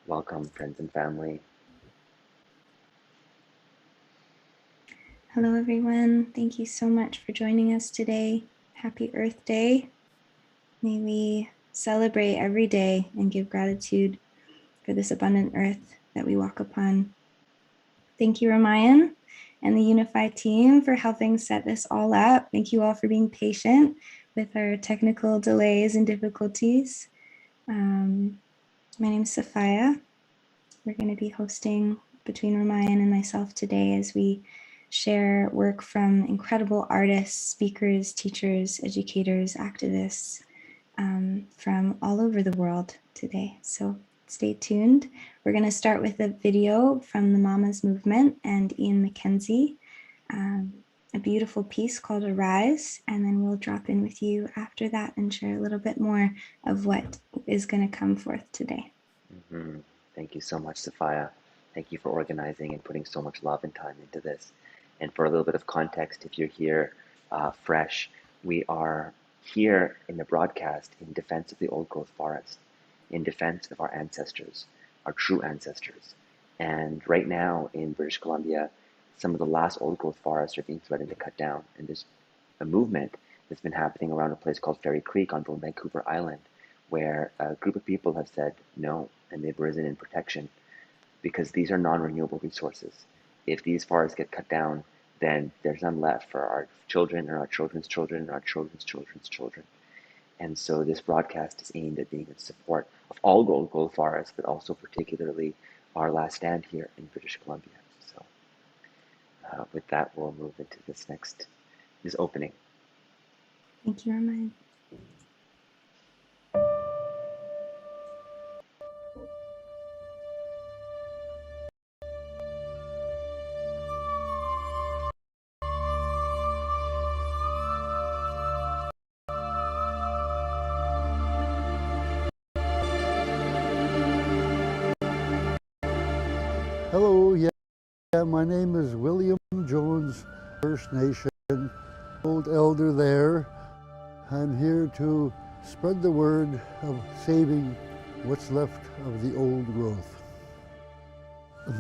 Welcome, friends and family. Hello, everyone. Thank you so much for joining us today. Happy Earth Day. May we celebrate every day and give gratitude for this abundant earth that we walk upon. Thank you, Ramayan and the Unify team for helping set this all up. Thank you all for being patient with our technical delays and difficulties. My name is Sophia. We're going to be hosting between Ramayan and myself today as we share work from incredible artists, speakers, teachers, educators, activists from all over the world today. So stay tuned. We're going to start with a video from the Mamas Movement and Ian McKenzie, a beautiful piece called Arise, and then we'll drop in with you after that and share a little bit more of what is going to come forth today. Thank you so much, Sophia. Thank you for organizing and putting so much love and time into this. And for a little bit of context, if you're here fresh, we are here in the broadcast in defense of the old growth forest, in defense of our ancestors, our true ancestors. And right now in British Columbia, some of the last old growth forests are being threatened to cut down. And there's a movement that's been happening around a place called Fairy Creek on Vancouver Island, where a group of people have said no, and they've risen in protection because these are non-renewable resources. If these forests get cut down, then there's none left for our children and our children's children and our children's children's children. And so this broadcast is aimed at being in support of all gold forests, but also particularly our last stand here in British Columbia. So with that, we'll move into this opening. Thank you, Armand. Hello, my name is William Jones, First Nation, old elder there. I'm here to spread the word of saving what's left of the old growth.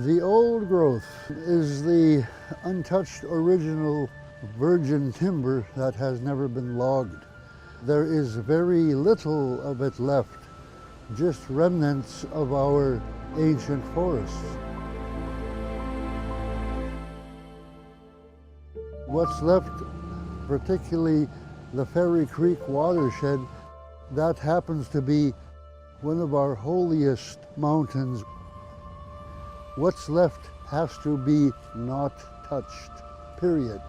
The old growth is the untouched original virgin timber that has never been logged. There is very little of it left, just remnants of our ancient forests. What's left, particularly the Fairy Creek watershed, that happens to be one of our holiest mountains. What's left has to be not touched, period.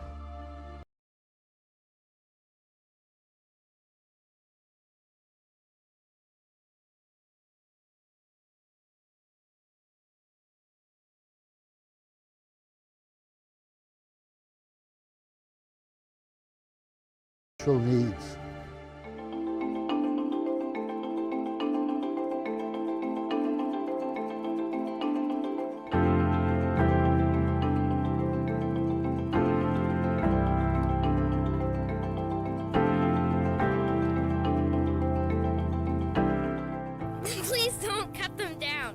Needs. Please don't cut them down.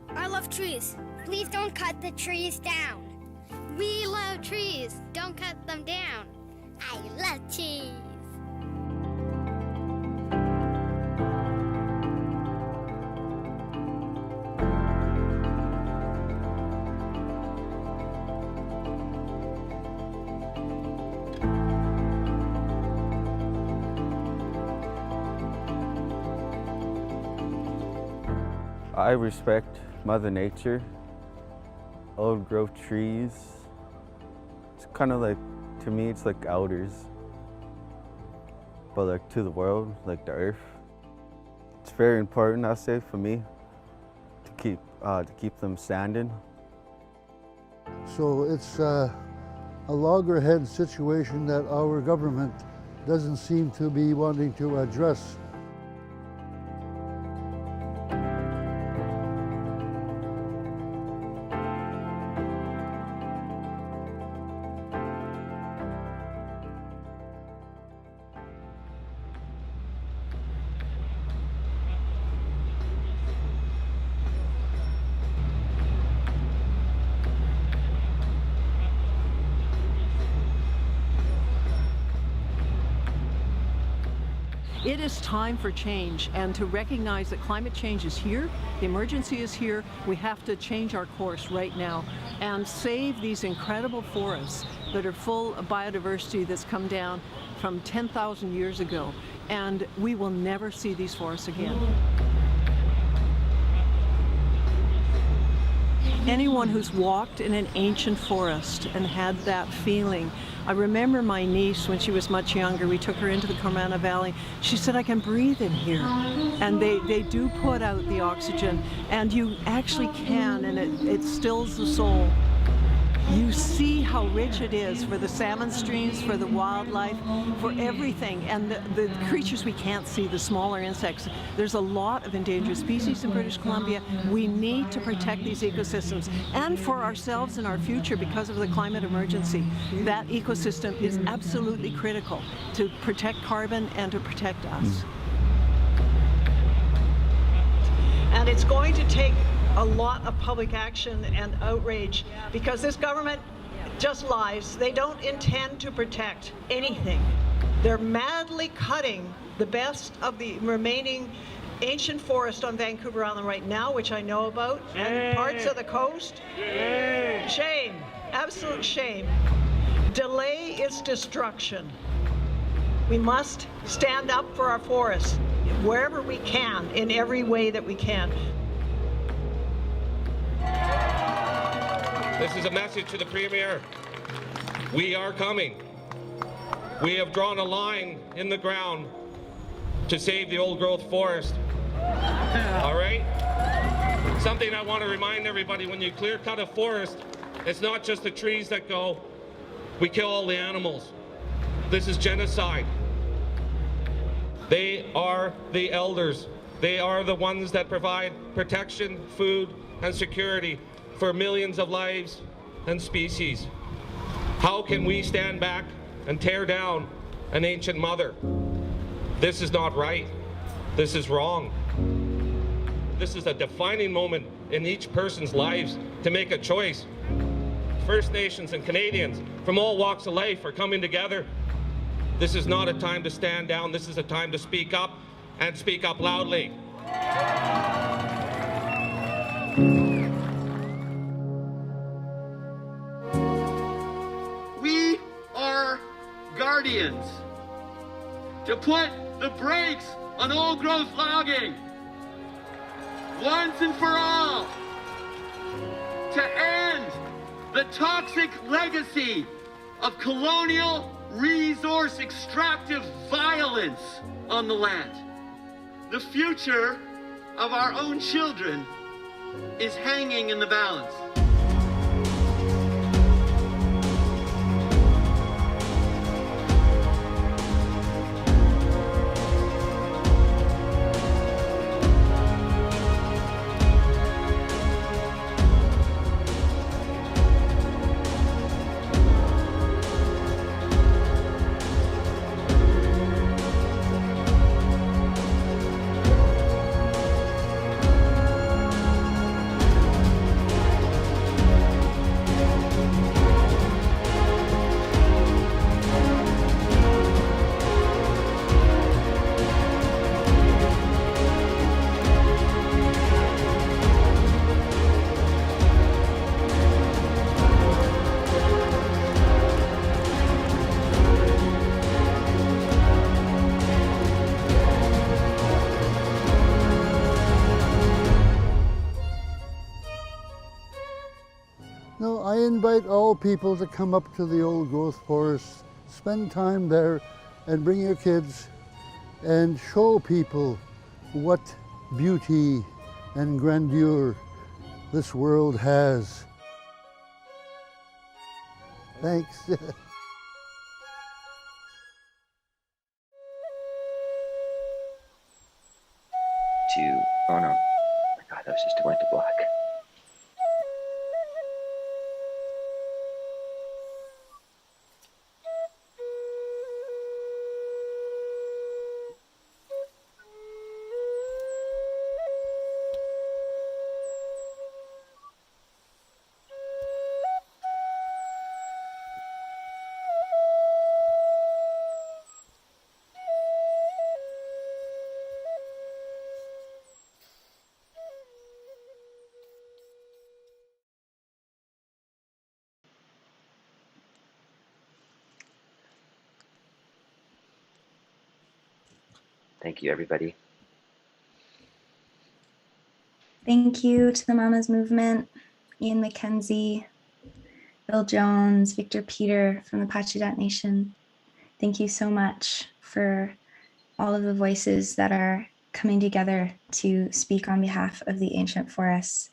I love trees. Please don't cut the trees down. We love trees. Don't cut them down. I love cheese. I respect Mother Nature, old growth trees. It's kind of like, to me, it's like elders, but like to the world, like the earth. It's very important, I'll say, for me, to keep them standing. So it's a loggerhead situation that our government doesn't seem to be wanting to address. It is time for change, and to recognize that climate change is here, the emergency is here. We have to change our course right now and save these incredible forests that are full of biodiversity that's come down from 10,000 years ago, and we will never see these forests again. Anyone who's walked in an ancient forest and had that feeling, I remember my niece when she was much younger, we took her into the Cormana Valley. She said, I can breathe in here. And they do put out the oxygen, and you actually can, and it stills the soul. You see how rich it is for the salmon streams, for the wildlife, for everything, and the creatures we can't see, the smaller insects. There's a lot of endangered species in British Columbia. We need to protect these ecosystems, and for ourselves and our future because of the climate emergency. That ecosystem is absolutely critical to protect carbon and to protect us. And it's going to take a lot of public action and outrage because this government just lies. They don't intend to protect anything. They're madly cutting the best of the remaining ancient forest on Vancouver Island right now, which I know about, and parts of the coast. Shame, absolute shame. Delay is destruction. We must stand up for our forests wherever we can, in every way that we can. This is a message to the Premier. We are coming. We have drawn a line in the ground to save the old growth forest. All right? Something I want to remind everybody, when you clear cut a forest, it's not just the trees that go. We kill all the animals. This is genocide. They are the elders. They are the ones that provide protection, food, and security for millions of lives and species. How can we stand back and tear down an ancient mother? This is not right. This is wrong. This is a defining moment in each person's lives to make a choice. First Nations and Canadians from all walks of life are coming together. This is not a time to stand down. This is a time to speak up, and speak up loudly. We are guardians to put the brakes on old growth logging once and for all, to end the toxic legacy of colonial resource extractive violence on the land. The future of our own children is hanging in the balance. No, I invite all people to come up to the old growth forest, spend time there, and bring your kids and show people what beauty and grandeur this world has. Thanks. Oh no, my God, that was just going to black. Thank you, everybody. Thank you to the Mamas Movement, Ian McKenzie, Bill Jones, Victor Peter from the Pacheedaht Nation. Thank you so much for all of the voices that are coming together to speak on behalf of the ancient forests.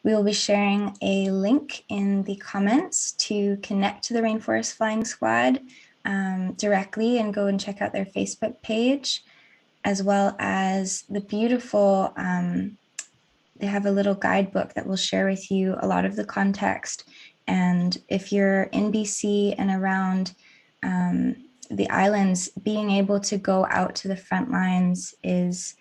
We will be sharing a link in the comments to connect to the Rainforest Flying Squad directly and go and check out their Facebook page, as well as the beautiful, they have a little guidebook that will share with you a lot of the context. And if you're in BC and around the islands, being able to go out to the front lines is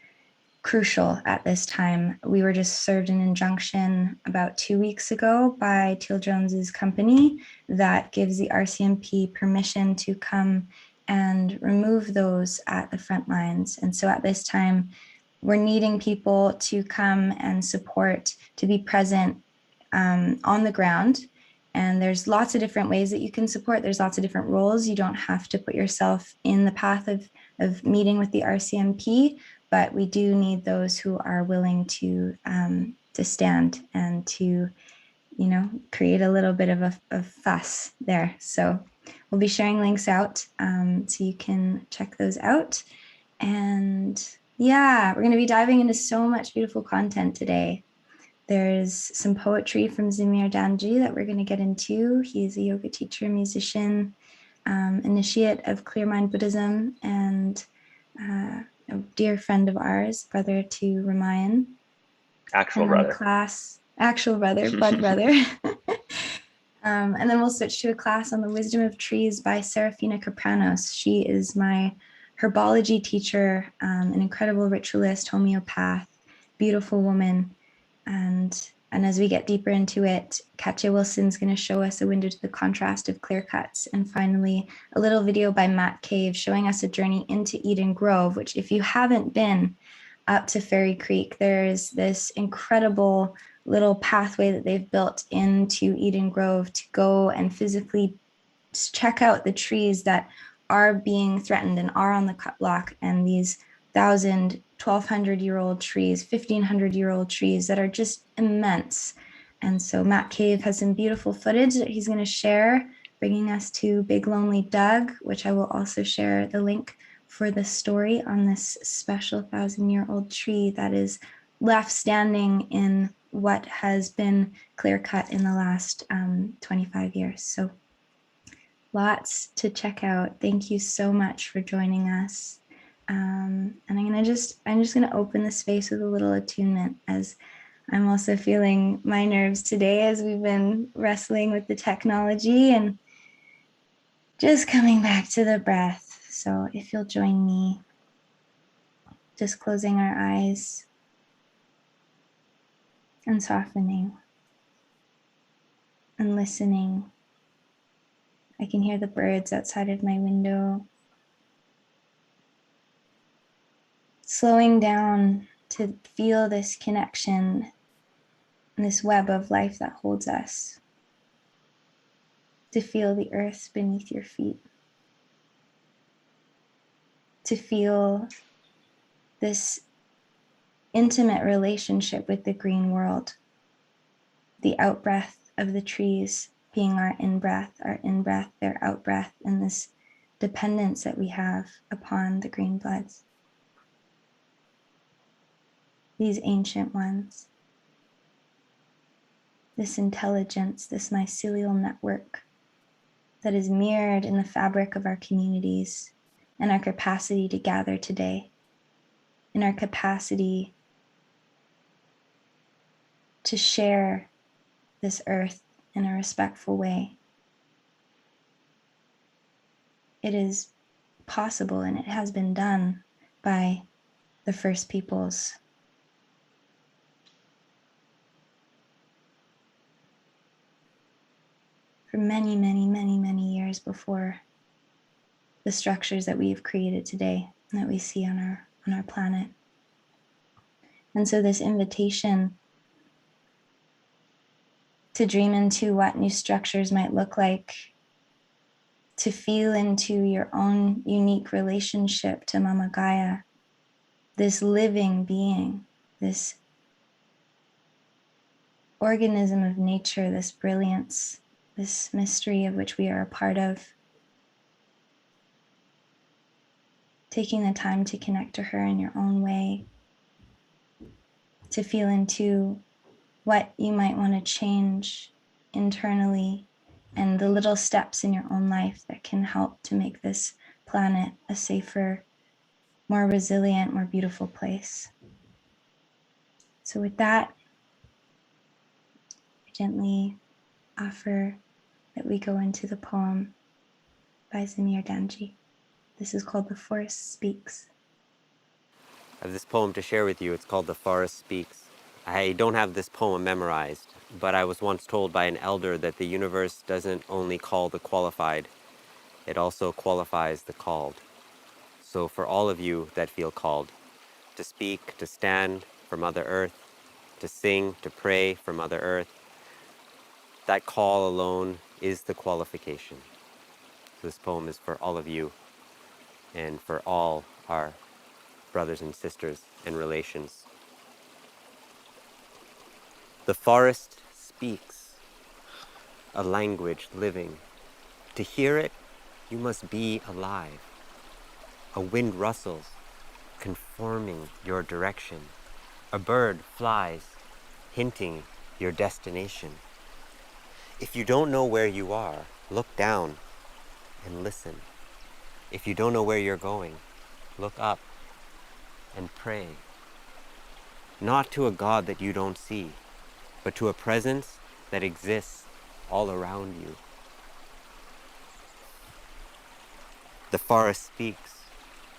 crucial at this time. We were just served an injunction about 2 weeks ago by Teal Jones's company that gives the RCMP permission to come and remove those at the front lines. And so at this time, we're needing people to come and support, to be present on the ground. And there's lots of different ways that you can support. There's lots of different roles. You don't have to put yourself in the path of meeting with the RCMP, but we do need those who are willing to stand and to, create a little bit of a fuss there. So we'll be sharing links out so you can check those out. And yeah, we're going to be diving into so much beautiful content today. There's some poetry from Zamir Danji that we're going to get into. He's a yoga teacher, musician, initiate of Clear Mind Buddhism, and a dear friend of ours, brother to Ramayan. Actual brother. Blood brother. And then we'll switch to a class on the wisdom of trees by Serafina Capranos. She is my herbology teacher, an incredible ritualist, homeopath, beautiful woman. And as we get deeper into it, Katja Wilson's going to show us a window to the contrast of clear cuts. And finally, a little video by Matt Cave showing us a journey into Eden Grove, which if you haven't been up to Fairy Creek, there's this incredible little pathway that they've built into Eden Grove to go and physically check out the trees that are being threatened and are on the cut block, and these 1,000, 1,200-year-old trees, 1,500-year-old trees that are just immense. And so Matt Cave has some beautiful footage that he's going to share, bringing us to Big Lonely Doug, which I will also share the link for the story on this special 1,000-year-old tree that is left standing in what has been clear cut in the last 25 years. So lots to check out. Thank you so much for joining us. And I'm just gonna open the space with a little attunement, as I'm also feeling my nerves today as we've been wrestling with the technology and just coming back to the breath. So if you'll join me, just closing our eyes and softening and listening. I can hear the birds outside of my window. Slowing down to feel this connection and this web of life that holds us. To feel the earth beneath your feet. To feel this intimate relationship with the green world. The out-breath of the trees being our in-breath, their out-breath, and this dependence that we have upon the green bloods. These ancient ones, this intelligence, this mycelial network that is mirrored in the fabric of our communities and our capacity to gather today, in our capacity to share this earth in a respectful way. It is possible, and it has been done by the first peoples. For many, many, many, many years before the structures that we've created today and that we see on our planet. And so this invitation to dream into what new structures might look like, to feel into your own unique relationship to Mama Gaia, this living being, this organism of nature, this brilliance, this mystery of which we are a part of. Taking the time to connect to her in your own way, to feel into what you might want to change internally and the little steps in your own life that can help to make this planet a safer, more resilient, more beautiful place. So with that, I gently offer that we go into the poem by Zamir Danji. This is called The Forest Speaks. I have this poem to share with you. It's called The Forest Speaks. I don't have this poem memorized, but I was once told by an elder that the universe doesn't only call the qualified, it also qualifies the called. So for all of you that feel called to speak, to stand for Mother Earth, to sing, to pray for Mother Earth, that call alone is the qualification. This poem is for all of you and for all our brothers and sisters and relations. The forest speaks, a language living. To hear it, you must be alive. A wind rustles, conforming your direction. A bird flies, hinting your destination. If you don't know where you are, look down and listen. If you don't know where you're going, look up and pray. Not to a God that you don't see, but to a presence that exists all around you. The forest speaks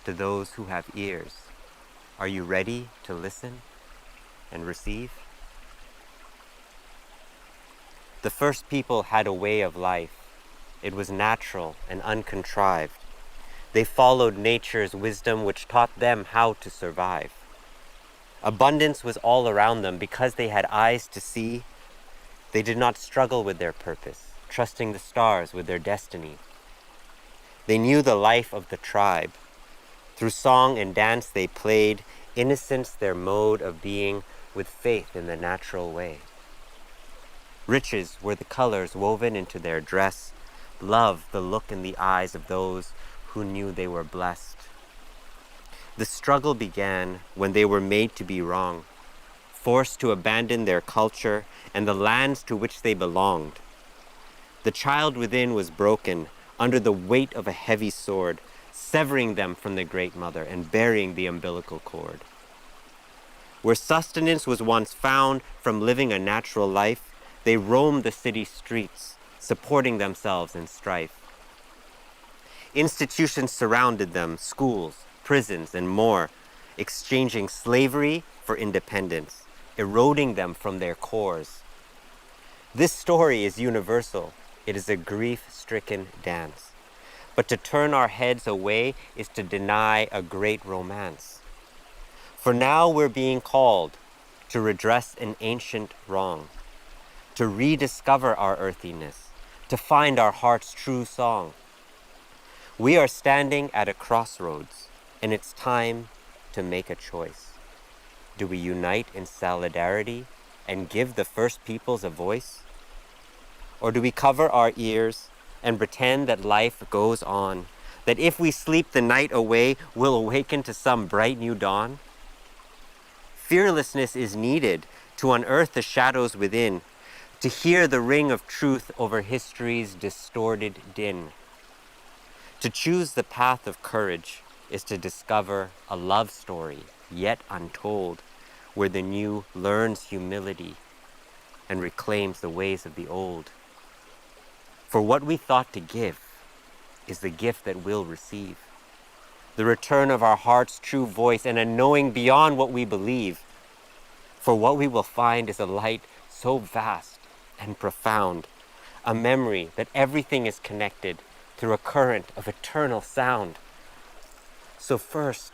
to those who have ears. Are you ready to listen and receive? The first people had a way of life. It was natural and uncontrived. They followed nature's wisdom, which taught them how to survive. Abundance was all around them because they had eyes to see. They did not struggle with their purpose, trusting the stars with their destiny. They knew the life of the tribe. Through song and dance they played, innocence their mode of being, with faith in the natural way. Riches were the colors woven into their dress, love the look in the eyes of those who knew they were blessed. The struggle began when they were made to be wrong, forced to abandon their culture and the lands to which they belonged. The child within was broken under the weight of a heavy sword, severing them from the Great Mother and burying the umbilical cord. Where sustenance was once found from living a natural life, they roamed the city streets, supporting themselves in strife. Institutions surrounded them, schools, prisons, and more, exchanging slavery for independence, eroding them from their cores. This story is universal. It is a grief-stricken dance. But to turn our heads away is to deny a great romance. For now we're being called to redress an ancient wrong, to rediscover our earthiness, to find our heart's true song. We are standing at a crossroads, and it's time to make a choice. Do we unite in solidarity and give the first peoples a voice? Or do we cover our ears and pretend that life goes on, that if we sleep the night away, we'll awaken to some bright new dawn? Fearlessness is needed to unearth the shadows within, to hear the ring of truth over history's distorted din. To choose the path of courage is to discover a love story yet untold, where the new learns humility and reclaims the ways of the old. For what we thought to give is the gift that we'll receive, the return of our heart's true voice and a knowing beyond what we believe. For what we will find is a light so vast and profound, a memory that everything is connected through a current of eternal sound. So first,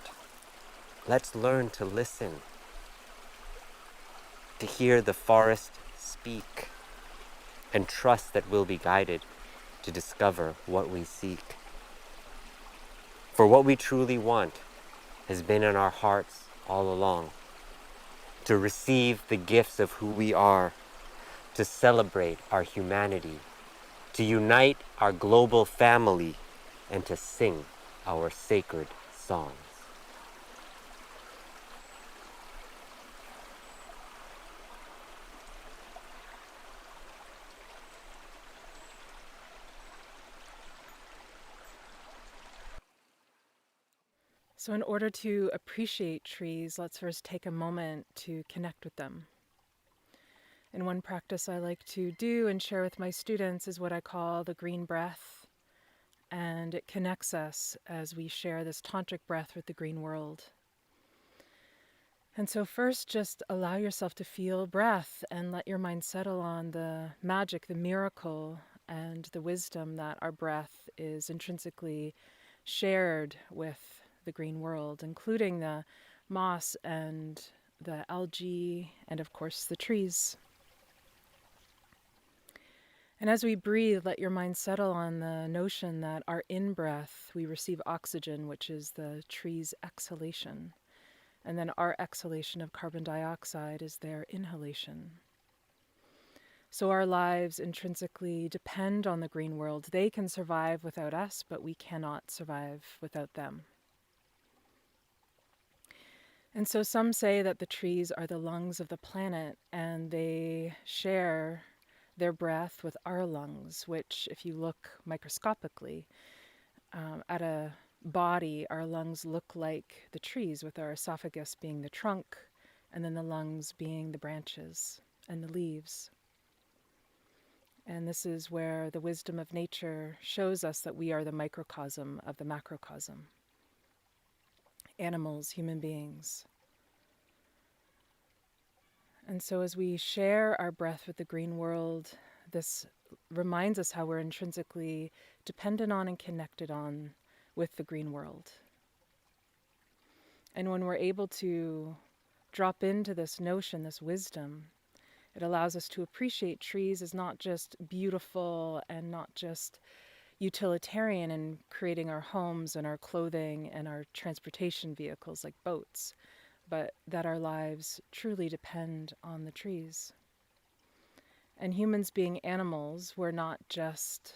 let's learn to listen, to hear the forest speak, and trust that we'll be guided to discover what we seek. For what we truly want has been in our hearts all along, to receive the gifts of who we are, to celebrate our humanity, to unite our global family, and to sing our sacred songs. So in order to appreciate trees, let's first take a moment to connect with them. And one practice I like to do and share with my students is what I call the green breath. And it connects us as we share this tantric breath with the green world. And so first, just allow yourself to feel breath and let your mind settle on the magic, the miracle, and the wisdom that our breath is intrinsically shared with the green world, including the moss and the algae, and of course the trees. And as we breathe, let your mind settle on the notion that our in-breath, we receive oxygen, which is the tree's exhalation. And then our exhalation of carbon dioxide is their inhalation. So our lives intrinsically depend on the green world. They can survive without us, but we cannot survive without them. And so some say that the trees are the lungs of the planet, and they share their breath with our lungs, which, if you look microscopically at a body, our lungs look like the trees, with our esophagus being the trunk, and then the lungs being the branches and the leaves. And this is where the wisdom of nature shows us that we are the microcosm of the macrocosm. Animals, human beings. And so as we share our breath with the green world, this reminds us how we're intrinsically dependent on and connected on with the green world. And when we're able to drop into this notion, this wisdom, it allows us to appreciate trees as not just beautiful and not just utilitarian in creating our homes and our clothing and our transportation vehicles like boats, but that our lives truly depend on the trees. And humans being animals, we're not just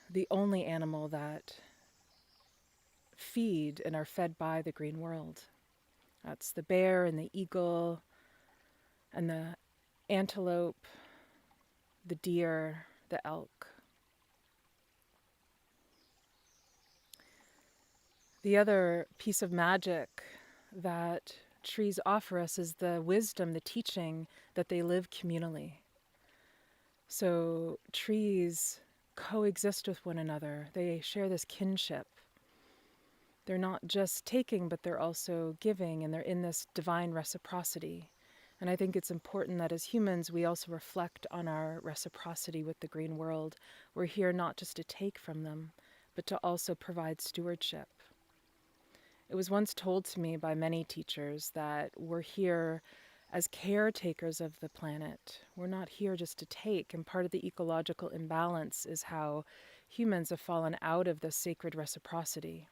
the only animal that feed and are fed by the green world. That's the bear and the eagle and the antelope, the deer, the elk. The other piece of magic that trees offer us is the wisdom, the teaching that they live communally. So trees coexist with one another. They share this kinship. They're not just taking, but they're also giving, and they're in this divine reciprocity. And I think it's important that as humans, we also reflect on our reciprocity with the green world. We're here not just to take from them, but to also provide stewardship. It was once told to me by many teachers that we're here as caretakers of the planet. We're not here just to take, and part of the ecological imbalance is how humans have fallen out of this sacred reciprocity.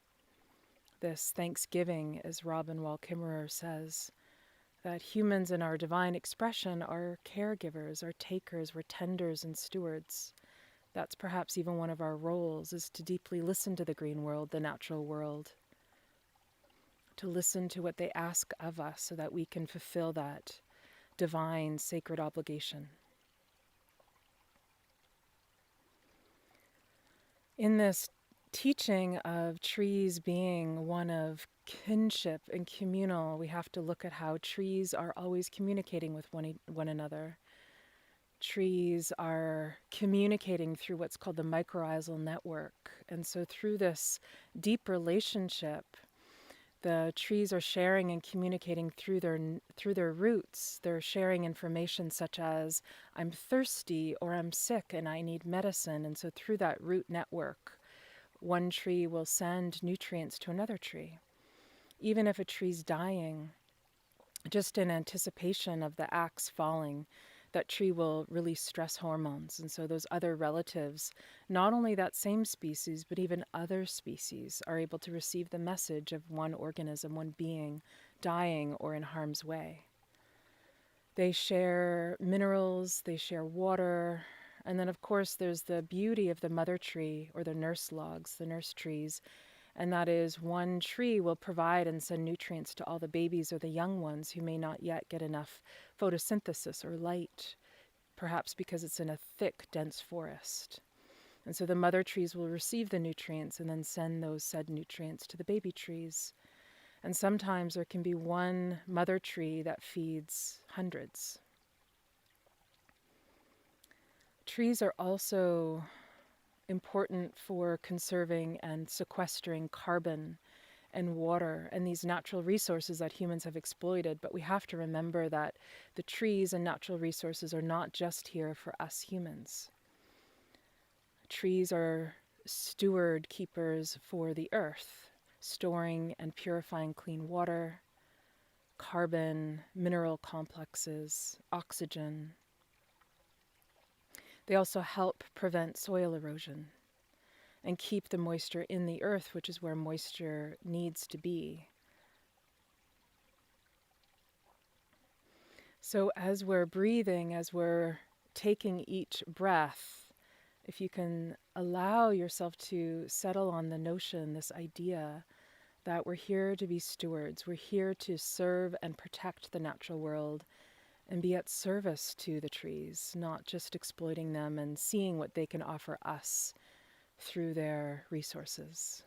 This thanksgiving, as Robin Wall Kimmerer says, that humans in our divine expression are caregivers, are takers, we're tenders and stewards. That's perhaps even one of our roles, is to deeply listen to the green world, the natural world, to listen to what they ask of us so that we can fulfill that divine, sacred obligation. In this teaching of trees being one of kinship and communal, we have to look at how trees are always communicating with one another. Trees are communicating through what's called the mycorrhizal network. And so through this deep relationship, the trees are sharing and communicating through their roots. They're sharing information such as, I'm thirsty or I'm sick and I need medicine. And so through that root network, one tree will send nutrients to another tree. Even if a tree's dying, just in anticipation of the axe falling, that tree will release stress hormones. And so those other relatives, not only that same species, but even other species, are able to receive the message of one organism, one being dying or in harm's way. They share minerals, they share water, and then of course there's the beauty of the mother tree or the nurse logs, the nurse trees, and that is one tree will provide and send nutrients to all the babies or the young ones who may not yet get enough photosynthesis or light, perhaps because it's in a thick, dense forest. And so the mother trees will receive the nutrients and then send those said nutrients to the baby trees. And sometimes there can be one mother tree that feeds hundreds. Trees are also important for conserving and sequestering carbon and water and these natural resources that humans have exploited. But we have to remember that the trees and natural resources are not just here for us humans. Trees are steward keepers for the earth, storing and purifying clean water, carbon, mineral complexes, oxygen. They also help prevent soil erosion and keep the moisture in the earth, which is where moisture needs to be. So as we're breathing, as we're taking each breath, if you can allow yourself to settle on the notion, this idea that we're here to be stewards, we're here to serve and protect the natural world and be at service to the trees, not just exploiting them and seeing what they can offer us through their resources.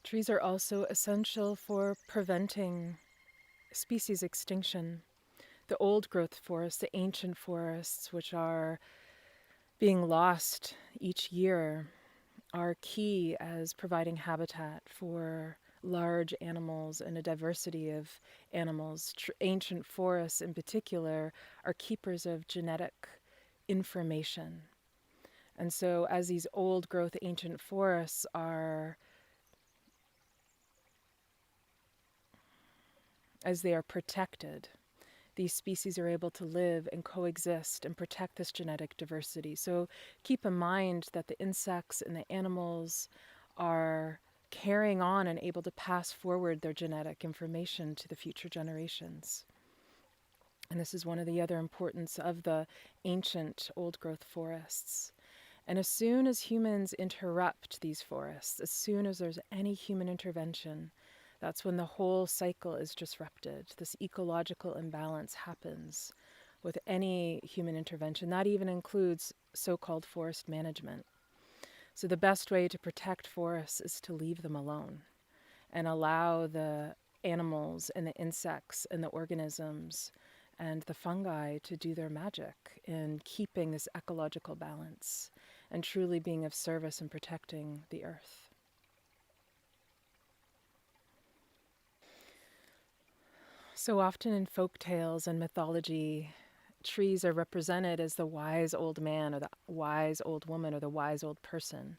Trees are also essential for preventing species extinction. The old growth forests, the ancient forests, which are being lost each year, are key as providing habitat for large animals and a diversity of animals. Ancient forests in particular are keepers of genetic information. And so as these old growth ancient forests as they are protected, these species are able to live and coexist and protect this genetic diversity. So keep in mind that the insects and the animals are carrying on and able to pass forward their genetic information to the future generations. And this is one of the other importance of the ancient old growth forests. And as soon as humans interrupt these forests, as soon as there's any human intervention, that's when the whole cycle is disrupted. This ecological imbalance happens with any human intervention. That even includes so-called forest management. So the best way to protect forests is to leave them alone and allow the animals and the insects and the organisms and the fungi to do their magic in keeping this ecological balance and truly being of service and protecting the earth. So often in folk tales and mythology, trees are represented as the wise old man or the wise old woman or the wise old person.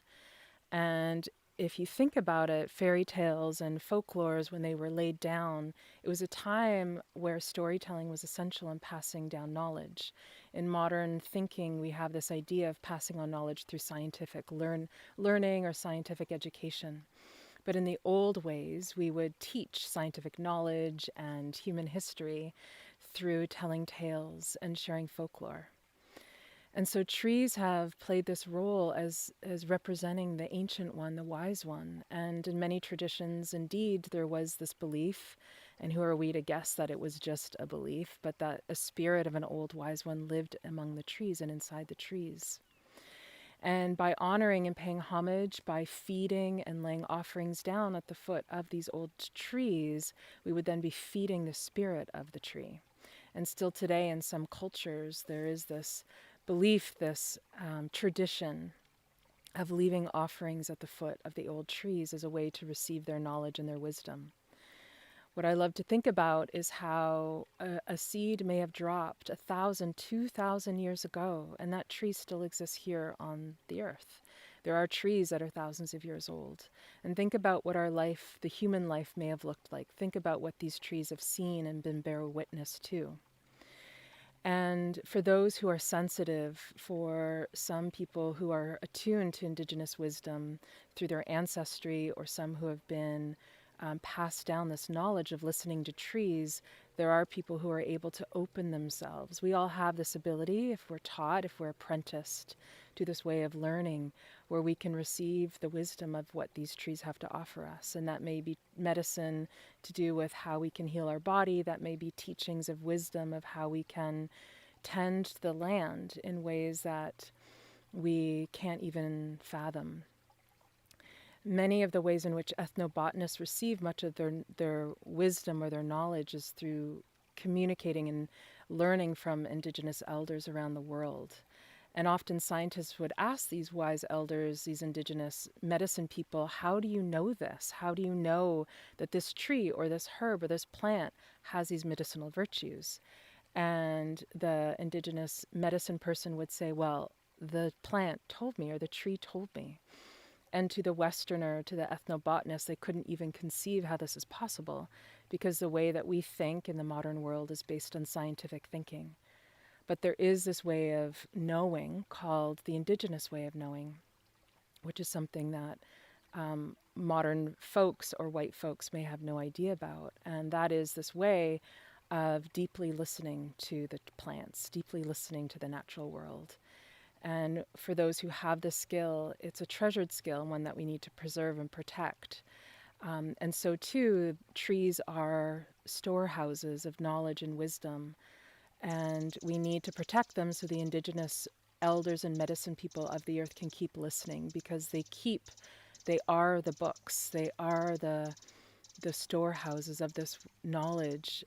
And if you think about it, fairy tales and folklores, when they were laid down, it was a time where storytelling was essential in passing down knowledge. In modern thinking, we have this idea of passing on knowledge through scientific learning or scientific education. But in the old ways, we would teach scientific knowledge and human history through telling tales and sharing folklore. And so trees have played this role as representing the ancient one, the wise one. And in many traditions, indeed, there was this belief, and who are we to guess that it was just a belief, but that a spirit of an old wise one lived among the trees and inside the trees. And by honoring and paying homage, by feeding and laying offerings down at the foot of these old trees, we would then be feeding the spirit of the tree. And still today in some cultures, there is this belief, this tradition of leaving offerings at the foot of the old trees as a way to receive their knowledge and their wisdom. What I love to think about is how a seed may have dropped 1,000, 2,000 years ago, and that tree still exists here on the earth. There are trees that are thousands of years old. And think about what our life, the human life, may have looked like. Think about what these trees have seen and been bear witness to. And for those who are sensitive, for some people who are attuned to Indigenous wisdom through their ancestry, or some who have been passed down this knowledge of listening to trees, there are people who are able to open themselves. We all have this ability, if we're taught, if we're apprenticed to this way of learning, where we can receive the wisdom of what these trees have to offer us. And that may be medicine to do with how we can heal our body. That may be teachings of wisdom of how we can tend the land in ways that we can't even fathom. Many of the ways in which ethnobotanists receive much of their wisdom or their knowledge is through communicating and learning from Indigenous elders around the world. And often scientists would ask these wise elders, these Indigenous medicine people, how do you know this? How do you know that this tree or this herb or this plant has these medicinal virtues? And the Indigenous medicine person would say, well, the plant told me, or the tree told me. And to the Westerner, to the ethnobotanist, they couldn't even conceive how this is possible, because the way that we think in the modern world is based on scientific thinking. But there is this way of knowing called the Indigenous way of knowing, which is something that modern folks or white folks may have no idea about. And that is this way of deeply listening to the plants, deeply listening to the natural world. And for those who have this skill, it's a treasured skill, one that we need to preserve and protect. And so too, trees are storehouses of knowledge and wisdom, and we need to protect them so the Indigenous elders and medicine people of the earth can keep listening, because they are the books, they are the storehouses of this knowledge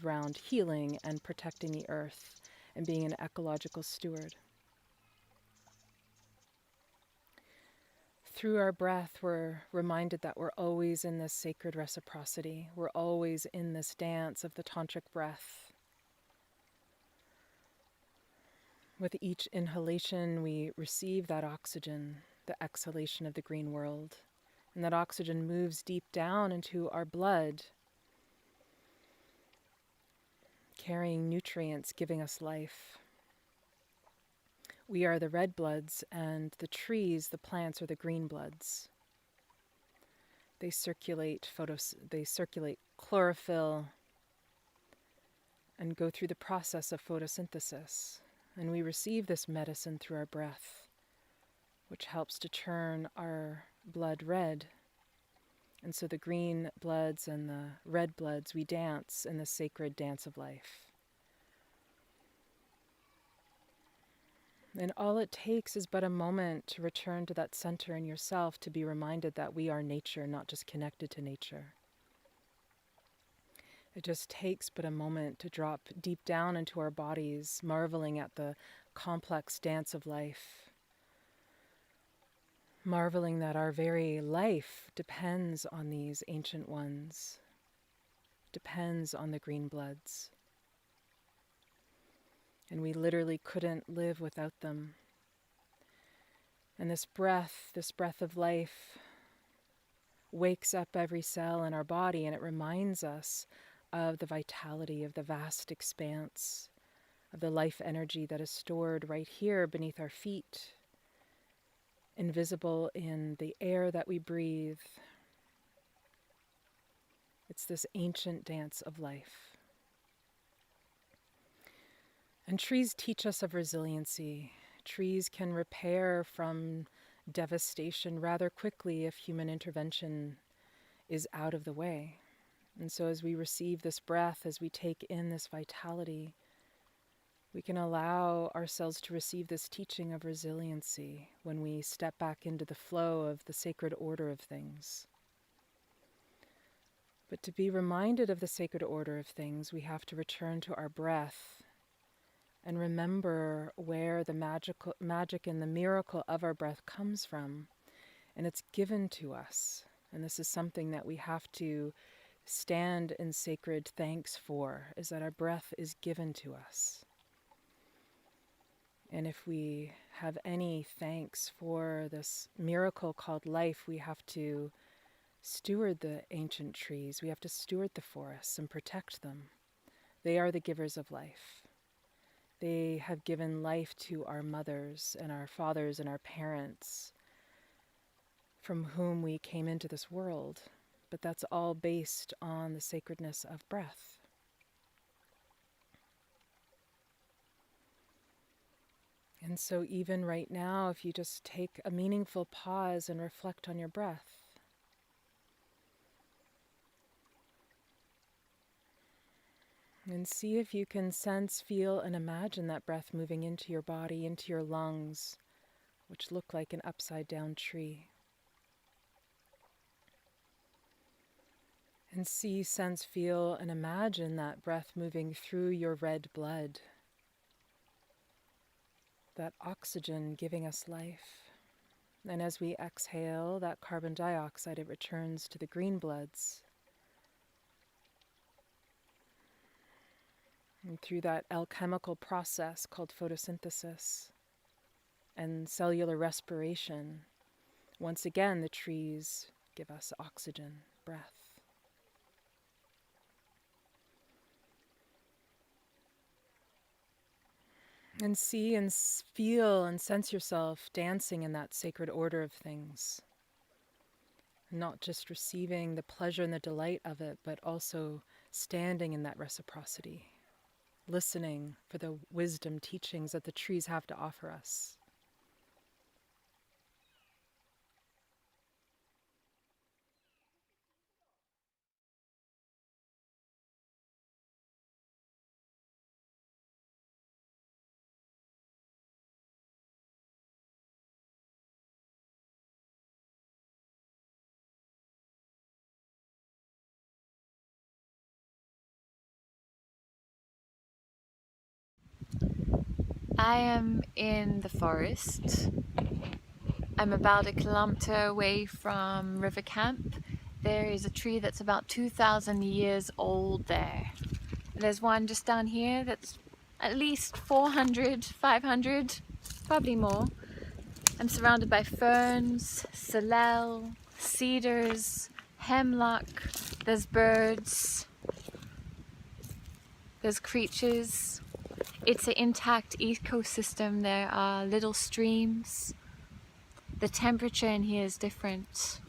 around healing and protecting the earth and being an ecological steward. Through our breath, we're reminded that we're always in this sacred reciprocity. We're always in this dance of the tantric breath. With each inhalation, we receive that oxygen, the exhalation of the green world. And that oxygen moves deep down into our blood, carrying nutrients, giving us life. We are the red bloods, and the trees, the plants, are the green bloods. They circulate chlorophyll and go through the process of photosynthesis. And we receive this medicine through our breath, which helps to turn our blood red. And so the green bloods and the red bloods, we dance in the sacred dance of life. And all it takes is but a moment to return to that center in yourself, to be reminded that we are nature, not just connected to nature. It just takes but a moment to drop deep down into our bodies, marveling at the complex dance of life, marveling that our very life depends on these ancient ones, depends on the green bloods. And we literally couldn't live without them. And this breath of life, wakes up every cell in our body, and it reminds us of the vitality of the vast expanse, of the life energy that is stored right here beneath our feet, invisible in the air that we breathe. It's this ancient dance of life. And trees teach us of resiliency. Trees can repair from devastation rather quickly if human intervention is out of the way. And so as we receive this breath, as we take in this vitality, we can allow ourselves to receive this teaching of resiliency when we step back into the flow of the sacred order of things. But to be reminded of the sacred order of things, we have to return to our breath and remember where the magic and the miracle of our breath comes from. And it's given to us. And this is something that we have to stand in sacred thanks for is that our breath is given to us. And if we have any thanks for this miracle called life, we have to steward the ancient trees. We have to steward the forests and protect them. They are the givers of life. They have given life to our mothers and our fathers and our parents, from whom we came into this world. But that's all based on the sacredness of breath. And so even right now, if you just take a meaningful pause and reflect on your breath, and see if you can sense, feel, and imagine that breath moving into your body, into your lungs, which look like an upside-down tree. And see, sense, feel, and imagine that breath moving through your red blood, that oxygen giving us life. And as we exhale that carbon dioxide, it returns to the green bloods. And through that alchemical process called photosynthesis and cellular respiration, once again the trees give us oxygen, breath. And see and feel and sense yourself dancing in that sacred order of things. Not just receiving the pleasure and the delight of it, but also standing in that reciprocity. Listening for the wisdom teachings that the trees have to offer us. I am in the forest. I'm about 1 kilometer away from River Camp. There is a tree that's about 2,000 years old there. There's one just down here that's at least 400, 500, probably more. I'm surrounded by ferns, salal, cedars, hemlock. There's birds. There's creatures. It's an intact ecosystem. There are little streams. The temperature in here is different.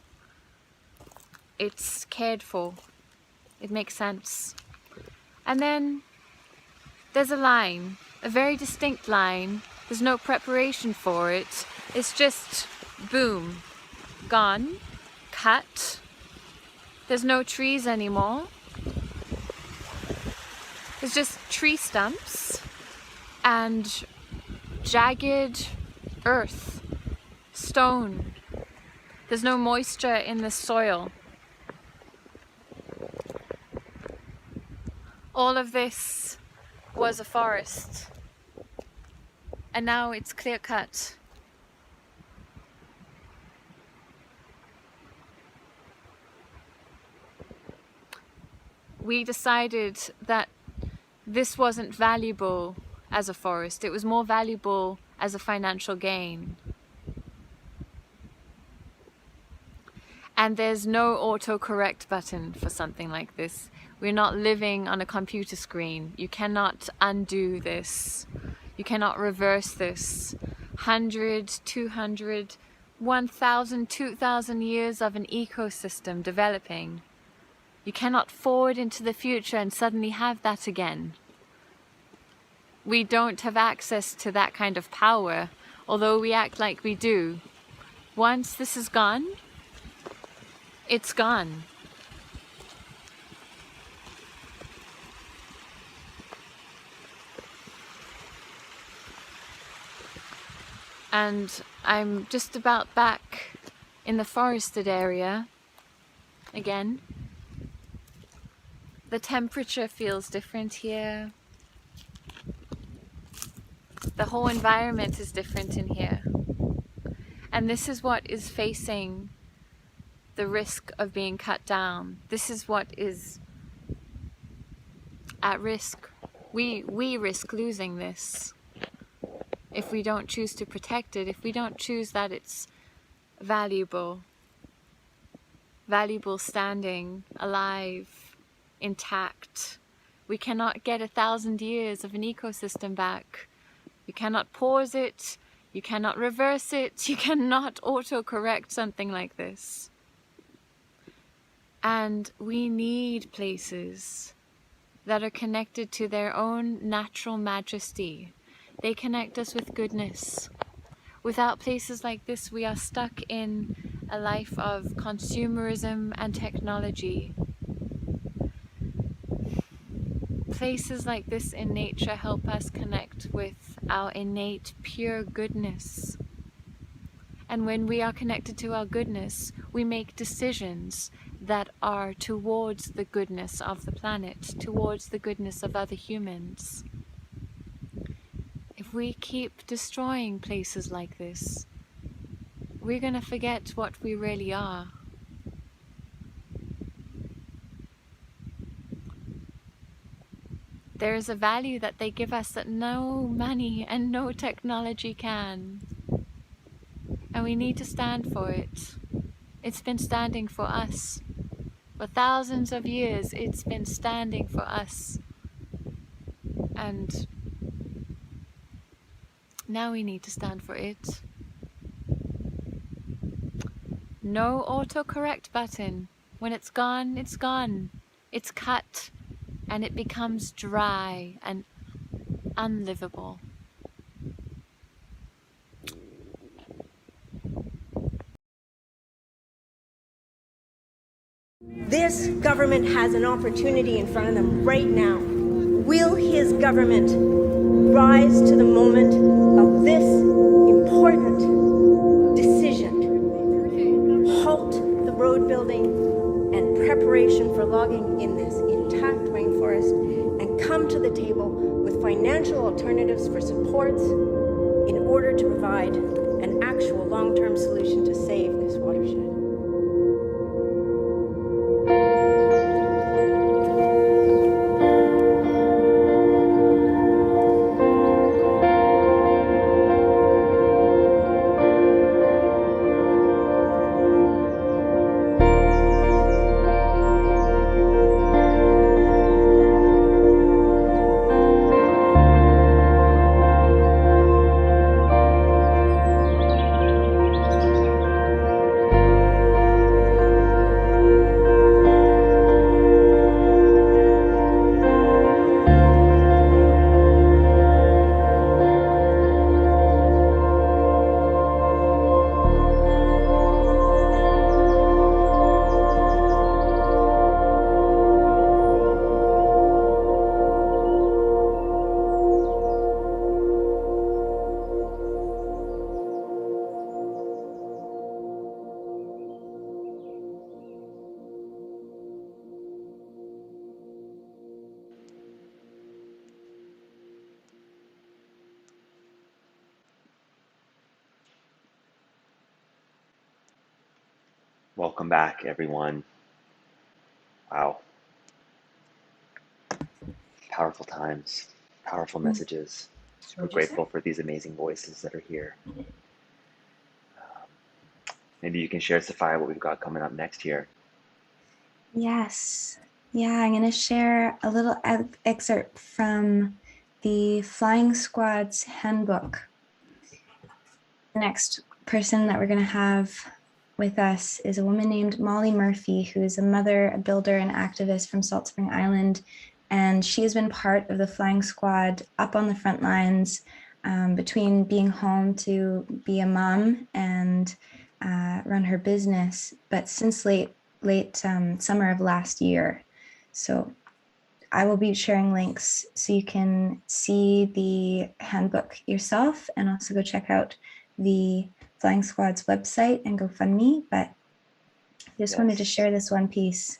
It's cared for. It makes sense. And then there's a line, a very distinct line. There's no preparation for it. It's just boom, gone, cut. There's no trees anymore. There's just tree stumps and jagged earth, stone. There's no moisture in the soil. All of this was a forest, and now it's clear cut. We decided that this wasn't valuable as a forest. It was more valuable as a financial gain. And there's no autocorrect button for something like this. We're not living on a computer screen. You cannot undo this. You cannot reverse this. 100, 200, 1,000, 2,000 years of an ecosystem developing. You cannot forward into the future and suddenly have that again. We don't have access to that kind of power, although we act like we do. Once this is gone, it's gone. And I'm just about back in the forested area again. The temperature feels different here. The whole environment is different in here. And this is what is facing the risk of being cut down. This is what is at risk. We risk losing this if we don't choose to protect it, if we don't choose that it's valuable standing, alive, intact. We cannot get 1,000 years of an ecosystem back. You cannot pause it, you cannot reverse it, you cannot auto-correct something like this. And we need places that are connected to their own natural majesty. They connect us with goodness. Without places like this, we are stuck in a life of consumerism and technology. Places like this in nature help us connect with our innate pure goodness. And when we are connected to our goodness, we make decisions that are towards the goodness of the planet, towards the goodness of other humans. If we keep destroying places like this, we're going to forget what we really are. There is a value that they give us that no money and no technology can. And we need to stand for it. It's been standing for us. For thousands of years, it's been standing for us. And now we need to stand for it. No autocorrect button. When it's gone, it's gone. It's cut, and it becomes dry and unlivable. This government has an opportunity in front of them right now. Will his government rise to the moment of this important decision? Halt the road building and preparation for logging in this intact rainforest and come to the table with financial alternatives for supports in order to provide an actual long-term solution to save this watershed. Welcome back, everyone. Wow. Powerful times, powerful messages. We're grateful for these amazing voices that are here. Maybe you can share, Sophia, what we've got coming up next here. Yes. Yeah, I'm going to share a little excerpt from the Flying Squad's handbook. The next person that we're going to have with us is a woman named Molly Murphy, who is a mother, a builder, and activist from Salt Spring Island. And she has been part of the Flying Squad up on the front lines between being home to be a mom and run her business, but since late summer of last year. So I will be sharing links so you can see the handbook yourself and also go check out the Flying Squad's website and GoFundMe, but I just wanted to share this one piece.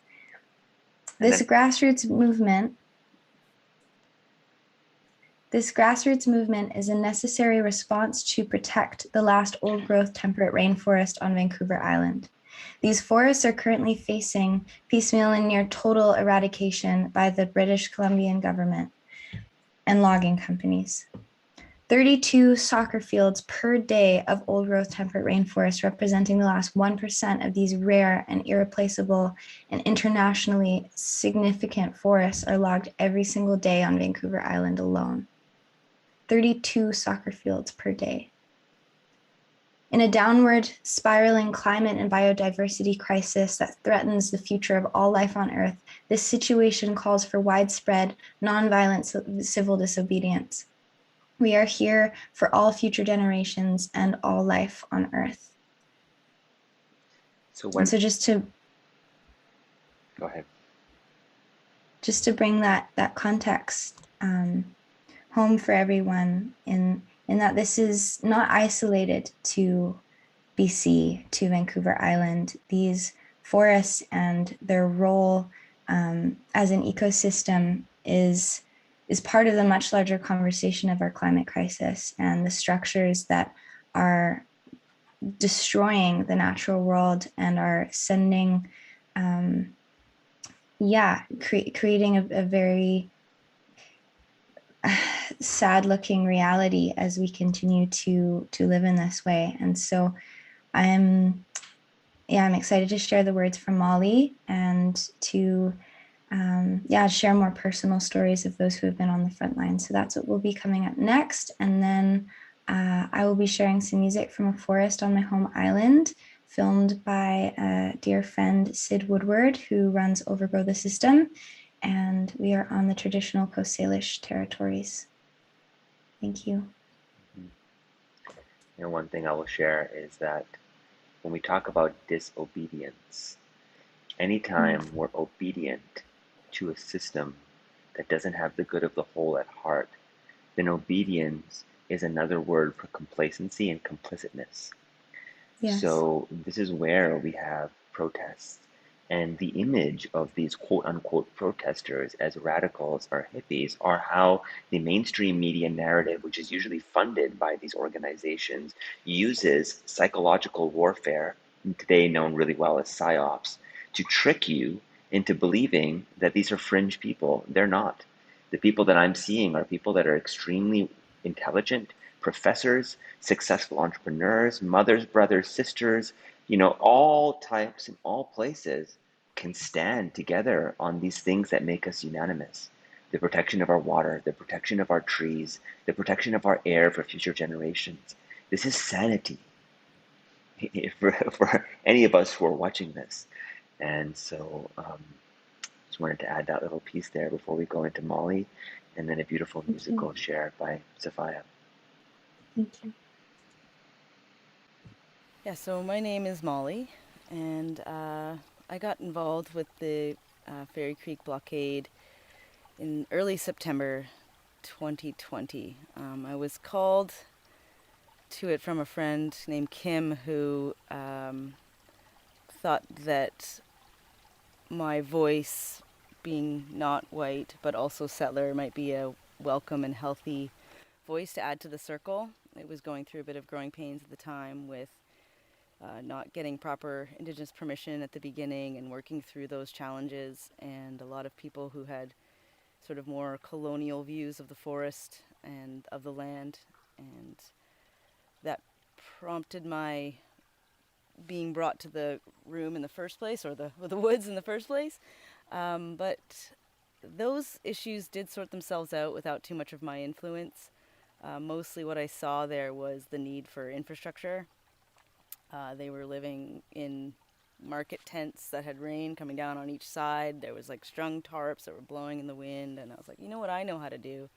This grassroots movement is a necessary response to protect the last old-growth temperate rainforest on Vancouver Island. These forests are currently facing piecemeal and near total eradication by the British Columbian government and logging companies. 32 soccer fields per day of old growth temperate rainforest, representing the last 1% of these rare and irreplaceable and internationally significant forests, are logged every single day on Vancouver Island alone. 32 soccer fields per day. In a downward spiraling climate and biodiversity crisis that threatens the future of all life on Earth, this situation calls for widespread, nonviolent civil disobedience. We are here for all future generations and all life on Earth. So just to go ahead. Just to bring that context home for everyone, in that this is not isolated to BC, to Vancouver Island. These forests and their role as an ecosystem is part of the much larger conversation of our climate crisis and the structures that are destroying the natural world and are sending, creating a very sad looking reality as we continue to live in this way. And so I'm excited to share the words from Molly and to share more personal stories of those who have been on the front line. So that's what will be coming up next. And then I will be sharing some music from a forest on my home island, filmed by a dear friend, Sid Woodward, who runs Overgrow the System. And we are on the traditional Coast Salish territories. Thank you. You know, one thing I will share is that when we talk about disobedience, anytime we're obedient to a system that doesn't have the good of the whole at heart, then obedience is another word for complacency and complicitness. Yes. So this is where we have protests. And the image of these quote-unquote protesters as radicals or hippies are how the mainstream media narrative, which is usually funded by these organizations, uses psychological warfare, today known really well as psyops, to trick you into believing that these are fringe people. They're not. The people that I'm seeing are people that are extremely intelligent, professors, successful entrepreneurs, mothers, brothers, sisters, you know, all types and all places can stand together on these things that make us unanimous. The protection of our water, the protection of our trees, the protection of our air for future generations. This is sanity for any of us who are watching this. And so just wanted to add that little piece there before we go into Molly, and then a beautiful musical share by Sophia. Thank you. Yeah, so my name is Molly, and I got involved with the Fairy Creek blockade in early September 2020. I was called to it from a friend named Kim who thought that my voice, being not white but also settler, might be a welcome and healthy voice to add to the circle. It was going through a bit of growing pains at the time with not getting proper Indigenous permission at the beginning and working through those challenges, and a lot of people who had sort of more colonial views of the forest and of the land, and that prompted my being brought to the room in the first place, or the woods in the first place. But those issues did sort themselves out without too much of my influence. Mostly what I saw there was the need for infrastructure. They were living in market tents that had rain coming down on each side. There was like strung tarps that were blowing in the wind, and I was like, you know what I know how to do?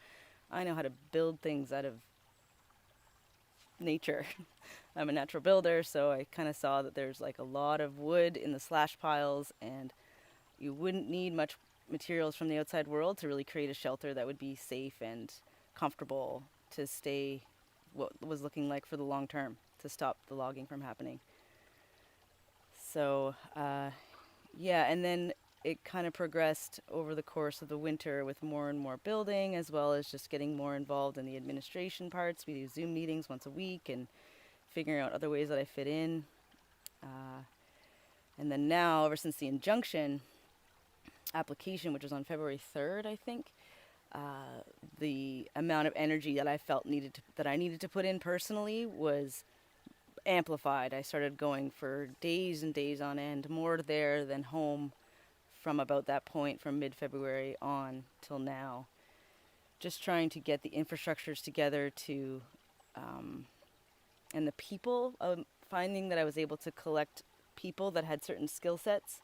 I know how to build things out of nature. I'm a natural builder, so I kind of saw that there's like a lot of wood in the slash piles, and you wouldn't need much materials from the outside world to really create a shelter that would be safe and comfortable to stay what was looking like for the long term, to stop the logging from happening. So and then it kind of progressed over the course of the winter with more and more building, as well as just getting more involved in the administration parts. We do Zoom meetings once a week and figuring out other ways that I fit in. And then now, ever since the injunction application, which was on February 3rd, I think, the amount of energy that I felt that I needed to put in personally was amplified. I started going for days and days on end, more there than home from about that point, from mid-February on till now. Just trying to get the infrastructures together to, and the people, finding that I was able to collect people that had certain skill sets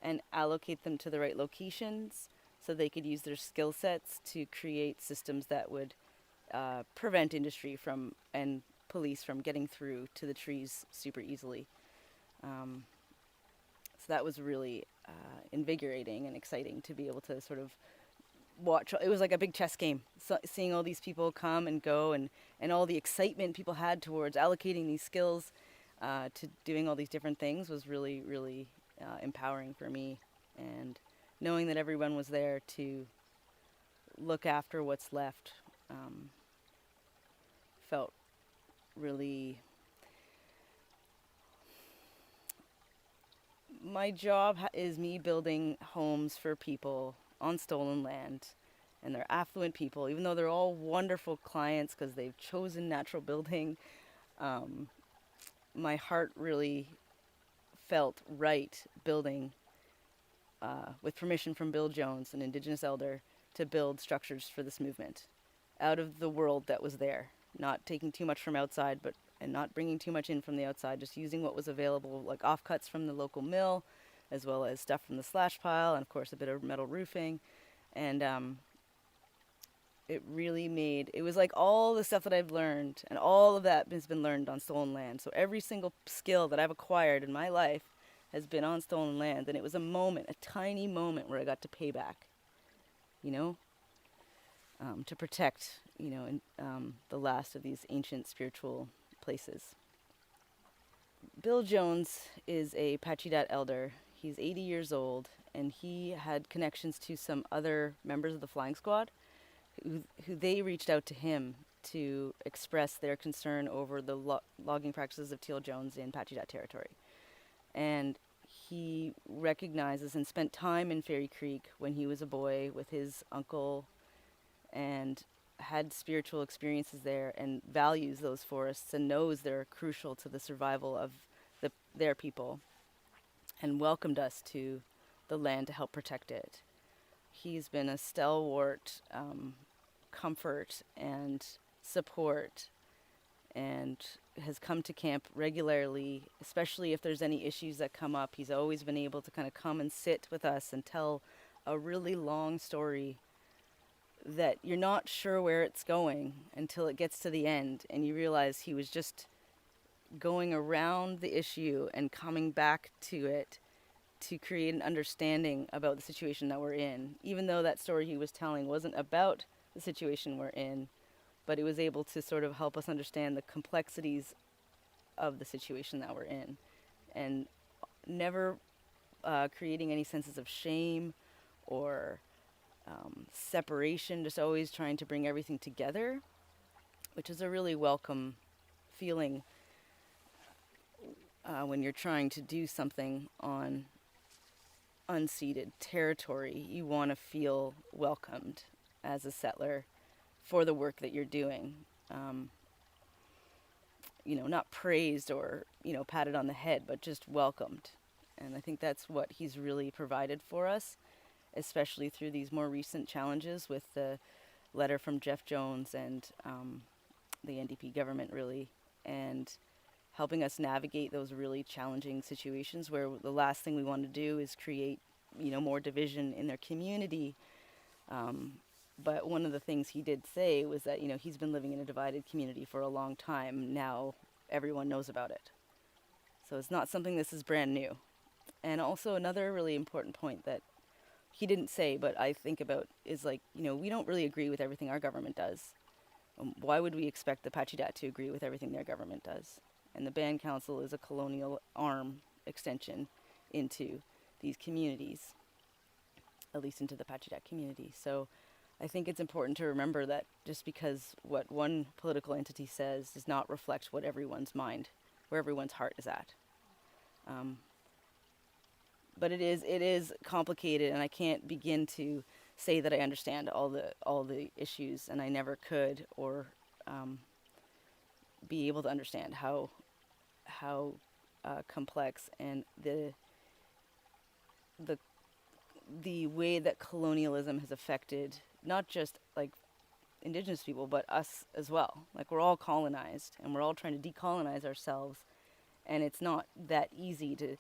and allocate them to the right locations so they could use their skill sets to create systems that would prevent industry from and police from getting through to the trees super easily. So that was really invigorating and exciting to be able to sort of watch. It was like a big chess game, so seeing all these people come and go, and all the excitement people had towards allocating these skills to doing all these different things was really, really empowering for me. And knowing that everyone was there to look after what's left felt really... My job is me building homes for people on stolen land, and they're affluent people, even though they're all wonderful clients because they've chosen natural building. My heart really felt right building, with permission from Bill Jones, an Indigenous elder, to build structures for this movement out of the world that was there, not taking too much from outside, and not bringing too much in from the outside, just using what was available, like offcuts from the local mill, as well as stuff from the slash pile, and of course a bit of metal roofing. And it really made, it was like all the stuff that I've learned, and all of that has been learned on stolen land. So every single skill that I've acquired in my life has been on stolen land, and it was a moment, a tiny moment, where I got to pay back, to protect, the last of these ancient spiritual places. Bill Jones is a Pachidat elder. He's 80 years old, and he had connections to some other members of the flying squad who they reached out to him to express their concern over the logging practices of Teal Jones in Pachidat territory. And he recognizes and spent time in Fairy Creek when he was a boy with his uncle, and had spiritual experiences there, and values those forests and knows they're crucial to the survival of their people, and welcomed us to the land to help protect it. He's been a stalwart comfort and support, and has come to camp regularly, especially if there's any issues that come up. He's always been able to kind of come and sit with us and tell a really long story that you're not sure where it's going until it gets to the end, and you realize he was just going around the issue and coming back to it to create an understanding about the situation that we're in, even though that story he was telling wasn't about the situation we're in, but it was able to sort of help us understand the complexities of the situation that we're in, and never creating any senses of shame or separation, just always trying to bring everything together, which is a really welcome feeling when you're trying to do something on unceded territory. You want to feel welcomed as a settler for the work that you're doing. Not praised or, patted on the head, but just welcomed. And I think that's what he's really provided for us, especially through these more recent challenges with the letter from Jeff Jones and the NDP government, really, and helping us navigate those really challenging situations where the last thing we want to do is create, more division in their community. But one of the things he did say was that, he's been living in a divided community for a long time. Now everyone knows about it. So it's not something this is brand new. And also another really important point that he didn't say, but I think about, is like, we don't really agree with everything our government does. Why would we expect the Pachidat to agree with everything their government does? And the Band Council is a colonial arm extension into these communities, at least into the Pachidat community. So I think it's important to remember that just because what one political entity says does not reflect what everyone's mind, where everyone's heart is at. but it is complicated, and I can't begin to say that I understand all the issues, and I never could, or be able to understand how complex and the way that colonialism has affected not just like Indigenous people, but us as well. Like, we're all colonized, and we're all trying to decolonize ourselves, and it's not that easy to.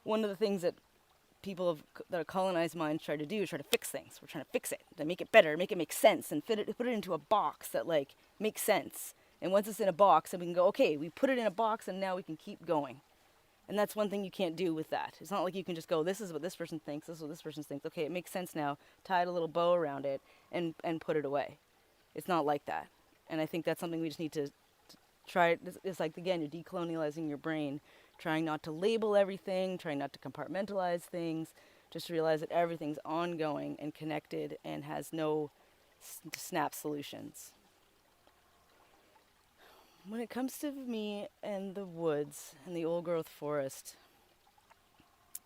One of the things that that are colonized minds try to do is try to fix things. We're trying to fix it, to make it better, make it make sense, and put it into a box that like makes sense. And once it's in a box, then we can go, okay, we put it in a box, and now we can keep going. And that's one thing you can't do with that. It's not like you can just go, this is what this person thinks, this is what this person thinks. Okay, it makes sense now. Tie a little bow around it and put it away. It's not like that. And I think that's something we just need to try. It's like, again, you're decolonializing your brain, trying not to label everything, trying not to compartmentalize things, just realize that everything's ongoing and connected and has no snap solutions. When it comes to me and the woods and the old growth forest,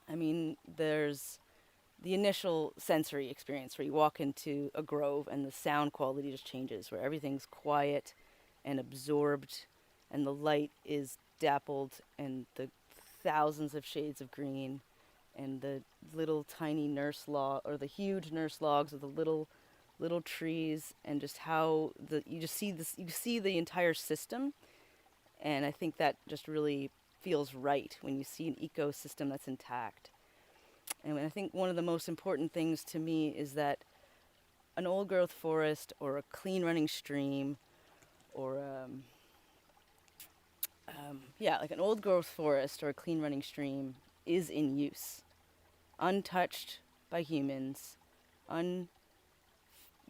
I mean, there's the initial sensory experience where you walk into a grove and the sound quality just changes, where everything's quiet and absorbed and the light is dappled and the thousands of shades of green and the little tiny nurse log, or the huge nurse logs, or the little trees, and just how you see the entire system. And I think that just really feels right when you see an ecosystem that's intact. And I think one of the most important things to me is that an old growth forest or a clean running stream, or like an old growth forest or a clean running stream is in use, untouched by humans,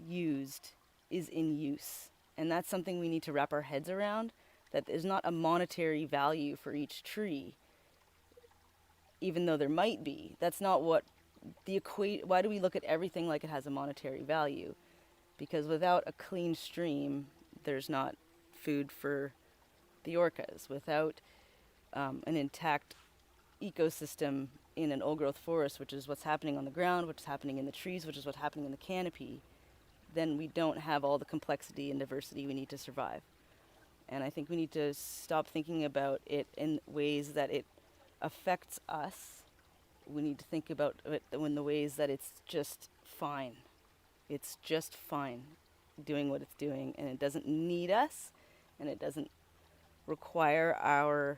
used, is in use. And that's something we need to wrap our heads around, that there's not a monetary value for each tree, even though there might be. That's not what why do we look at everything like it has a monetary value? Because without a clean stream, there's not food for the orcas. Without an intact ecosystem in an old growth forest, which is what's happening on the ground, which is happening in the trees, which is what's happening in the canopy, then we don't have all the complexity and diversity we need to survive. And I think we need to stop thinking about it in ways that it affects us. We need to think about it in the ways that it's just fine. It's just fine doing what it's doing, and it doesn't need us, and it doesn't require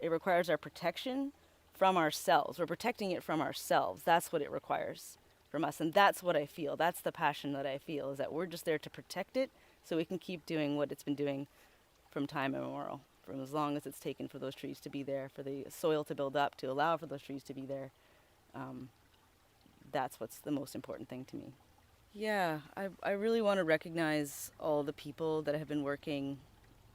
it requires our protection from ourselves. We're protecting it from ourselves. That's what it requires from us, and that's what I feel. That's the passion that I feel, is that we're just there to protect it so we can keep doing what it's been doing from time immemorial, from as long as it's taken for those trees to be there, for the soil to build up, to allow for those trees to be there. That's what's the most important thing to me. Yeah, I really want to recognize all the people that have been working.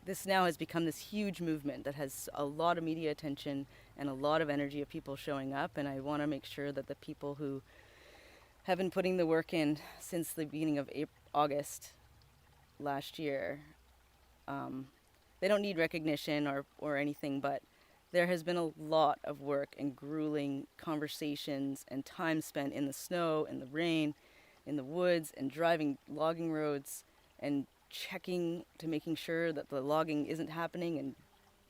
This now has become this huge movement that has a lot of media attention and a lot of energy of people showing up, and I want to make sure that the people who have been putting the work in since the beginning of August last year, they don't need recognition or anything, but there has been a lot of work and grueling conversations and time spent in the snow, in the rain, in the woods, and driving logging roads and checking to making sure that the logging isn't happening, and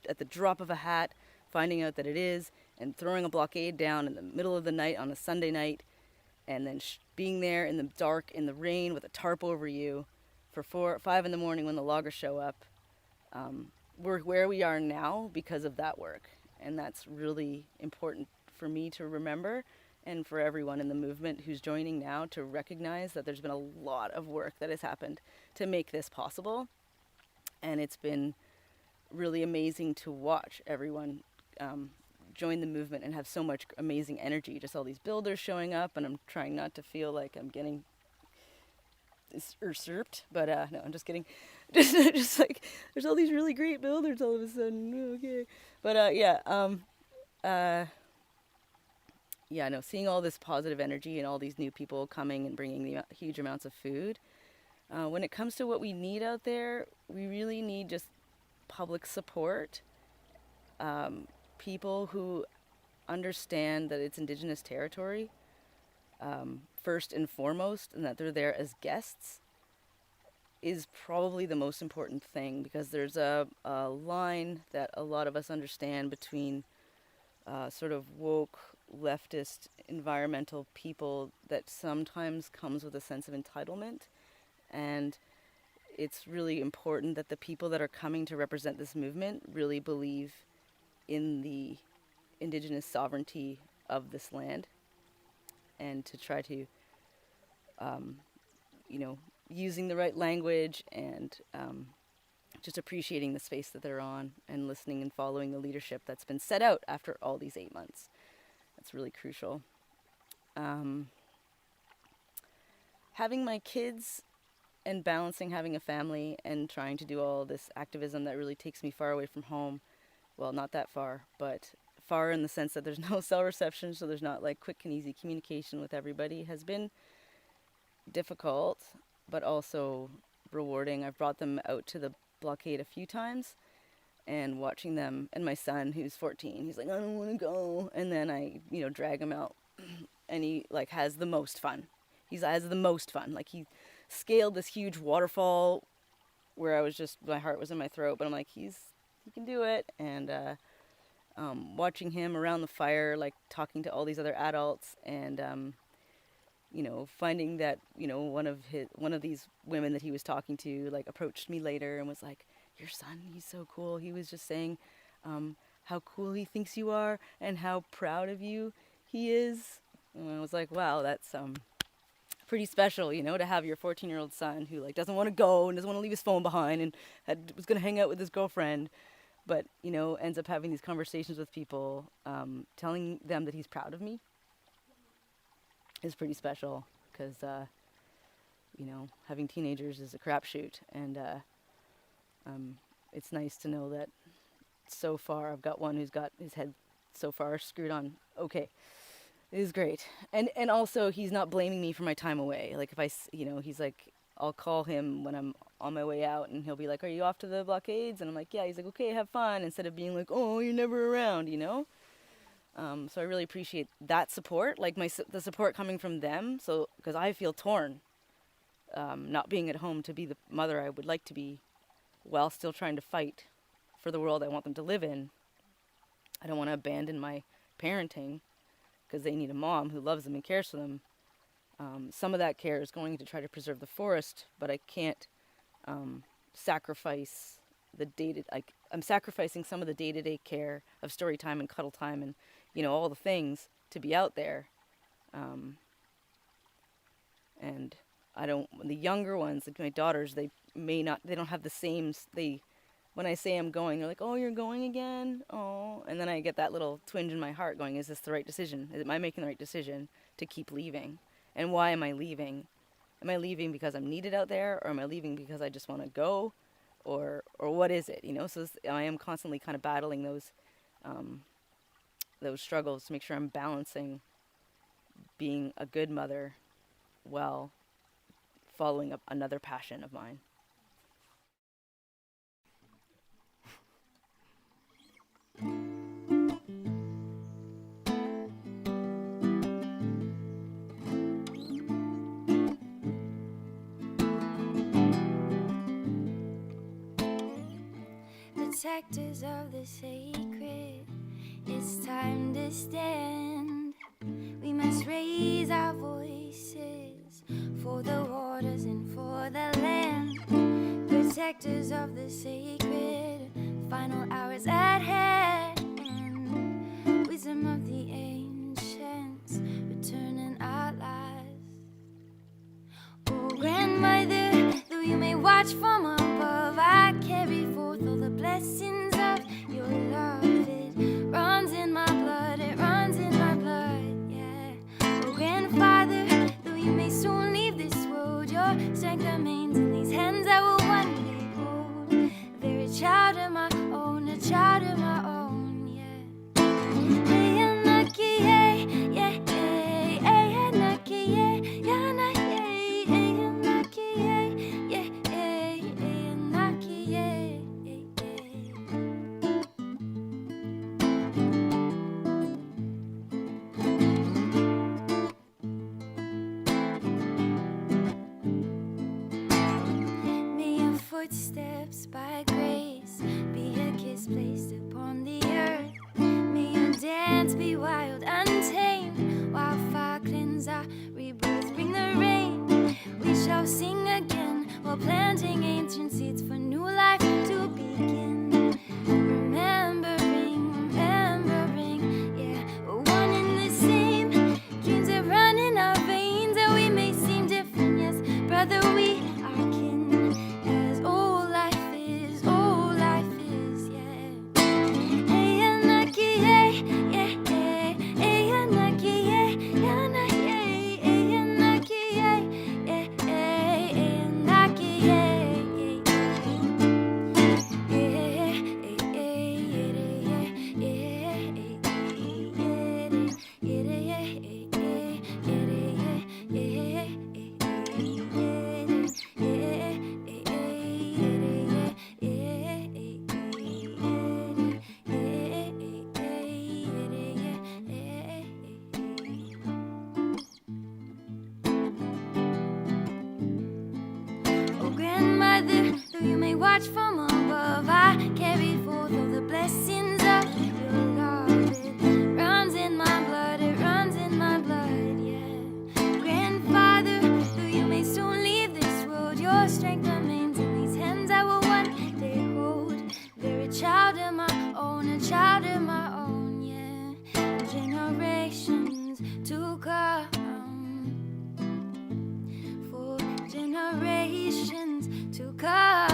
at the drop of a hat finding out that it is, and throwing a blockade down in the middle of the night on a Sunday night, and then being there in the dark, in the rain, with a tarp over you for 4 or 5 in the morning when the loggers show up. We're where we are now because of that work, and that's really important for me to remember, and for everyone in the movement who's joining now to recognize that there's been a lot of work that has happened to make this possible. And it's been really amazing to watch everyone join the movement and have so much amazing energy. Just all these builders showing up, and I'm trying not to feel like I'm getting usurped, but no, I'm just kidding. Just like, there's all these really great builders all of a sudden. Okay, but seeing all this positive energy and all these new people coming and bringing the huge amounts of food. When it comes to what we need out there, we really need just public support. People who understand that it's Indigenous territory, first and foremost, and that they're there as guests, is probably the most important thing, because there's a line that a lot of us understand between sort of woke, leftist, environmental people that sometimes comes with a sense of entitlement. And it's really important that the people that are coming to represent this movement really believe in the Indigenous sovereignty of this land, and to try to, using the right language and just appreciating the space that they're on and listening and following the leadership that's been set out after all these 8 months. That's really crucial. Having my kids and balancing having a family and trying to do all this activism that really takes me far away from home. Well, not that far, but far in the sense that there's no cell reception, so there's not like quick and easy communication with everybody, has been difficult, but also rewarding. I've brought them out to the blockade a few times, and watching them, and my son, who's 14, he's like, I don't want to go. And then I, drag him out, and he like has the most fun. He has the most fun. Like, he scaled this huge waterfall where I was just, my heart was in my throat, but I'm like, he can do it. And watching him around the fire, like talking to all these other adults, and finding that one of these women that he was talking to like approached me later and was like, your son, he's so cool. He was just saying how cool he thinks you are and how proud of you he is. And I was like, wow, that's pretty special, to have your 14-year-old son who like doesn't want to go and doesn't want to leave his phone behind and was going to hang out with his girlfriend, but ends up having these conversations with people, telling them that he's proud of me is pretty special, because having teenagers is a crapshoot, and it's nice to know that so far I've got one who's got his head so far screwed on okay. It is great. And also, he's not blaming me for my time away. Like, if he's like, I'll call him when I'm on my way out, and he'll be like, are you off to the blockades? And I'm like, yeah. He's like, okay, have fun, instead of being like, oh, you're never around, So I really appreciate that support, like the support coming from them. So, because I feel torn, not being at home to be the mother I would like to be, while still trying to fight for the world I want them to live in. I don't want to abandon my parenting, because they need a mom who loves them and cares for them. Some of that care is going to try to preserve the forest, but I can't sacrifice I'm sacrificing some of the day-to-day care of story time and cuddle time and, all the things to be out there. And the younger ones, like my daughters, they don't have the same, when I say I'm going, they're like, oh, you're going again? Oh. And then I get that little twinge in my heart going, is this the right decision? Am I making the right decision to keep leaving? And why am I leaving? Am I leaving because I'm needed out there, or am I leaving because I just want to go? Or what is it? So I am constantly kind of battling those struggles to make sure I'm balancing being a good mother while following up another passion of mine. Protectors of the sacred, it's time to stand. We must raise our voices for the waters and for the land. Protectors of the sacred, final hours at hand. Wisdom of the ancients, return in our lives. Oh, grandmother, though you may watch from above, I carry forth all the blessings of your love. It runs in my blood, it runs in my blood, yeah. Oh, grandfather, though you may soon leave this world, your strength remains in these hands I will one day hold. A very child of my own, a child of my own, yeah. I watch from above, I carry forth all the blessings of your love. It runs in my blood, it runs in my blood, yeah. Grandfather, though you may soon leave this world, your strength remains in these hands I will one day hold. They're a child of my own, a child of my own, yeah. Generations to come, for generations to come.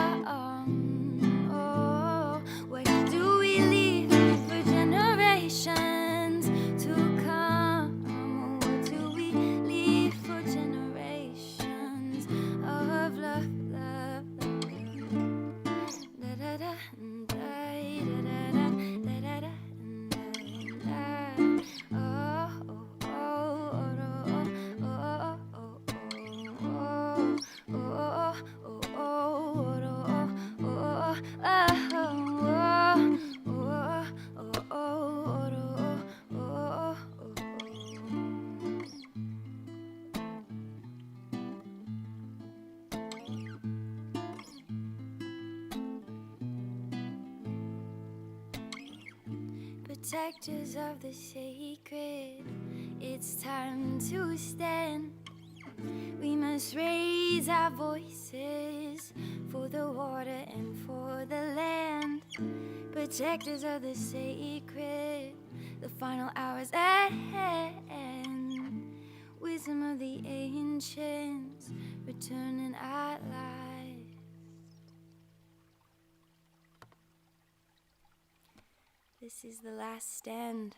Oh, what do we leave for generations to come? What do we leave for generations of love, love, love? Da da da da da da da da da. Protectors of the sacred, it's time to stand. We must raise our voices for the water and for the land. Protectors of the sacred, the final hours at hand. Wisdom of the ancients, returning at last. This is the last stand.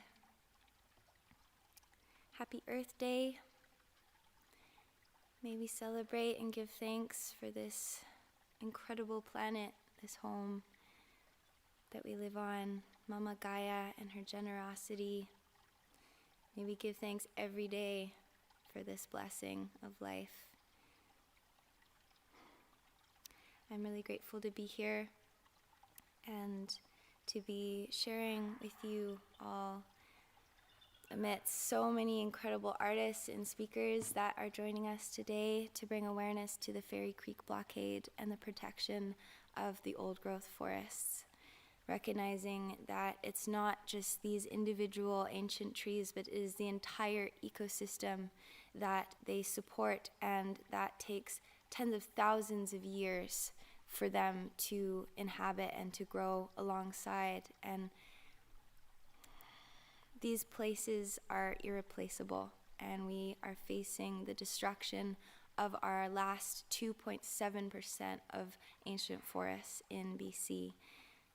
Happy Earth Day. May we celebrate and give thanks for this incredible planet, this home that we live on, Mama Gaia and her generosity. May we give thanks every day for this blessing of life. I'm really grateful to be here and to be sharing with you all amidst so many incredible artists and speakers that are joining us today to bring awareness to the Fairy Creek blockade and the protection of the old growth forests. Recognizing that it's not just these individual ancient trees, but it is the entire ecosystem that they support, and that takes tens of thousands of years for them to inhabit and to grow alongside. And these places are irreplaceable, and we are facing the destruction of our last 2.7% of ancient forests in BC.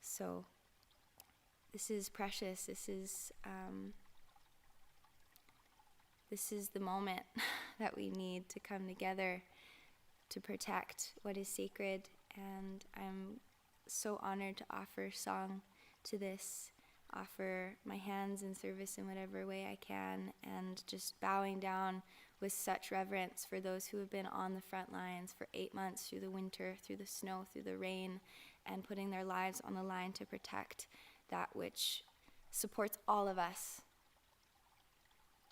So this is precious. This is the moment that we need to come together to protect what is sacred. And I'm so honored to offer song to this, offer my hands in service in whatever way I can, and just bowing down with such reverence for those who have been on the front lines for 8 months through the winter, through the snow, through the rain, and putting their lives on the line to protect that which supports all of us.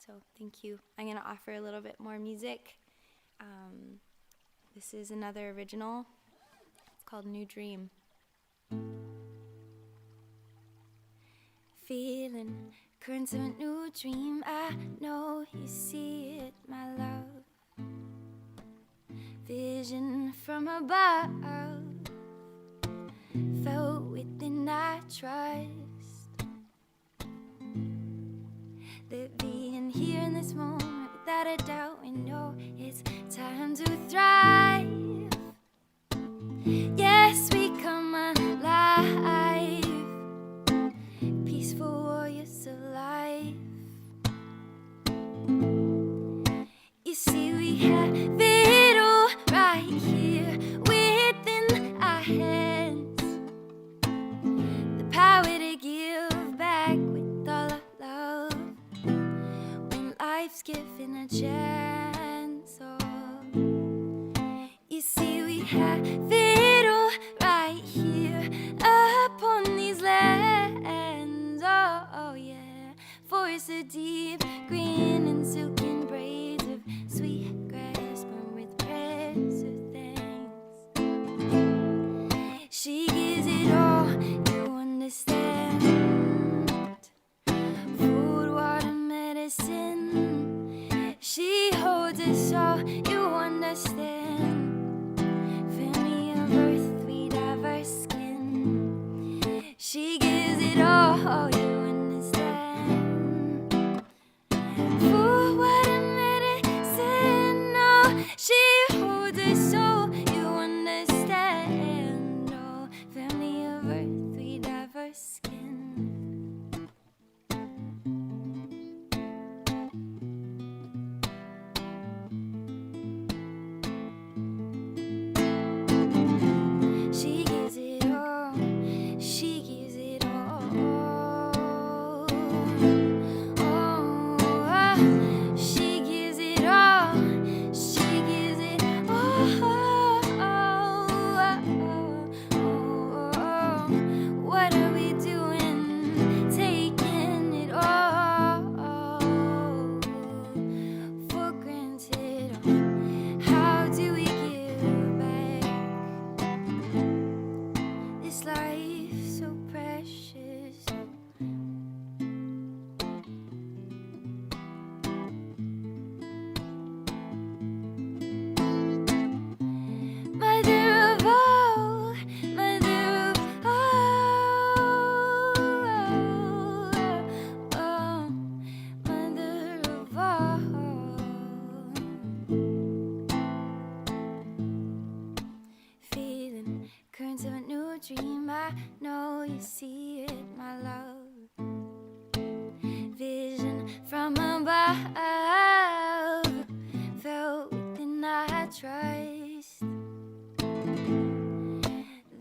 So thank you. I'm going to offer a little bit more music. This is another original. It's called New Dream. Feeling currents of a new dream. I know you see it, my love. Vision from above, felt within, I trust that being here in this moment, without a doubt, we know it's time to thrive. Yes, we come alive, peaceful warriors of life. You see, we have it all right here within our hands. The power to give back with all our love when life's given a chance. Oh, you see, we have it all right here upon these lands. Oh yeah, forests are deep green and silken braids of sweet grass, born with prayers of thanks. understand. Family of earth, we diverse skin. She gives it all, you understand. For what a medicine, oh, she holds her soul, you understand. Oh, family of earth, we diverse skin. She gives it all, she gives it all. Oh, she gives it all, she gives it all. What are we doing? Taking it all for granted. How do we give back this life so precious? Mother of all, mother of all, mother of all. Feeling currents of a new dream, I know you see it, my love. Vision from above, felt within I trust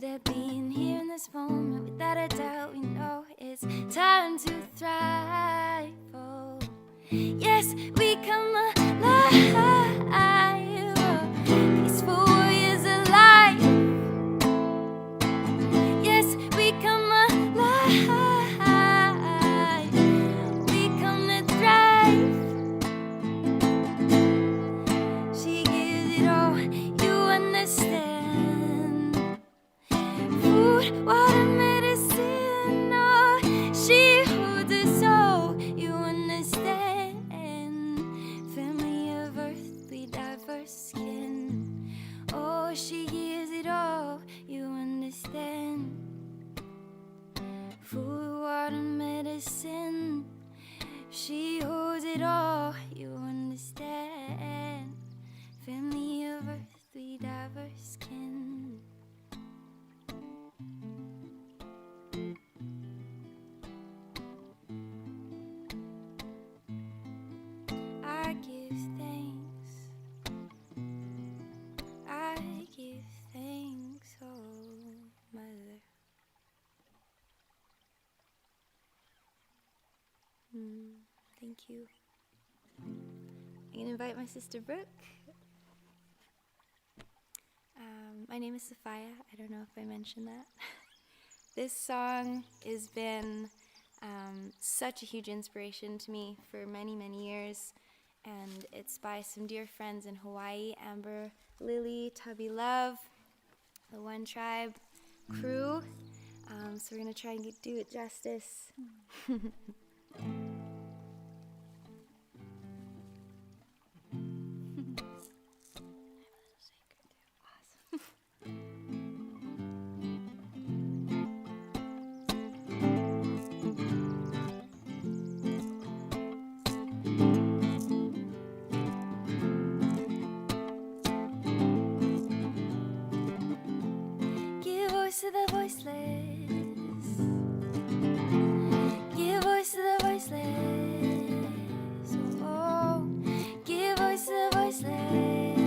that being here in this moment, without a doubt, we know it's time to thrive. Oh, yes, we come alive. Oh, peaceful warriors alive. Yes, we come alive. We come to thrive. She gives it all, you understand. Food, water, medicine, oh, she holds her soul, you understand. Family of earth, we diverse skin. Oh, she gives it all, you understand. Food, water, medicine, she holds it all, you understand. Family of earth, we diverse skin. I give thanks, I give thanks, oh mother. Thank you. I'm gonna invite my sister Brooke. My name is Sophia. I don't know if I mentioned that. This song has been such a huge inspiration to me for many, many years. And it's by some dear friends in Hawaii, Amber, Lily, Tubby Love, the One Tribe crew. So we're gonna try and do it justice. Give voice to the voiceless. Give voice to the voiceless. Oh, give voice to the voiceless.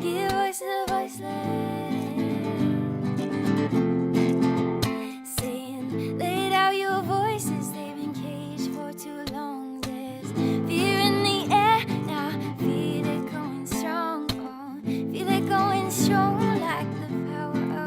Give voice to the voiceless. Saying, lay down your voices. They've been caged for too long. There's fear in the air now. Feel it going strong. Oh, feel it going strong like the power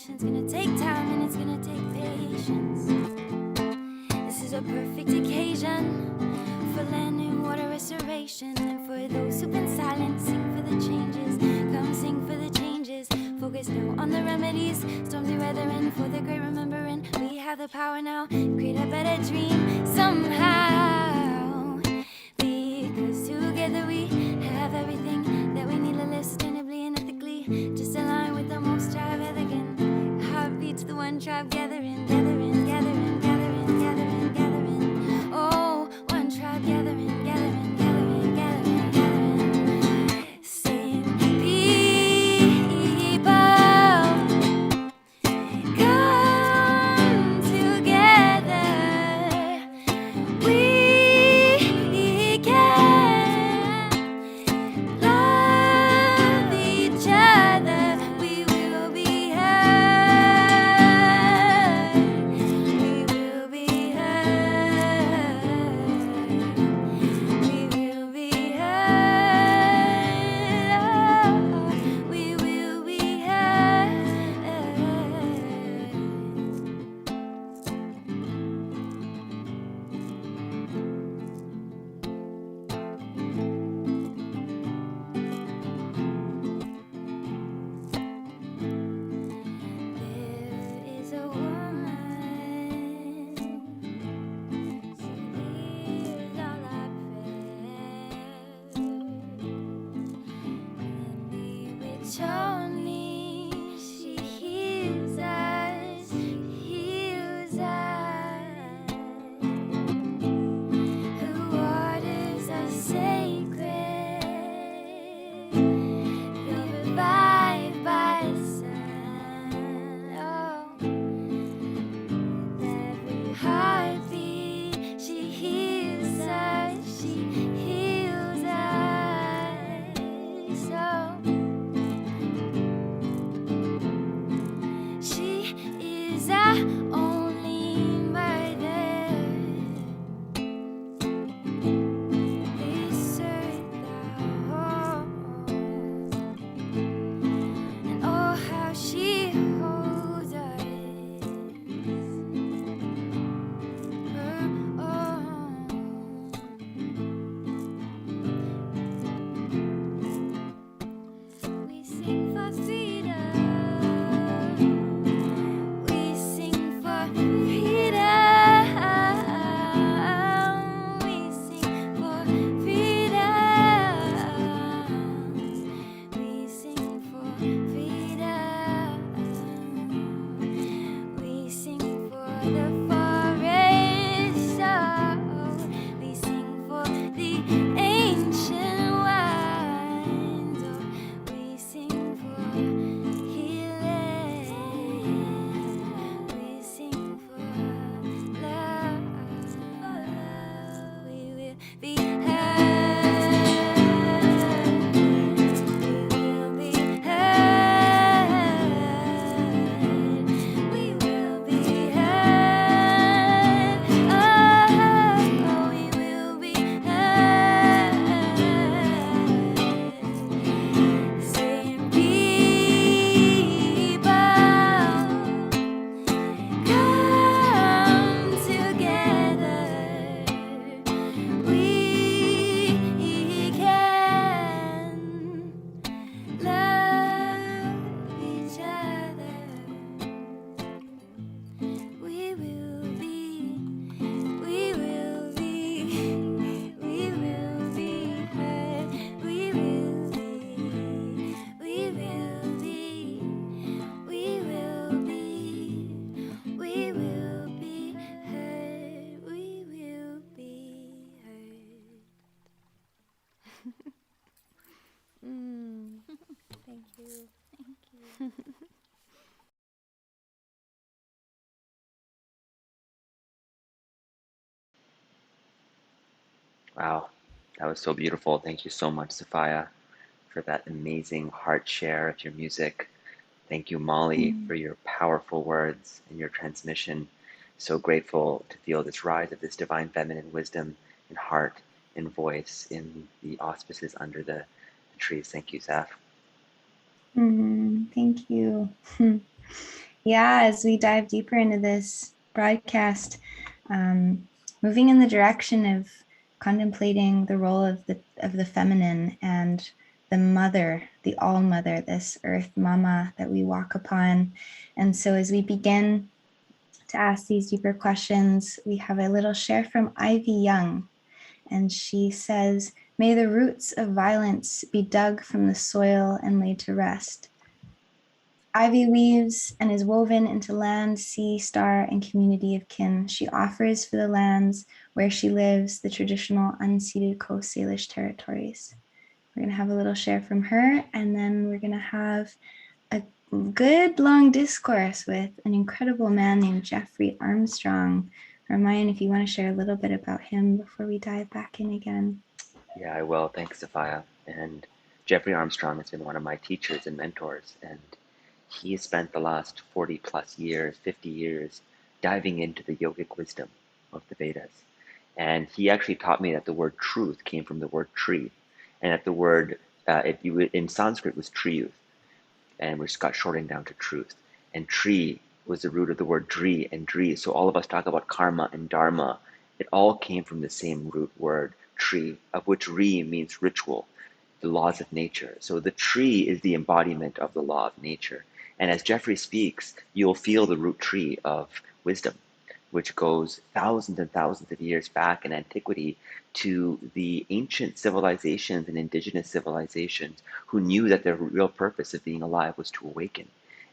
transformation. It's gonna take time and it's gonna take patience. This is a perfect occasion for land and water restoration. And for those who've been silent, sing for the changes. Come sing for the changes. Focus now on the remedies. Storms weathering for the great remembering. We have the power now. Create a better dream somehow. Because together we have everything that we need to live sustainably and ethically. Just align with the most tribe again. Heartbeats, the one tribe gathering, gathering, gathering, gathering, gathering, gathering. Oh, one tribe gathering, gathering, gathering, gathering, gathering. Same people come together. We can love each other. We will be heard. We will be heard. We will be heard. We will be heard. There is a woman, she hears all our prayers, and which only she hears us, heals us. Her waters are sacred, feel revived by the sun. Oh, with every heartbeat, she heals us, she heals us. So she is our only mother. This earth our home, and oh how she holds us, her own. We sing for freedom. We sing for freedom. We sing for freedom. We sing for freedom. We sing for the forest. Oh, we sing for the ancient ones. Oh, we sing for healing. We sing for love. We will be heard. We will be heard. We will be heard. Oh, we will be heard. Same people come together. We can love each other. We will be, we will be, we will be heard. We will be, we will be, we will be, we will be heard. We will be heard. Thank you. Thank you. Wow, that was so beautiful. Thank you so much, Sophia, for that amazing heart share of your music. Thank you, Molly, for your powerful words and your transmission. So grateful to feel this rise of this divine feminine wisdom and heart and voice in the auspices under the trees. Thank you, Zaf. Thank you. Yeah, as we dive deeper into this broadcast, moving in the direction of contemplating the role of the feminine and the mother, the all mother, this earth mama that we walk upon. And so as we begin to ask these deeper questions, we have a little share from Ivy Young. And she says, "May the roots of violence be dug from the soil and laid to rest. Ivy weaves and is woven into land, sea, star, and community of kin. She offers for the lands where she lives the traditional unceded Coast Salish territories." We're going to have a little share from her, and then we're going to have a good long discourse with an incredible man named Jeffrey Armstrong. Ryan, if you want to share a little bit about him before we dive back in again. Yeah, I will. Thanks, Sophia. And Jeffrey Armstrong has been one of my teachers and mentors, and he has spent the last 40 plus years, 50 years, diving into the yogic wisdom of the Vedas. And he actually taught me that the word truth came from the word tree, and that the word in Sanskrit was triyuth, and which got shortened down to truth. And tree was the root of the word dri and dri. So all of us talk about karma and dharma. It all came from the same root word, tree, of which ri means ritual, the laws of nature. So the tree is the embodiment of the law of nature. And as Jeffrey speaks, you'll feel the root tree of wisdom, which goes thousands and thousands of years back in antiquity to the ancient civilizations and indigenous civilizations who knew that their real purpose of being alive was to awaken.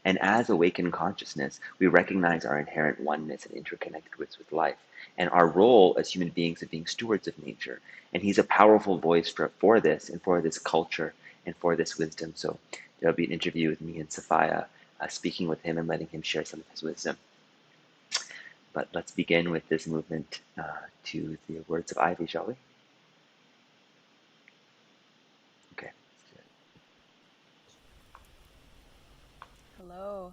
And as awakened consciousness, we recognize our inherent oneness and interconnectedness with life, and our role as human beings of being stewards of nature. And he's a powerful voice for this and for this culture and for this wisdom. So there'll be an interview with me and Sophia, speaking with him and letting him share some of his wisdom. But let's begin with this movement to the words of Ivy, shall we? Okay. Hello,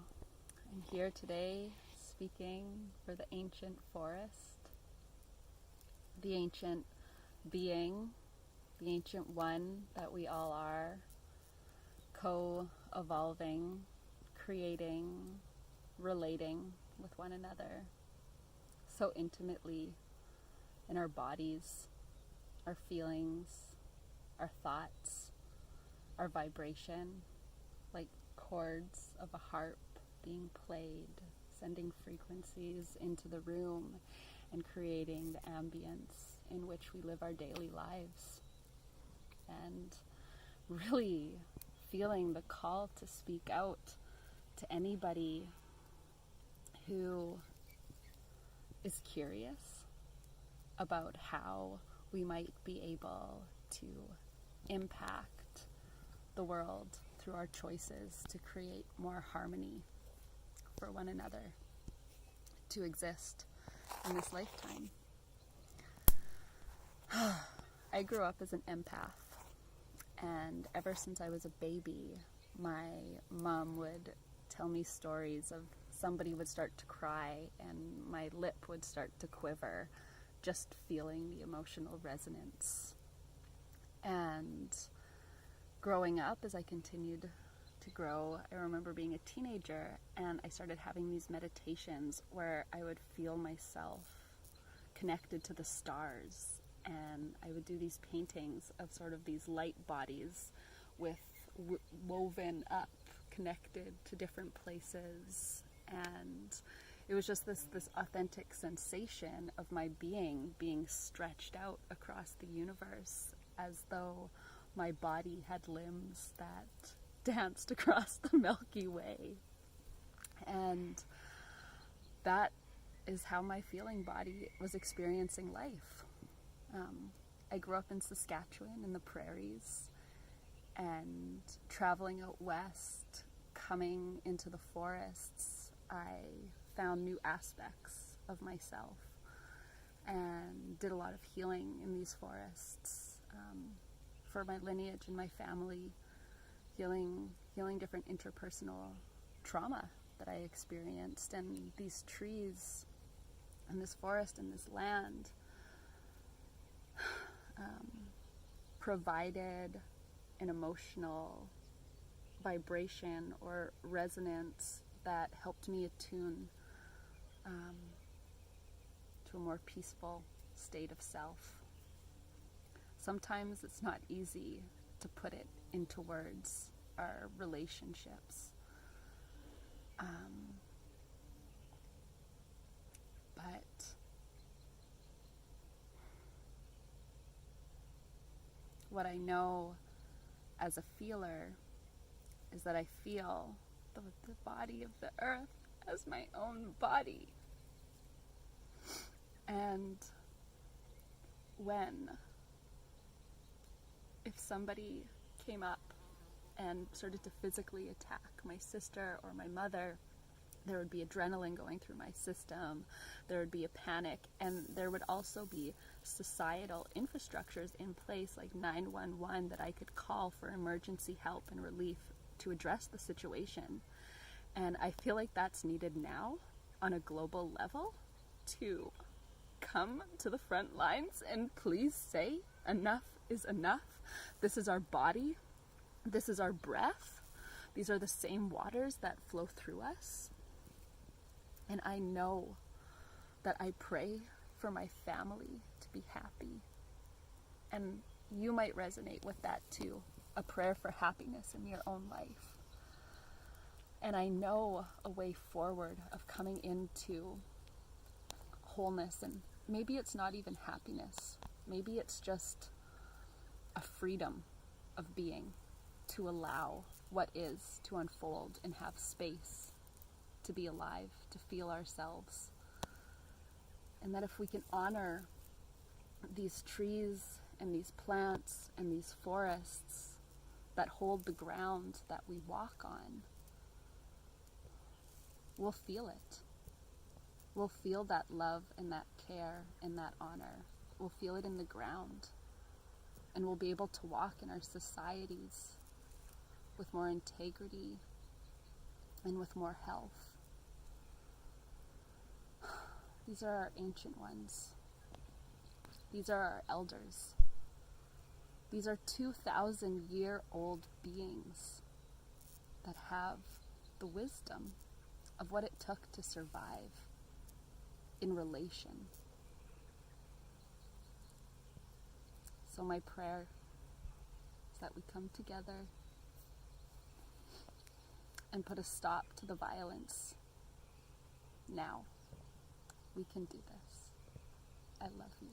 I'm here today speaking for the ancient forest, the ancient being, the ancient one that we all are, co-evolving, creating, relating with one another so intimately in our bodies, our feelings, our thoughts, our vibration, like chords of a harp being played, sending frequencies into the room and creating the ambience in which we live our daily lives. And really feeling the call to speak out to anybody who is curious about how we might be able to impact the world through our choices to create more harmony for one another, to exist in this lifetime. I grew up as an empath, and ever since I was a baby, my mom would tell me stories of somebody would start to cry and my lip would start to quiver, just feeling the emotional resonance. And growing up, as I continued to grow, I remember being a teenager and I started having these meditations where I would feel myself connected to the stars, and I would do these paintings of sort of these light bodies with woven up, connected to different places, and it was just this authentic sensation of my being stretched out across the universe, as though my body had limbs that danced across the Milky Way. And that is how my feeling body was experiencing life. I grew up in Saskatchewan in the prairies, and traveling out west, coming into the forests, I found new aspects of myself and did a lot of healing in these forests for my lineage and my family, healing different interpersonal trauma that I experienced. And these trees and this forest and this land provided an emotional vibration or resonance that helped me attune to a more peaceful state of self. Sometimes it's not easy to put it into words, our relationships. But what I know as a feeler is that I feel the body of the earth as my own body. And if somebody came up and started to physically attack my sister or my mother, there would be adrenaline going through my system, there would be a panic, and there would also be societal infrastructures in place like 911 that I could call for emergency help and relief to address the situation. And I feel like that's needed now on a global level, to come to the front lines and please say enough is enough. This is our body, this is our breath, these are the same waters that flow through us. And I know that I pray for my family to be happy. And you might resonate with that too, a prayer for happiness in your own life. And I know a way forward of coming into wholeness, and maybe it's not even happiness. Maybe it's just a freedom of being, to allow what is to unfold and have space to be alive, to feel ourselves. And that if we can honor these trees and these plants and these forests that hold the ground that we walk on, we'll feel it. We'll feel that love and that care and that honor. We'll feel it in the ground. And we'll be able to walk in our societies with more integrity and with more health. These are our ancient ones. These are our elders. These are 2,000-year-old beings that have the wisdom of what it took to survive in relation. So my prayer is that we come together and put a stop to the violence now. We can do this. I love you.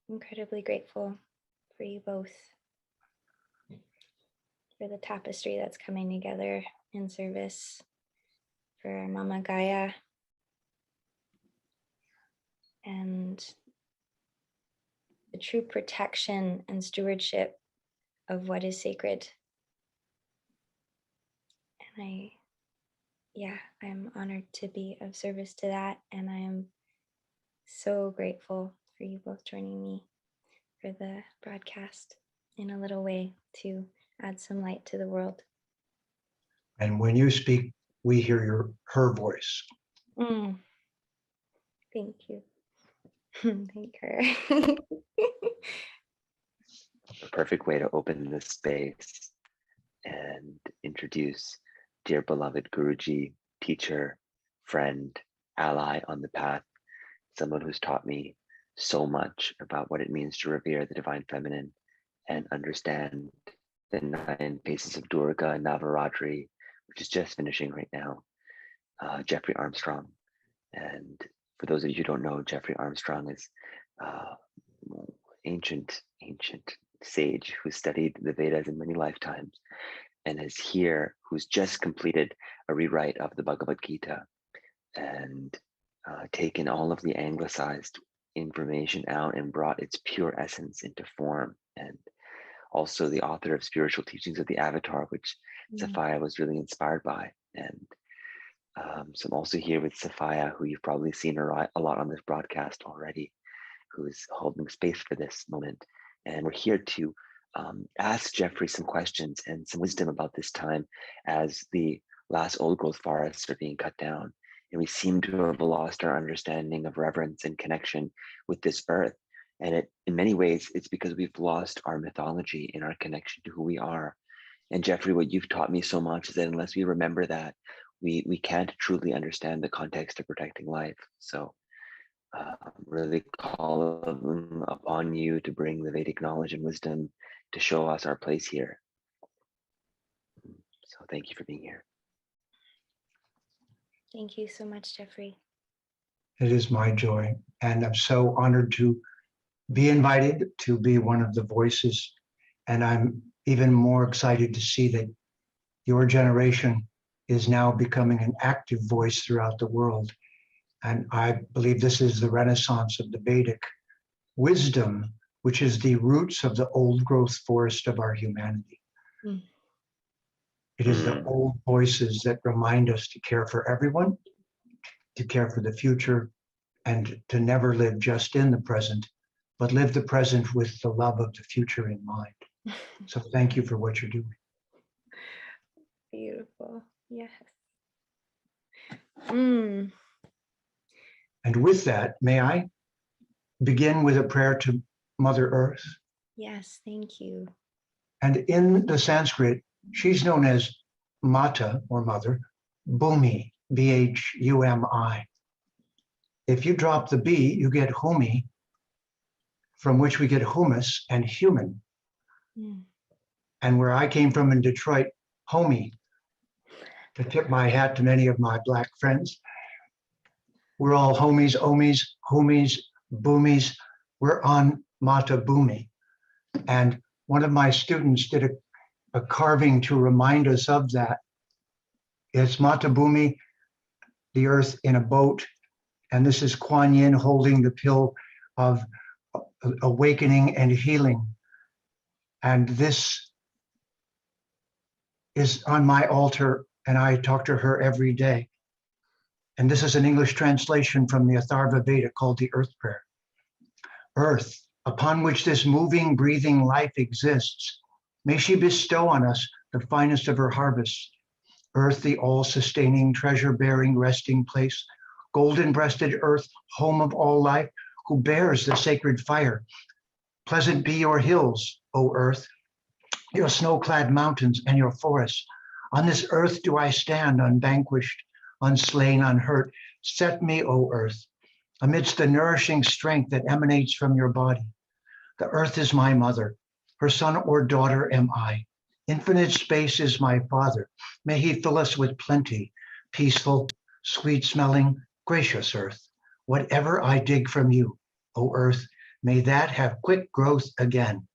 Incredibly grateful for you both, for the tapestry that's coming together in service for our Mama Gaia, and the true protection and stewardship of what is sacred. And I'm honored to be of service to that. And I am so grateful for you both joining me for the broadcast in a little way to add some light to the world. And when you speak, we hear her voice. Thank you. Thank her. A perfect way to open this space and introduce dear beloved Guruji, teacher, friend, ally on the path, someone who's taught me so much about what it means to revere the divine feminine and understand the 9 faces of Durga and Navaratri, which is just finishing right now. Jeffrey Armstrong. And for those of you who don't know, Jeffrey Armstrong is ancient sage who studied the Vedas in many lifetimes and is here, who's just completed a rewrite of the Bhagavad Gita and taken all of the anglicized information out and brought its pure essence into form. And also the author of Spiritual Teachings of the Avatar, which Sophia was really inspired by. And so I'm also here with Sophia, who you've probably seen a lot on this broadcast already, who is holding space for this moment. And we're here to ask Jeffrey some questions and some wisdom about this time as the last old growth forests are being cut down. And we seem to have lost our understanding of reverence and connection with this earth. And in many ways, it's because we've lost our mythology and our connection to who we are. And Jeffrey, what you've taught me so much is that unless we remember that, we can't truly understand the context of protecting life. So really calling upon you to bring the Vedic knowledge and wisdom to show us our place here. So thank you for being here. Thank you so much, Jeffrey. It is my joy, and I'm so honored to be invited to be one of the voices. And I'm even more excited to see that your generation is now becoming an active voice throughout the world. And I believe this is the renaissance of the Vedic wisdom, which is the roots of the old growth forest of our humanity. It is the old voices that remind us to care for everyone, to care for the future, and to never live just in the present, but live the present with the love of the future in mind. So thank you for what you're doing. Beautiful. Yes. And with that, may I begin with a prayer to Mother Earth? Yes, thank you. And in the Sanskrit, she's known as Mata or Mother, Bhumi, Bhumi. If you drop the B, you get Humi, from which we get humus and human. And where I came from in Detroit, homie, to tip my hat to many of my Black friends. We're all homies, omies, homies, boomies. We're on Mata Bhumi. And one of my students did a carving to remind us of that. It's Mata Bhumi, the earth in a boat. And this is Kuan Yin holding the pill of awakening and healing. And this is on my altar, and I talk to her every day. And this is an English translation from the Atharva Veda called the Earth Prayer. Earth, upon which this moving, breathing life exists, may she bestow on us the finest of her harvests. Earth, the all-sustaining, treasure-bearing resting place, golden-breasted earth, home of all life, who bears the sacred fire. Pleasant be your hills, O earth, your snow-clad mountains and your forests. On this earth do I stand, unvanquished, unslain, unhurt. Set me, O earth, amidst the nourishing strength that emanates from your body. The earth is my mother, her son or daughter am I. Infinite space is my father. May he fill us with plenty, peaceful, sweet-smelling, gracious earth. Whatever I dig from you, O earth, may that have quick growth again.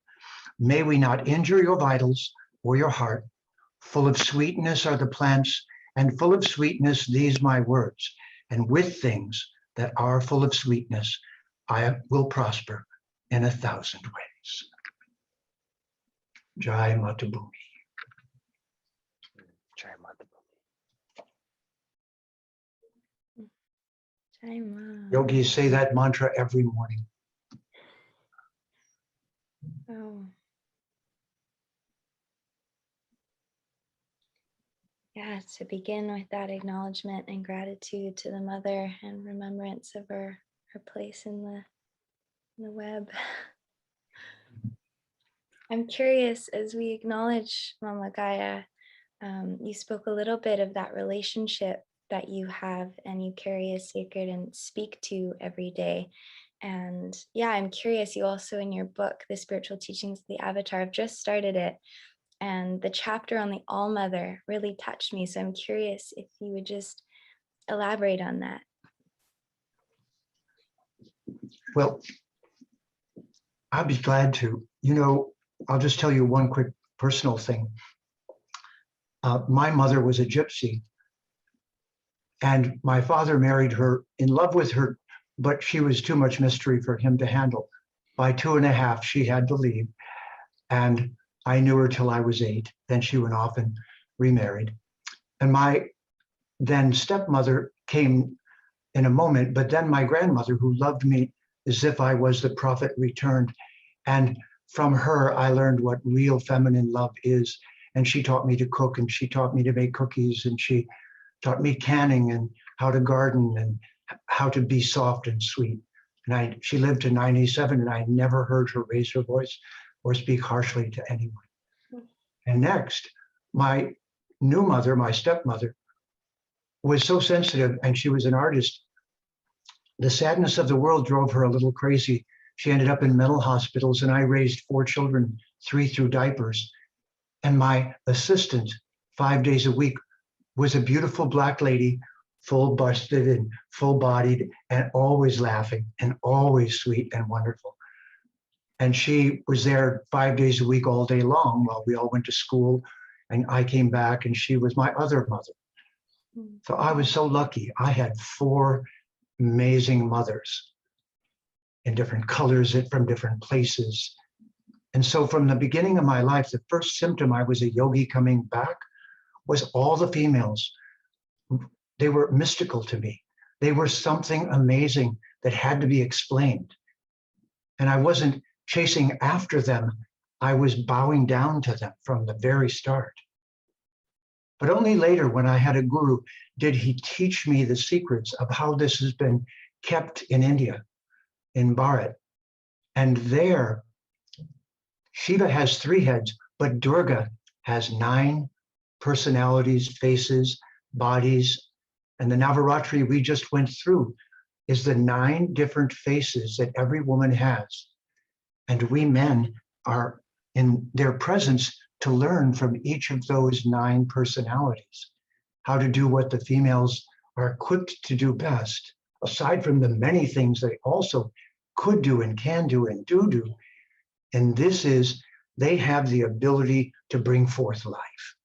May we not injure your vitals or your heart. Full of sweetness are the plants, and full of sweetness these my words. And with things that are full of sweetness, I will prosper in 1,000 ways. Jai Mata Bhumi. Jai Mata Bhumi. Jai Ma. Yogis say that mantra every morning. Oh. Yeah, to begin with that acknowledgement and gratitude to the mother and remembrance of her place in the web. I'm curious, as we acknowledge Mama Gaia, you spoke a little bit of that relationship that you have and you carry as sacred and speak to every day. And yeah, I'm curious, you also in your book, The Spiritual Teachings of the Avatar, I've just started it, and the chapter on the All Mother really touched me. So I'm curious if you would just elaborate on that. Well, I'd be glad to. You know, I'll just tell you one quick personal thing. My mother was a gypsy, and my father married her, in love with her, but she was too much mystery for him to handle. By 2.5, she had to leave, and I knew her till I was 8. Then she went off and remarried. And my then stepmother came in a moment, but then my grandmother, who loved me as if I was the prophet returned. And from her, I learned what real feminine love is. And she taught me to cook, and she taught me to make cookies, and she taught me canning and how to garden and how to be soft and sweet. And she lived to 97, and I never heard her raise her voice or speak harshly to anyone. And next, my new mother, my stepmother, was so sensitive, and she was an artist. The sadness of the world drove her a little crazy. She ended up in mental hospitals, and I raised 4 children, 3 through diapers. And my assistant, 5 days a week, was a beautiful Black lady, full busted and full bodied, and always laughing and always sweet and wonderful. And she was there 5 days a week all day long while we all went to school, and I came back, and she was my other mother. So I was so lucky. I had 4 amazing mothers in different colors and from different places. And so from the beginning of my life, the first symptom I was a yogi coming back was all the females. They were mystical to me. They were something amazing that had to be explained. And I wasn't chasing after them. I was bowing down to them from the very start. But only later, when I had a guru, did he teach me the secrets of how this has been kept in India, in Bharat. And there, Shiva has 3 heads, but Durga has 9 personalities, faces, bodies. And the Navaratri we just went through is the 9 different faces that every woman has. And we men are in their presence to learn from each of those 9 personalities, how to do what the females are equipped to do best, aside from the many things they also could do and can do and do. And this is, they have the ability to bring forth life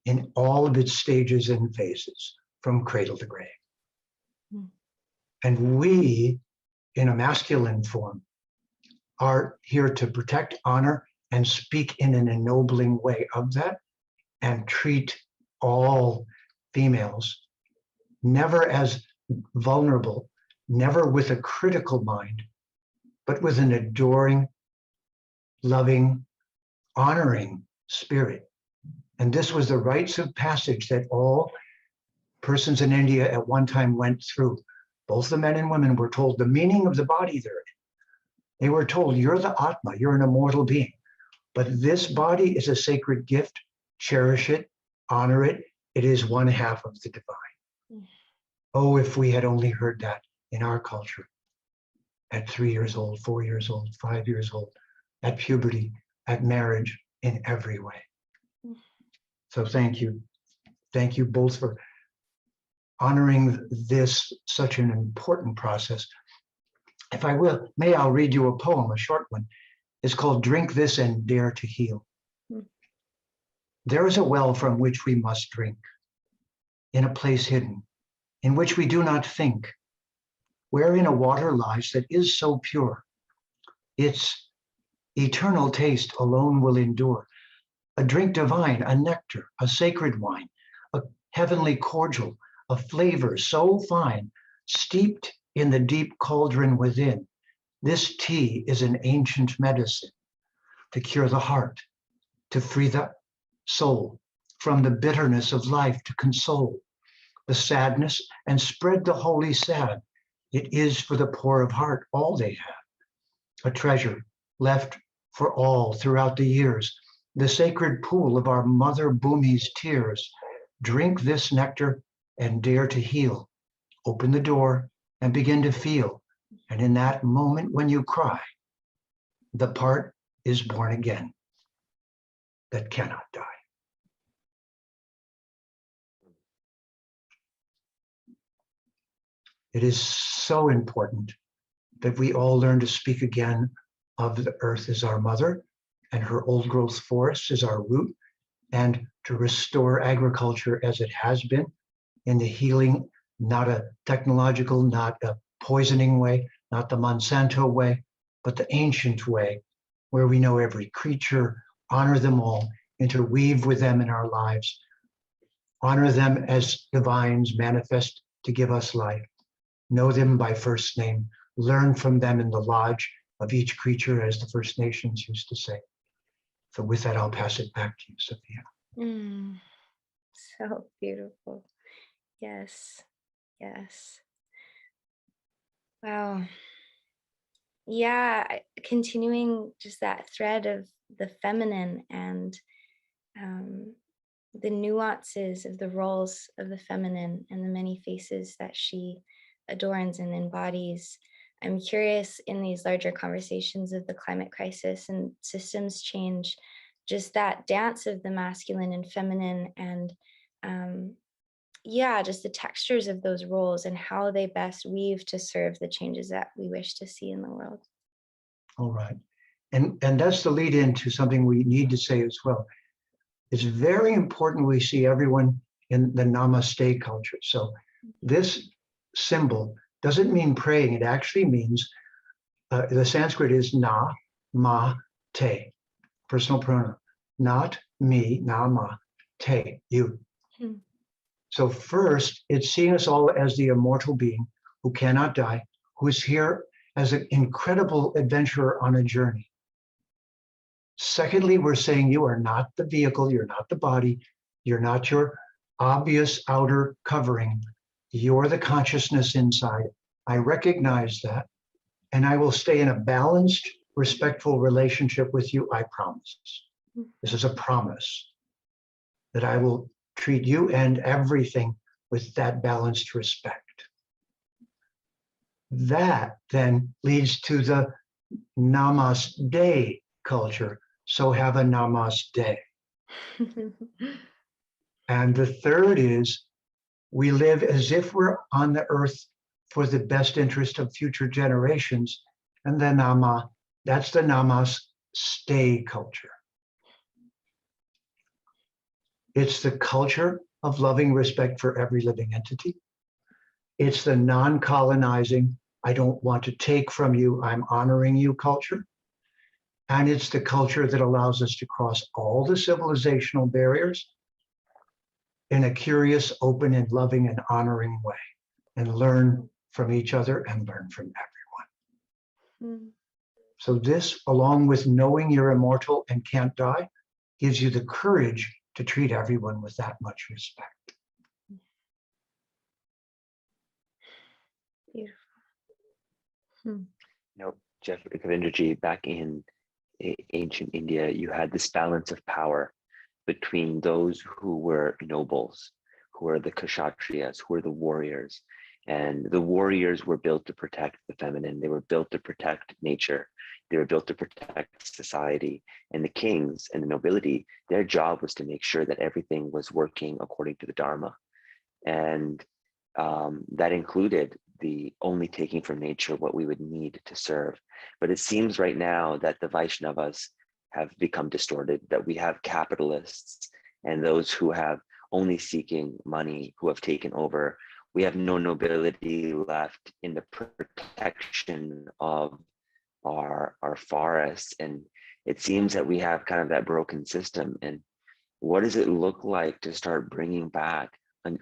in all of its stages and phases, from cradle to grave. And we, in a masculine form, are here to protect, honor, and speak in an ennobling way of that, and treat all females never as vulnerable, never with a critical mind, but with an adoring, loving, honoring spirit. And this was the rites of passage that all persons in India at one time went through. Both the men and women were told the meaning of the body they're in. They were told, you're the Atma, you're an immortal being. But this body is a sacred gift. Cherish it, honor it. It is 1/2 of the divine. Oh, if we had only heard that in our culture at 3 years old, 4 years old, 5 years old, at puberty, at marriage, in every way. So thank you. Thank you both for honoring this, such an important process. If I will, I'll read you a poem, a short one. It's called Drink This and Dare to Heal. There is a well from which we must drink, in a place hidden, in which we do not think, wherein a water lies that is so pure. Its eternal taste alone will endure. A drink divine, a nectar, a sacred wine, a heavenly cordial, a flavor so fine, steeped in the deep cauldron within. This tea is an ancient medicine to cure the heart, to free the soul from the bitterness of life, to console the sadness and spread the holy sad. It is for the poor of heart all they have, a treasure left for all throughout the years, the sacred pool of our mother Bhumi's tears. Drink this nectar and dare to heal. Open the door and begin to feel And in that moment when you cry, the part is born again that cannot die. It is so important that we all learn to speak again of the earth as our mother and her old growth forest as our root, and to restore agriculture as it has been in the healing, not a technological, not a poisoning way, not the Monsanto way, but the ancient way, where we know every creature, honor them all, interweave with them in our lives, honor them as divines manifest to give us life, know them by first name, learn from them in the lodge of each creature, as the First Nations used to say. So with that, I'll pass it back to you, Sophia. So beautiful. Yes. Yes. Wow. Yeah, continuing just that thread of the feminine and the nuances of the roles of the feminine and the many faces that she adorns and embodies. I'm curious, in these larger conversations of the climate crisis and systems change, just that dance of the masculine and feminine, and yeah, just the textures of those roles and how they best weave to serve the changes that we wish to see in the world. All right. And that's the lead into something we need to say as well. It's very important we see everyone in the namaste culture. So this symbol doesn't mean praying. It actually means, the Sanskrit is na, ma, te, personal pronoun. Not me, na, ma, te, you. So first, it's seeing us all as the immortal being who cannot die, who is here as an incredible adventurer on a journey. Secondly, we're saying you are not the vehicle, you're not the body, you're not your obvious outer covering, you're the consciousness inside. I recognize that, and I will stay in a balanced, respectful relationship with you, I promise. This is a promise that I will treat you and everything with that balanced respect. That then leads to the namaste culture. So have a namaste. And the third is, we live as if we're on the earth for the best interest of future generations. And the that's the namaste culture. It's the culture of loving respect for every living entity. It's the non-colonizing, I don't want to take from you, I'm honoring you culture. And it's the culture that allows us to cross all the civilizational barriers in a curious, open, and loving and honoring way, and learn from each other and learn from everyone. So this, along with knowing you're immortal and can't die, gives you the courage to treat everyone with that much respect. Beautiful. You know, Jeff Kavindraji, back in ancient India, you had this balance of power between those who were nobles, who are the kshatriyas, who are the warriors. And the warriors were built to protect the feminine. They were built to protect nature. They were built to protect society. And the kings and the nobility, their job was to make sure that everything was working according to the Dharma. And that included the only taking from nature what we would need to serve. But it seems right now that the Vaishnavas have become distorted, that we have capitalists and those who have only seeking money who have taken over. We have no nobility left in the protection of our forests. And it seems that we have kind of that broken system. And what does it look like to start bringing back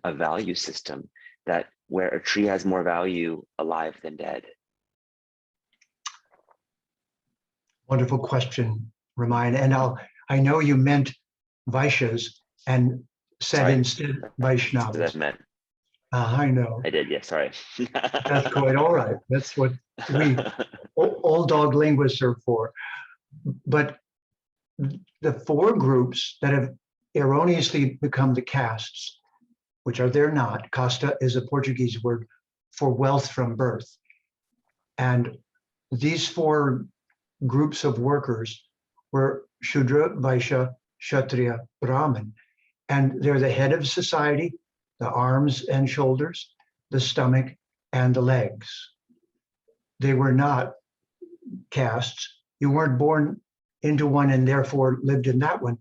a value system that where a tree has more value alive than dead? Wonderful question, Ramayan. And I know you meant Vaishyas and said instead Vaishnavas. That meant. I know. I did, yeah, sorry. That's quite all right. That's what we old dog linguists are for. But the four groups that have erroneously become the castes, which are they're not. Casta is a Portuguese word for wealth from birth. And these four groups of workers were Shudra, Vaishya, Kshatriya, Brahmin. And they're the head of society, the arms and shoulders, the stomach, and the legs. They were not castes. You weren't born into one and therefore lived in that one.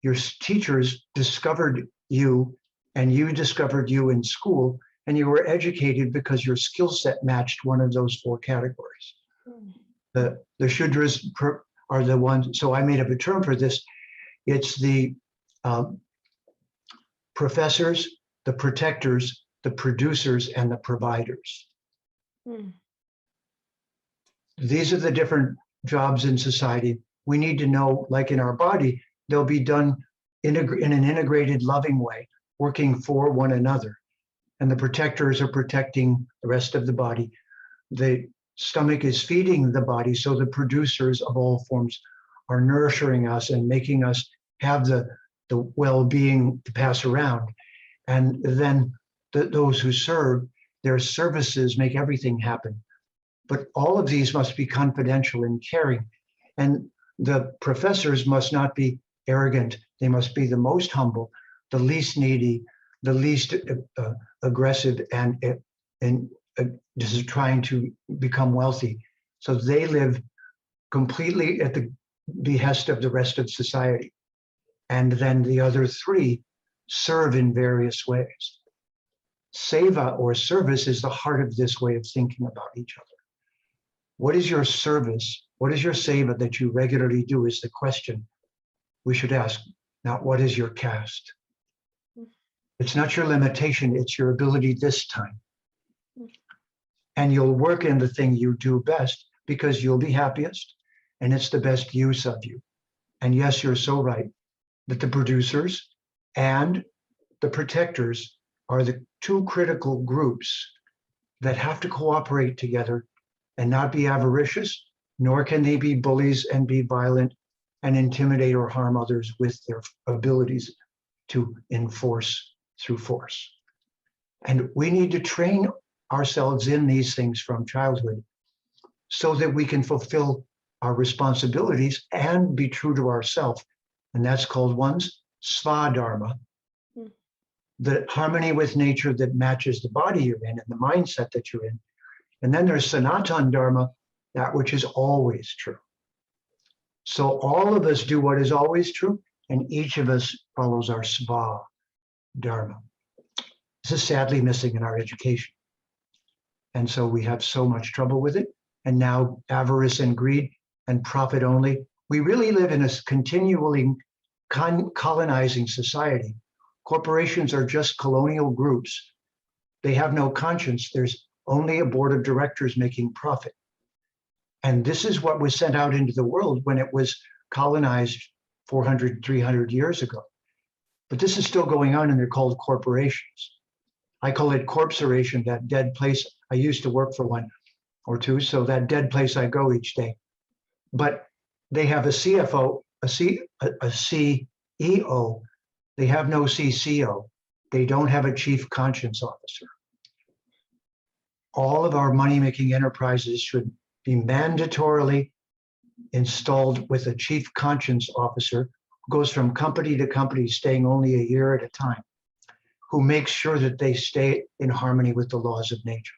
Your teachers discovered you, and you discovered you in school, and you were educated because your skill set matched one of those four categories. The Shudras are the ones, so I made up a term for this. It's the professors, the protectors, the producers, and the providers. These are the different jobs in society. We need to know, like in our body, they'll be done in an integrated, loving way, working for one another. And the protectors are protecting the rest of the body. The stomach is feeding the body, so the producers of all forms are nurturing us and making us have the well-being to pass around. And then those who serve, their services make everything happen. But all of these must be confidential and caring. And the professors must not be arrogant. They must be the most humble, the least needy, the least aggressive, and just trying to become wealthy. So they live completely at the behest of the rest of society. And then the other three serve in various ways. Seva, or service, is the heart of this way of thinking about each other. What is your service? What is your seva that you regularly do is the question we should ask. Not what is your caste? It's not your limitation, it's your ability this time. And you'll work in the thing you do best because you'll be happiest and it's the best use of you. And yes, you're so right that the producers and the protectors are the two critical groups that have to cooperate together and not be avaricious, nor can they be bullies and be violent and intimidate or harm others with their abilities to enforce through force. And we need to train ourselves in these things from childhood so that we can fulfill our responsibilities and be true to ourselves. And that's called one's Svadharma, the harmony with nature that matches the body you're in and the mindset that you're in. And then there's Sanatan Dharma, that which is always true. So all of us do what is always true, and each of us follows our Sva Dharma. This is sadly missing in our education. And so we have so much trouble with it. And now avarice and greed and profit only. We really live in a continually colonizing society. Corporations are just colonial groups. They have no conscience. There's only a board of directors making profit. And this is what was sent out into the world when it was colonized 400, 300 years ago. But this is still going on, and they're called corporations. I call it corpsoration, that dead place. I used to work for one or two, so that dead place I go each day. But they have a CFO, a CEO. They have no CCO. They don't have a chief conscience officer. All of our money-making enterprises should be mandatorily installed with a chief conscience officer who goes from company to company, staying only a year at a time, who makes sure that they stay in harmony with the laws of nature.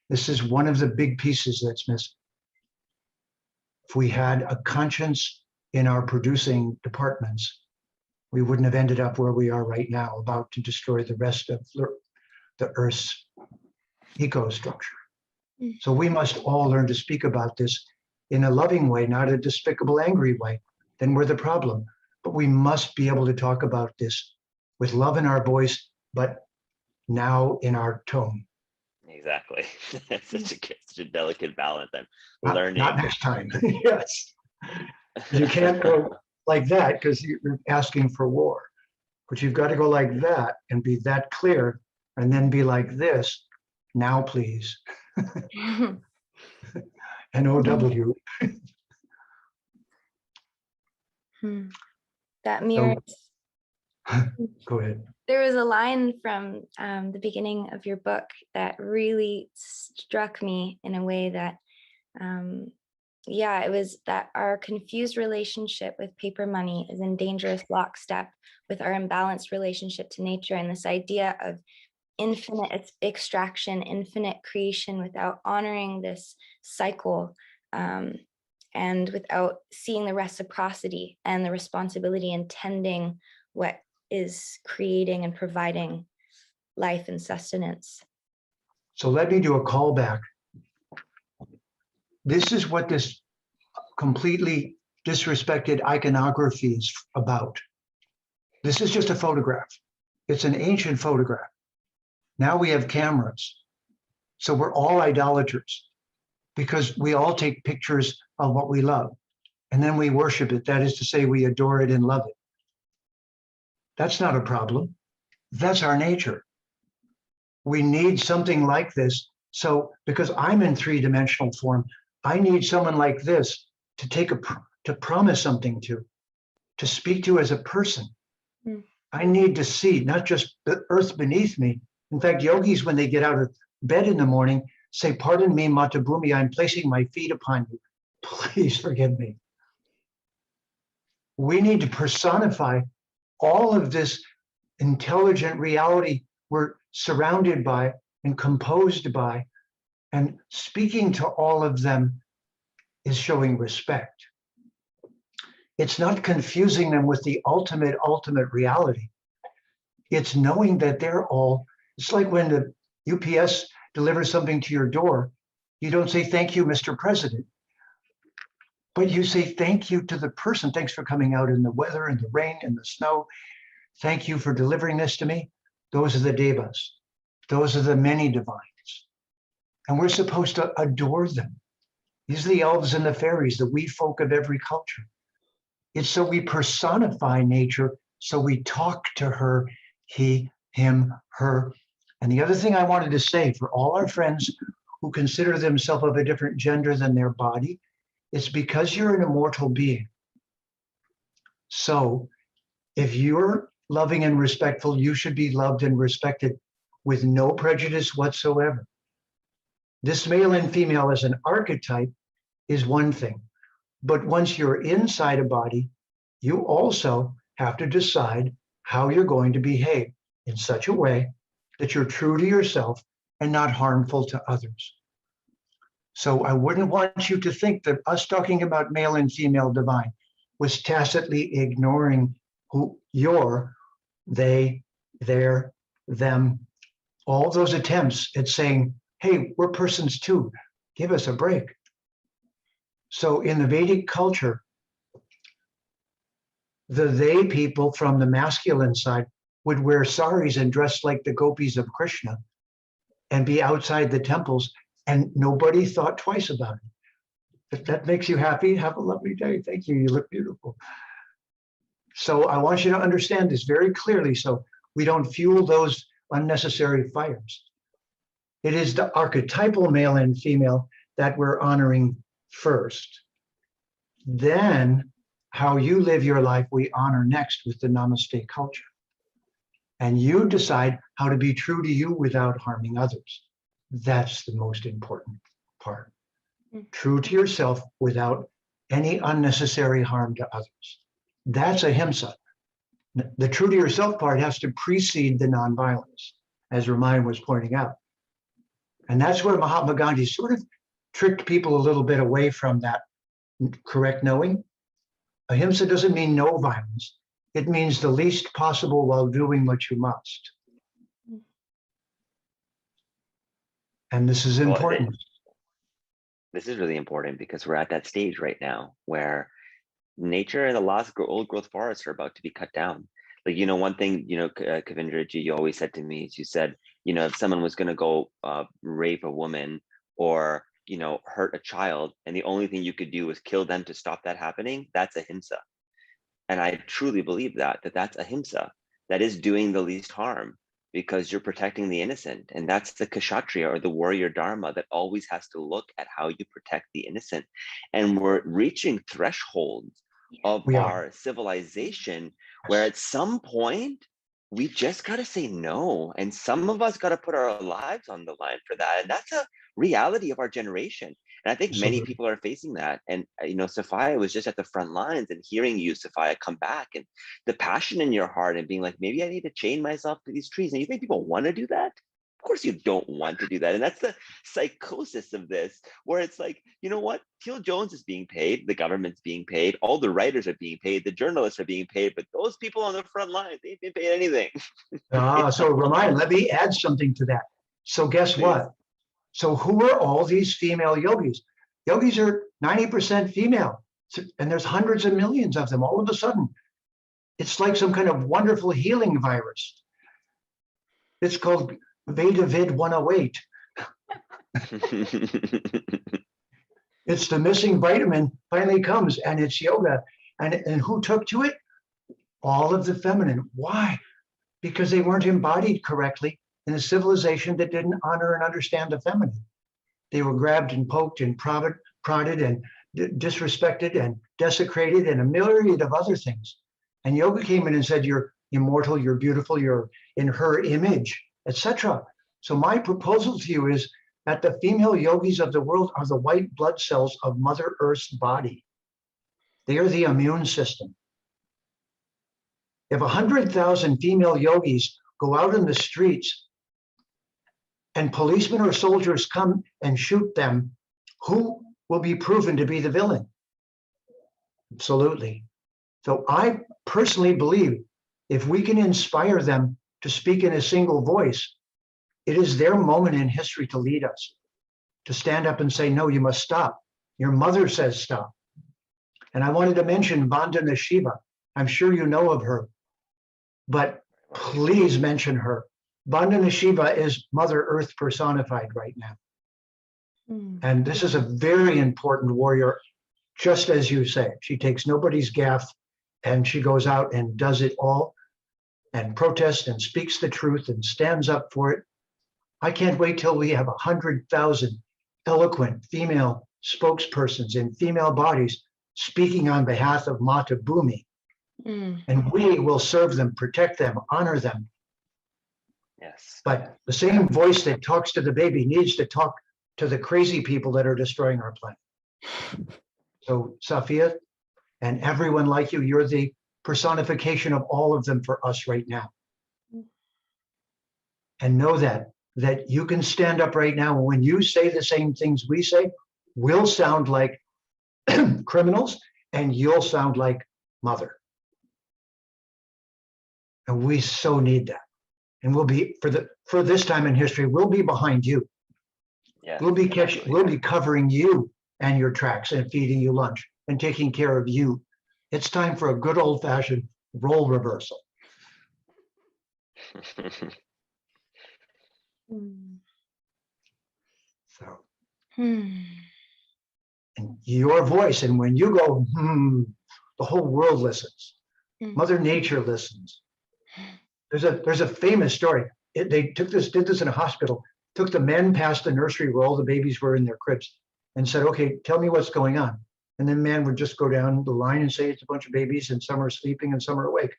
This is one of the big pieces that's missing. If we had a conscience in our producing departments, we wouldn't have ended up where we are right now, about to destroy the rest of the Earth's ecostructure. So we must all learn to speak about this in a loving way, not a despicable, angry way. Then we're the problem. But we must be able to talk about this with love in our voice, but now in our tone. Exactly. It's such a delicate balance. I'm learning. Not next time. Yes. You can't go like that because you're asking for war. But you've got to go like that and be that clear, and then be like this. Now, please. NOW. That mirrors. Go ahead. There was a line from the beginning of your book that really struck me in a way that Yeah, it was that our confused relationship with paper money is in dangerous lockstep with our imbalanced relationship to nature, and this idea of infinite extraction, infinite creation without honoring this cycle, and without seeing the reciprocity and the responsibility in tending what is creating and providing life and sustenance. So let me do a callback. This is what this completely disrespected iconography is about. This is just a photograph. It's an ancient photograph. Now we have cameras. So we're all idolaters because we all take pictures of what we love and then we worship it. That is to say, we adore it and love it. That's not a problem. That's our nature. We need something like this. So because I'm in three-dimensional form, I need someone like this to to promise something to speak to as a person. I need to see not just the earth beneath me. In fact, yogis, when they get out of bed in the morning, say, "Pardon me, Matabhumi, I'm placing my feet upon you. Please forgive me." We need to personify all of this intelligent reality we're surrounded by and composed by, and speaking to all of them is showing respect. It's not confusing them with the ultimate reality. It's knowing that they're all, it's like when the UPS delivers something to your door, you don't say, "Thank you, Mr. President," but you say, "Thank you to the person. Thanks for coming out in the weather and the rain and the snow. Thank you for delivering this to me." Those are the devas. Those are the many divines. And we're supposed to adore them. These are the elves and the fairies, the wee folk of every culture. It's so we personify nature, so we talk to her, he, him, her. And the other thing I wanted to say for all our friends who consider themselves of a different gender than their body, it's because you're an immortal being. So if you're loving and respectful, you should be loved and respected with no prejudice whatsoever. This male and female as an archetype is one thing. But once you're inside a body, you also have to decide how you're going to behave in such a way that you're true to yourself and not harmful to others. So I wouldn't want you to think that us talking about male and female divine was tacitly ignoring who you're, they, their, them, all those attempts at saying, "Hey, we're persons too, give us a break." So in the Vedic culture, the they people from the masculine side would wear saris and dress like the gopis of Krishna and be outside the temples, and nobody thought twice about it. If that makes you happy, have a lovely day. Thank you, you look beautiful. So I want you to understand this very clearly so we don't fuel those unnecessary fires. It is the archetypal male and female that we're honoring first. Then how you live your life, we honor next with the Namaste culture. And you decide how to be true to you without harming others. That's the most important part. True to yourself without any unnecessary harm to others. That's ahimsa. The true to yourself part has to precede the nonviolence, as Ramayan was pointing out. And that's where Mahatma Gandhi sort of tricked people a little bit away from that correct knowing. Ahimsa doesn't mean no violence. It means the least possible while doing what you must. And this is important. This is really important because we're at that stage right now where nature and the laws of old growth forests are about to be cut down. Like, you know, one thing, you know, Kavindraji, you always said to me is you said, you know, if someone was going to go rape a woman or, you know, hurt a child, and the only thing you could do was kill them to stop that happening, that's ahimsa. And I truly believe that that's ahimsa. That is doing the least harm because you're protecting the innocent. And that's the kshatriya or the warrior dharma that always has to look at how you protect the innocent. And we're reaching thresholds of our civilization where at some point we just got to say no. And some of us got to put our lives on the line for that. And that's a reality of our generation. And I think many Absolutely. people are facing that. And, Sophia was just at the front lines, and hearing you, Sophia, come back, and the passion in your heart and being like, maybe I need to chain myself to these trees. And you think people want to do that? Of course you don't want to do that. And that's the psychosis of this, where it's like, you know what? Teal Jones is being paid, the government's being paid, all the writers are being paid, the journalists are being paid, but those people on the front lines, they ain't been paid anything. So Ramayan, let me add something to that. So guess Please. what? So who are all these female yogis? Yogis are 90% female, and there's hundreds of millions of them. All of a sudden, it's like some kind of wonderful healing virus. It's called Veda-Vid 108. It's the missing vitamin finally comes, and it's yoga. And who took to it? All of the feminine. Why? Because they weren't embodied correctly in a civilization that didn't honor and understand the feminine. They were grabbed and poked and prodded and disrespected and desecrated and a myriad of other things. And yoga came in and said, you're immortal, you're beautiful, you're in her image, etc. So my proposal to you is that the female yogis of the world are the white blood cells of Mother Earth's body. They are the immune system. If 100,000 female yogis go out in the streets and policemen or soldiers come and shoot them, who will be proven to be the villain? Absolutely. So I personally believe if we can inspire them to speak in a single voice, it is their moment in history to lead us, to stand up and say, no, you must stop. Your mother says stop. And I wanted to mention Vandana Shiva. I'm sure you know of her, but please mention her. Vandana Shiva is Mother Earth personified right now. And this is a very important warrior, just as you say. She takes nobody's gaff, and she goes out and does it all and protests and speaks the truth and stands up for it. I can't wait till we have 100,000 eloquent female spokespersons in female bodies speaking on behalf of Mata Bhumi. And we will serve them, protect them, honor them. Yes. But the same voice that talks to the baby needs to talk to the crazy people that are destroying our planet. So Safia and everyone like you, you're the personification of all of them for us right now. And know that you can stand up right now. When you say the same things we say, we'll sound like criminals and you'll sound like Mother. And we so need that. And we'll be, for this time in history, we'll be behind you. Yeah, we'll be covering you and your tracks and feeding you lunch and taking care of you. It's time for a good old-fashioned role reversal. So, and your voice, and when you go, the whole world listens. Mother Nature listens. There's a famous story. They did this in a hospital, took the men past the nursery where all the babies were in their cribs and said, okay, tell me what's going on. And then man would just go down the line and say, it's a bunch of babies and some are sleeping and some are awake.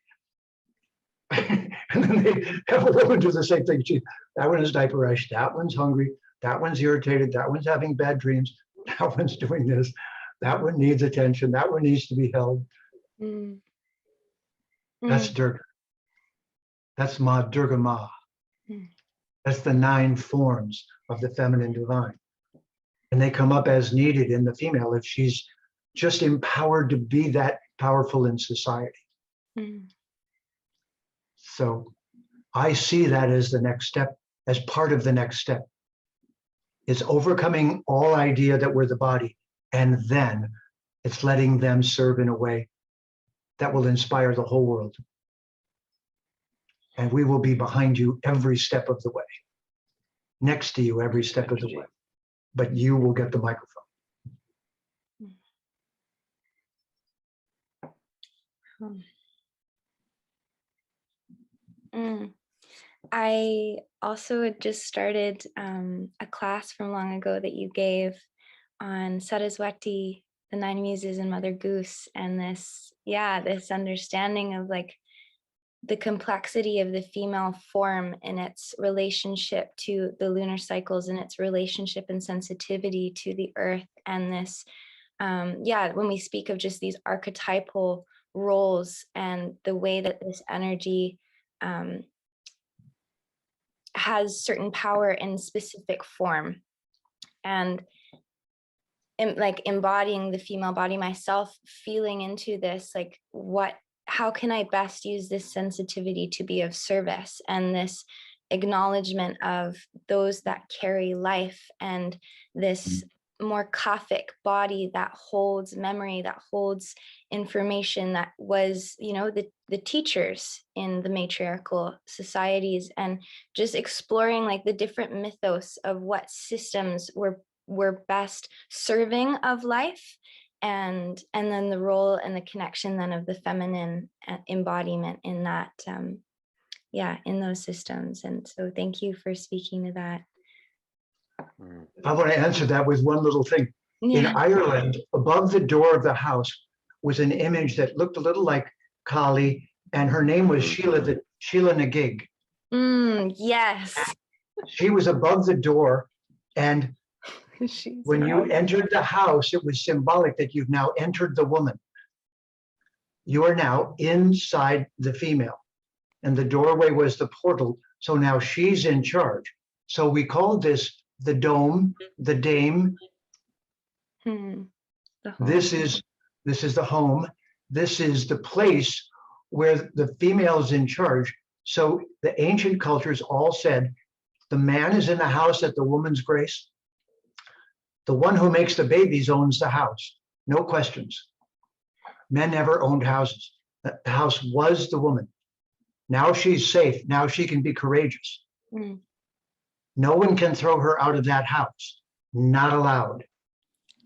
And then they have a woman do the same thing. That one is diaper rash, that one's hungry, that one's irritated, that one's having bad dreams, that one's doing this, that one needs attention, that one needs to be held. That's Durga. That's Ma Durga Ma. That's the 9 forms of the feminine divine. And they come up as needed in the female if she's just empowered to be that powerful in society. So I see that as the next step, as part of the next step. It's overcoming all idea that we're the body, and then it's letting them serve in a way that will inspire the whole world. And we will be behind you every step of the way, next to you every step of the way, but you will get the microphone. I also had just started a class from long ago that you gave on Saraswati, the 9 Muses, and Mother Goose, and this understanding of like the complexity of the female form in its relationship to the lunar cycles and its relationship and sensitivity to the earth, and this, when we speak of just these archetypal roles and the way that this energy has certain power in specific form, and like embodying the female body myself, feeling into this, like how can I best use this sensitivity to be of service, and this acknowledgement of those that carry life, and this more Kaphic body that holds memory, that holds information, that was, the teachers in the matriarchal societies, and just exploring like the different mythos of what systems were best serving of life, and then the role and the connection then of the feminine embodiment in that, in those systems. And so thank you for speaking to that. I want to answer that with one little thing. In Ireland, above the door of the house was an image that looked a little like Kali, and her name was Sheila Nagig. Yes. She was above the door, and when you entered the house, it was symbolic that you've now entered the woman. You are now inside the female, and the doorway was the portal. So now she's in charge. So we call this the dome, the dame. This is the home. This is the place where the female is in charge. So the ancient cultures all said, the man is in the house at the woman's grace. The one who makes the babies owns the house, no questions. Men never owned houses. The house was the woman. Now she's safe. Now she can be courageous. No one can throw her out of that house. Not allowed.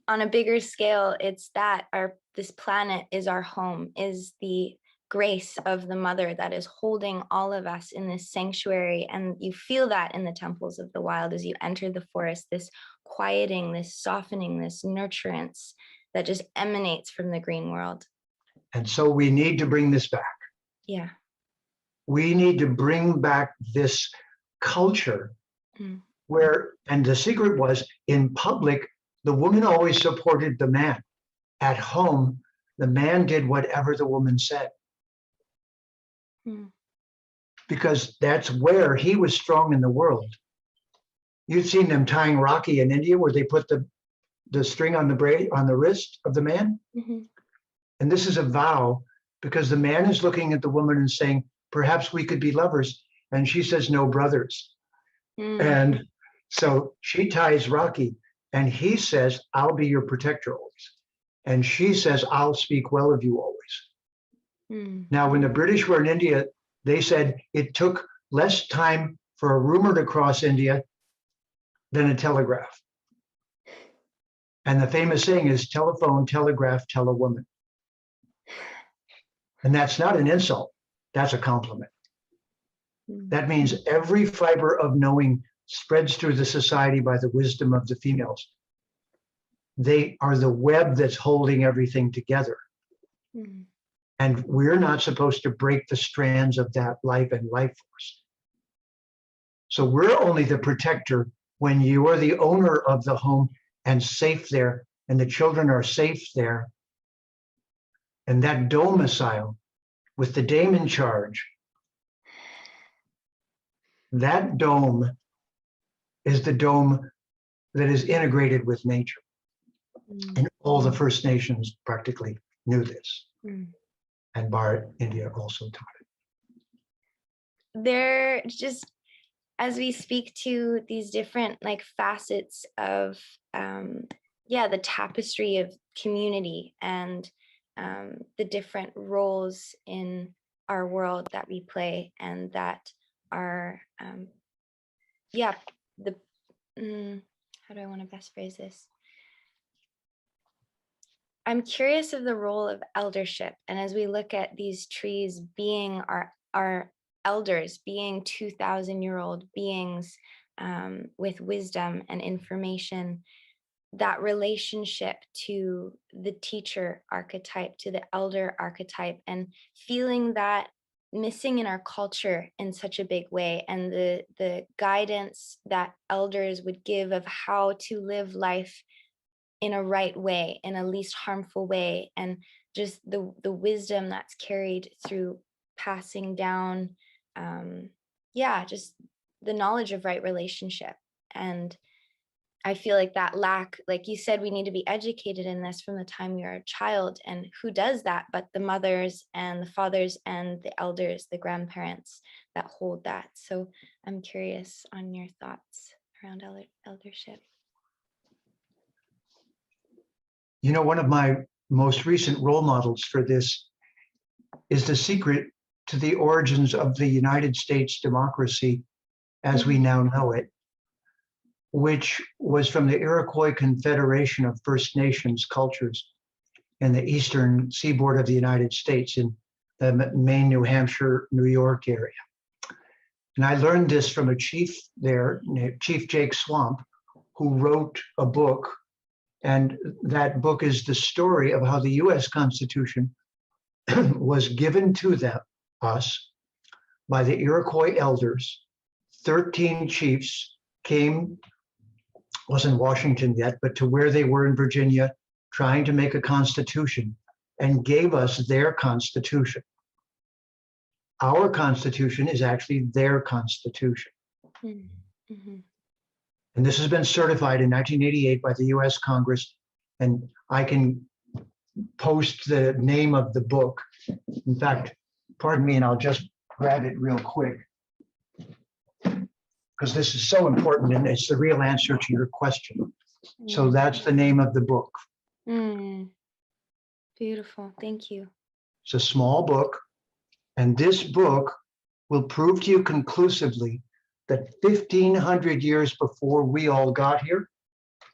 On a bigger scale, it's that this planet is our home, is the grace of the mother that is holding all of us in this sanctuary. And you feel that in the temples of the wild as you enter the forest, this quieting, this softening, this nurturance that just emanates from the green world. And so we need to bring this back. Yeah. We need to bring back this culture where, and the secret was, in public, the woman always supported the man. At home, the man did whatever the woman said. Because that's where he was strong in the world. You've seen them tying Rocky in India, where they put the string on the wrist of the man. And this is a vow, because the man is looking at the woman and saying, perhaps we could be lovers. And she says, no, brothers. And so she ties Rocky, and he says, I'll be your protector always. And she says, I'll speak well of you always. Now, when the British were in India, they said it took less time for a rumor to cross India than a telegraph. And the famous saying is, telephone, telegraph, tell a woman. And that's not an insult. That's a compliment. That means every fiber of knowing spreads through the society by the wisdom of the females. They are the web that's holding everything together. And we're not supposed to break the strands of that life and life force. So we're only the protector when you are the owner of the home and safe there, and the children are safe there. And that domicile with the dame in charge, that dome is the dome that is integrated with nature. And all the First Nations practically knew this. And Bharat, India also taught it. They're just, as we speak to these different like facets of, the tapestry of community and the different roles in our world that we play, and that are, how do I want to best phrase this? I'm curious of the role of eldership. And as we look at these trees being our elders, being 2,000-year-old beings with wisdom and information, that relationship to the teacher archetype, to the elder archetype, and feeling that missing in our culture in such a big way, and the guidance that elders would give of how to live life in a right way, in a least harmful way, and just the wisdom that's carried through passing down, just the knowledge of right relationship. And I feel like that lack, like you said, we need to be educated in this from the time we are a child. And who does that but the mothers and the fathers and the elders, the grandparents that hold that. So I'm curious on your thoughts around eldership. You know, one of my most recent role models for this is the secret to the origins of the United States democracy as we now know it, which was from the Iroquois Confederation of First Nations cultures in the eastern seaboard of the United States in the Maine, New Hampshire, New York area. And I learned this from a chief there, Chief Jake Swamp, who wrote a book. And that book is the story of how the US Constitution was given to us by the Iroquois elders. 13 chiefs came, wasn't Washington yet, but to where they were in Virginia, trying to make a constitution, and gave us their constitution. Our constitution is actually their constitution. Mm-hmm. And this has been certified in 1988 by the US Congress, and I can post the name of the book. In fact, pardon me, and I'll just grab it real quick, because this is so important and it's the real answer to your question. So that's the name of the book. Beautiful, thank you. It's a small book, and this book will prove to you conclusively that 1,500 years before we all got here,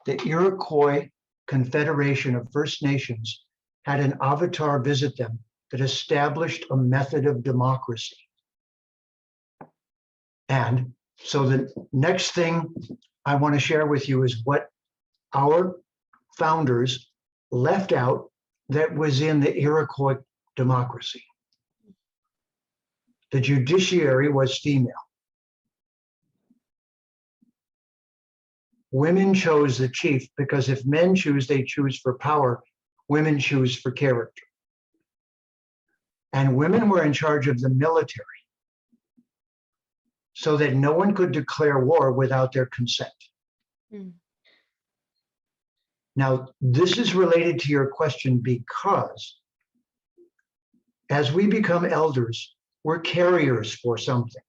the Iroquois Confederation of First Nations had an avatar visit them that established a method of democracy. And so the next thing I want to share with you is what our founders left out that was in the Iroquois democracy. The judiciary was female. Women chose the chief because if men choose, they choose for power. Women choose for character. And women were in charge of the military so that no one could declare war without their consent. Now, this is related to your question because as we become elders, we're carriers for something.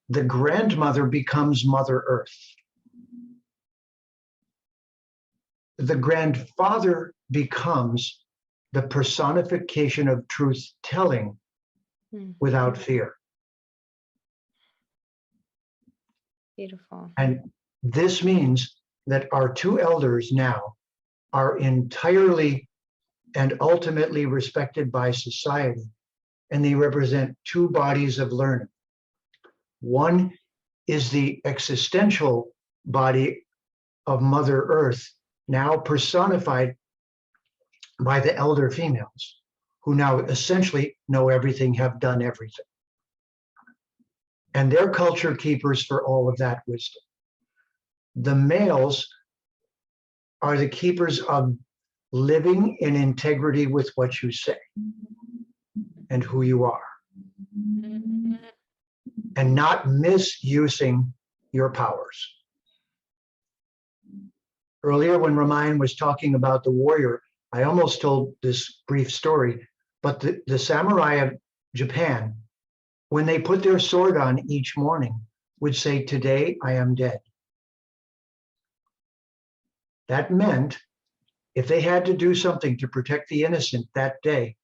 The grandmother becomes Mother Earth. The grandfather becomes the personification of truth telling without fear. Beautiful. And this means that our two elders now are entirely and ultimately respected by society, and they represent two bodies of learning. One is the existential body of Mother Earth, now personified by the elder females, who now essentially know everything, have done everything. And they're culture keepers for all of that wisdom. The males are the keepers of living in integrity with what you say and who you are, and not misusing your powers. Earlier, when Ramayan was talking about the warrior, I almost told this brief story, but the samurai of Japan, when they put their sword on each morning, would say, "Today I am dead." That meant if they had to do something to protect the innocent that day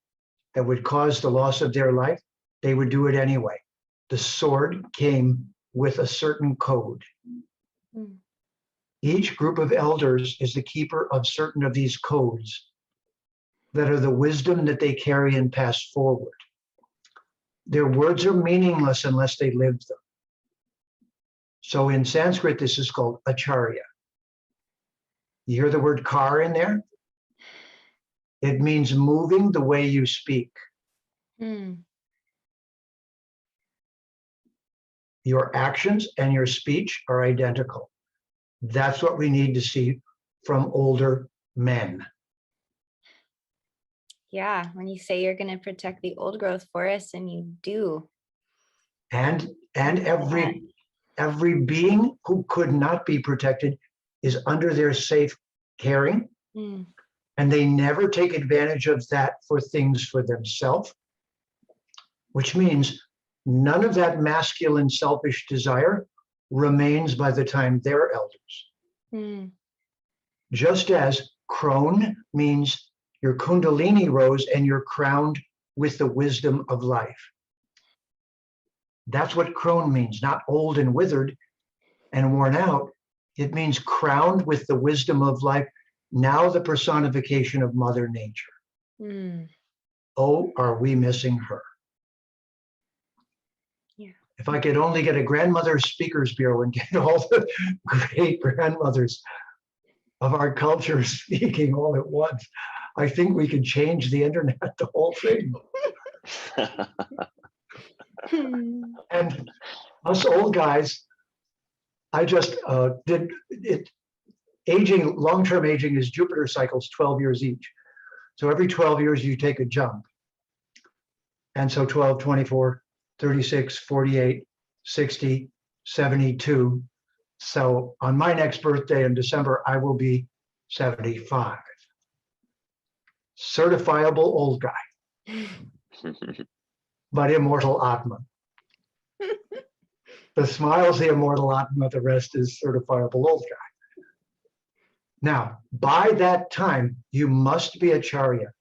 that would cause the loss of their life, they would do it anyway. The sword came with a certain code. Each group of elders is the keeper of certain of these codes that are the wisdom that they carry and pass forward. Their words are meaningless unless they live them. So in Sanskrit, this is called acharya. You hear the word car in there? It means moving the way you speak. Your actions and your speech are identical. That's what we need to see from older men. Yeah, when you say you're going to protect the old growth forests, and you do. And every being who could not be protected is under their safe caring, and they never take advantage of that for things for themselves, which means none of that masculine selfish desire remains by the time they're elders. Just as crone means your kundalini rose and you're crowned with the wisdom of life. That's what crone means, not old and withered and worn out. It means crowned with the wisdom of life, now the personification of Mother Nature. Oh, are we missing her? Yeah. If I could only get a grandmother speakers bureau and get all the great grandmothers of our culture speaking all at once, I think we could change the internet, the whole thing. And us old guys, I just did it. Aging, long-term aging is Jupiter cycles, 12 years each. So every 12 years you take a jump. And so 12, 24, 36, 48, 60, 72. So on my next birthday in December, I will be 75. Certifiable old guy, but immortal Atma. The smile's the immortal Atma, the rest is certifiable old guy. Now, by that time, you must be a Charya.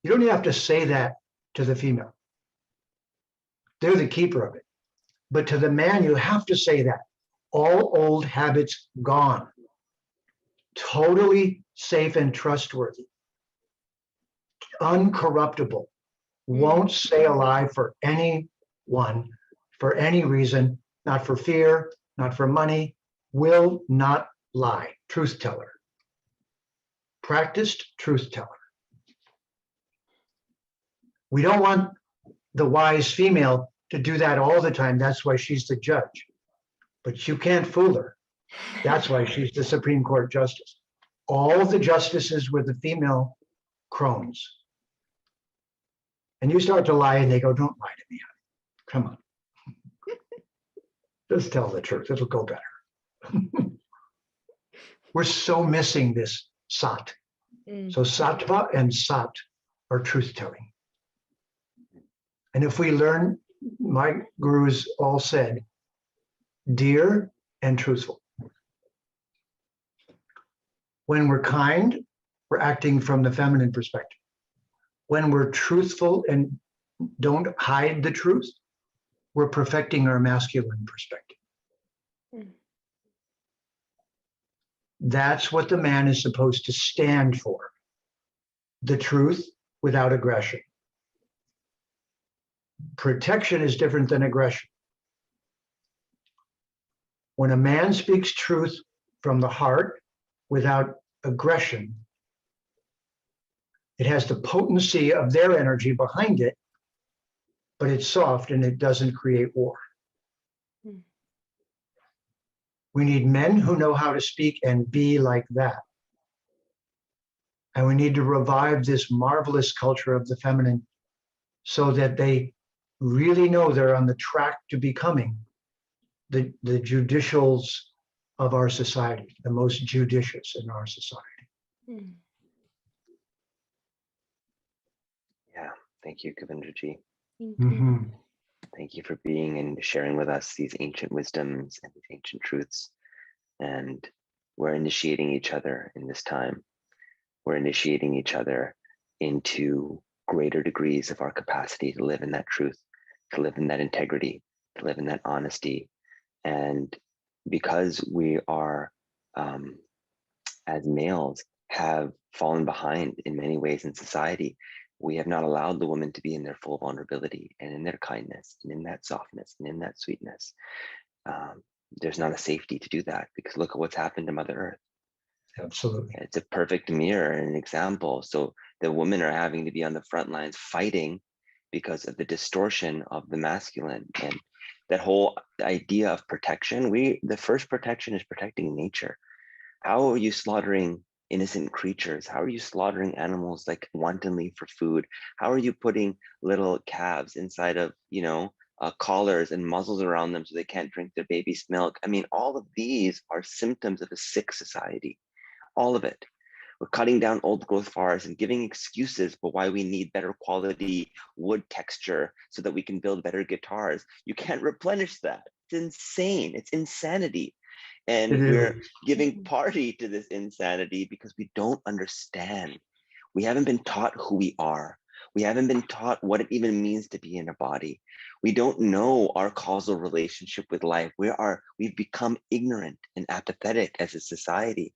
You don't even have to say that to the female. They're the keeper of it. But to the man, you have to say that. All old habits gone. Totally safe and trustworthy. Uncorruptible. Won't say a lie for anyone, for any reason, not for fear, not for money, will not lie. Truth teller. Practiced truth teller. We don't want the wise female to do that all the time. That's why she's the judge. But you can't fool her. That's why she's the Supreme Court justice. All the justices were the female crones. And you start to lie and they go, don't lie to me, honey. Come on. Just tell the truth. It'll go better. We're so missing this sat. So sattva and sat are truth telling. And if we learn, my gurus all said, dear and truthful. When we're kind, we're acting from the feminine perspective. When we're truthful and don't hide the truth, we're perfecting our masculine perspective. That's what the man is supposed to stand for. The truth without aggression. Protection is different than aggression. When a man speaks truth from the heart without aggression, it has the potency of their energy behind it, but it's soft and it doesn't create war. We need men who know how to speak and be like that. And we need to revive this marvelous culture of the feminine so that they really know they're on the track to becoming the judicials of our society, the most judicious in our society. Yeah, thank you, Kavindraji. Mm-hmm. Thank you for being and sharing with us these ancient wisdoms and these ancient truths. And we're initiating each other in this time. We're initiating each other into greater degrees of our capacity to live in that truth, to live in that integrity, to live in that honesty. And because we are, as males, have fallen behind in many ways in society, we have not allowed the women to be in their full vulnerability and in their kindness and in that softness and in that sweetness. There's not a safety to do that because look at what's happened to Mother Earth. Absolutely. It's a perfect mirror and an example. So the women are having to be on the front lines fighting because of the distortion of the masculine. And that whole idea of protection, the first protection is protecting nature. How are you slaughtering innocent creatures? How are you slaughtering animals like wantonly for food? How are you putting little calves inside of, collars and muzzles around them so they can't drink their baby's milk? I mean, all of these are symptoms of a sick society, all of it. We're cutting down old growth forests and giving excuses for why we need better quality wood texture so that we can build better guitars. You can't replenish that. It's insane. It's insanity. And we're giving party to this insanity because we don't understand. We haven't been taught who we are. We haven't been taught what it even means to be in a body. We don't know our causal relationship with life. We've become ignorant and apathetic as a society.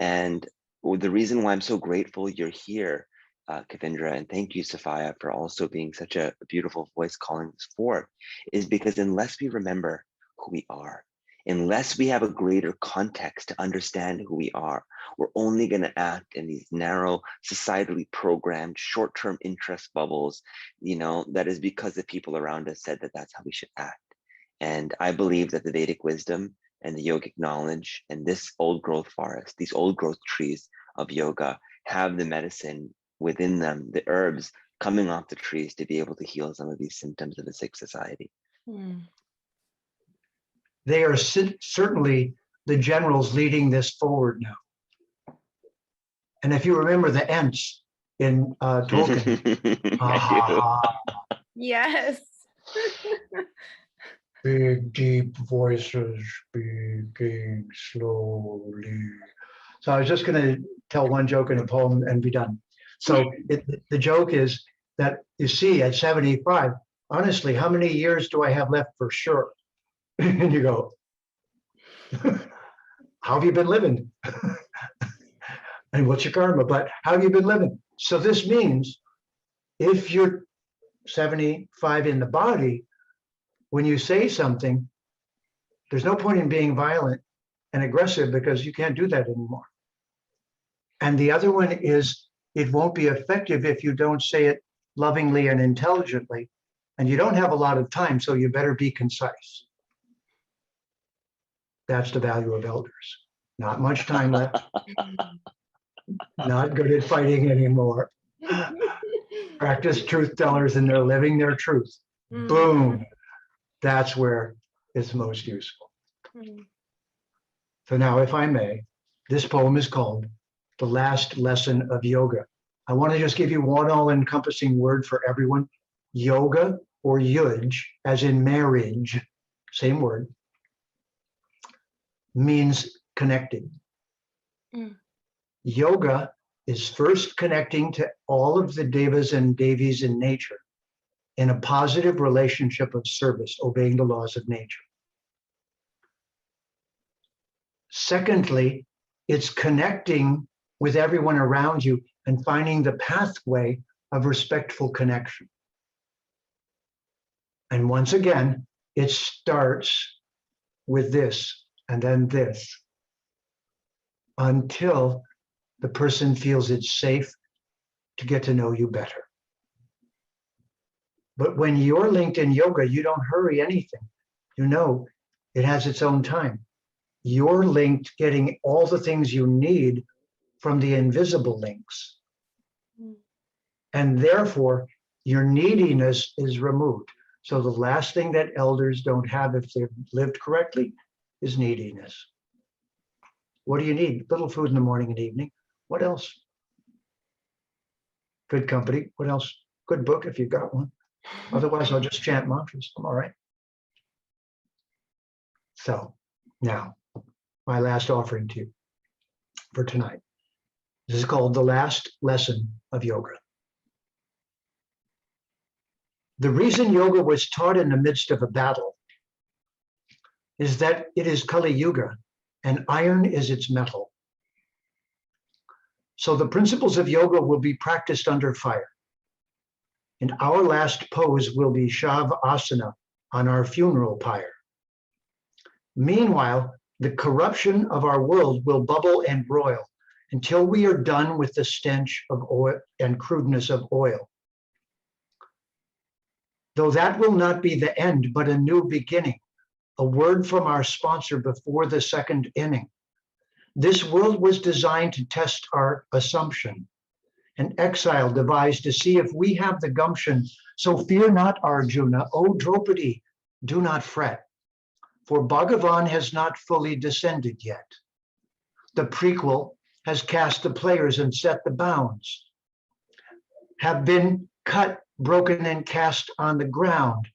And the reason why I'm so grateful you're here, Kavindra, and thank you, Sophia, for also being such a beautiful voice calling this forth, is because unless we remember who we are, unless we have a greater context to understand who we are, we're only going to act in these narrow, societally programmed, short-term interest bubbles, that is because the people around us said that that's how we should act. And I believe that the Vedic wisdom and the yogic knowledge and this old growth forest, these old growth trees of yoga have the medicine within them, the herbs coming off the trees to be able to heal some of these symptoms of a sick society. They are certainly the generals leading this forward now. And if you remember the Ents in Tolkien, Yes. big, deep voices speaking slowly. So I was just going to tell one joke in a poem and be done. So the joke is that, you see, at 75, honestly, how many years do I have left for sure? And you go, how have you been living? And what's your karma? But how have you been living? So this means if you're 75 in the body, when you say something, there's no point in being violent and aggressive because you can't do that anymore. And the other one is it won't be effective if you don't say it lovingly and intelligently. And you don't have a lot of time, so you better be concise. That's the value of elders. Not much time left. Not good at fighting anymore. Practice truth tellers and they're living their truth. Boom. That's where it's most useful. So now, if I may, this poem is called The Last Lesson of Yoga. I want to just give you one all-encompassing word for everyone. Yoga, or yuj, as in marriage, same word, means connecting. Yoga is first connecting to all of the devas and devis in nature in a positive relationship of service, obeying the laws of nature. Secondly, it's connecting with everyone around you and finding the pathway of respectful connection. And once again, it starts with this and then this until the person feels it's safe to get to know you better. But when you're linked in yoga, you don't hurry anything. You know, it has its own time. You're linked getting all the things you need from the invisible links. And therefore, your neediness is removed. So the last thing that elders don't have if they've lived correctly is neediness. What do you need? Little food in the morning and evening. What else? Good company. What else? Good book if you've got one. Otherwise, I'll just chant mantras. I'm all right. So now, my last offering to you for tonight. This is called The Last Lesson of Yoga. The reason yoga was taught in the midst of a battle is that it is Kali Yuga and iron is its metal. So the principles of yoga will be practiced under fire. And our last pose will be Shavasana on our funeral pyre. Meanwhile, the corruption of our world will bubble and broil until we are done with the stench of oil and crudeness of oil. Though that will not be the end, but a new beginning. A word from our sponsor before the second inning. This world was designed to test our assumption. An exile devised to see if we have the gumption. So fear not, Arjuna. O Draupadi, do not fret. For Bhagavan has not fully descended yet. The prequel has cast the players and set the bounds. Have been cut, broken, and cast on the ground.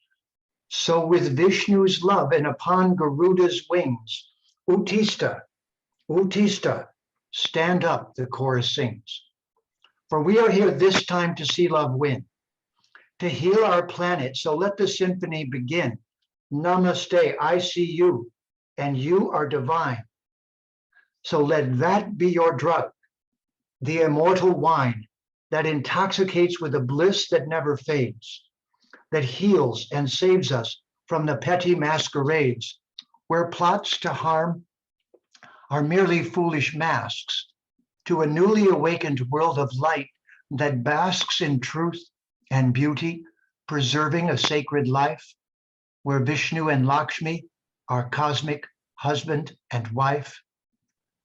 So with Vishnu's love and upon Garuda's wings, Uttista, Uttista, stand up, the chorus sings. For we are here this time to see love win, to heal our planet, so let the symphony begin. Namaste, I see you, and you are divine. So let that be your drug, the immortal wine that intoxicates with a bliss that never fades, that heals and saves us from the petty masquerades, where plots to harm are merely foolish masks, to a newly awakened world of light that basks in truth and beauty, preserving a sacred life, where Vishnu and Lakshmi are cosmic husband and wife,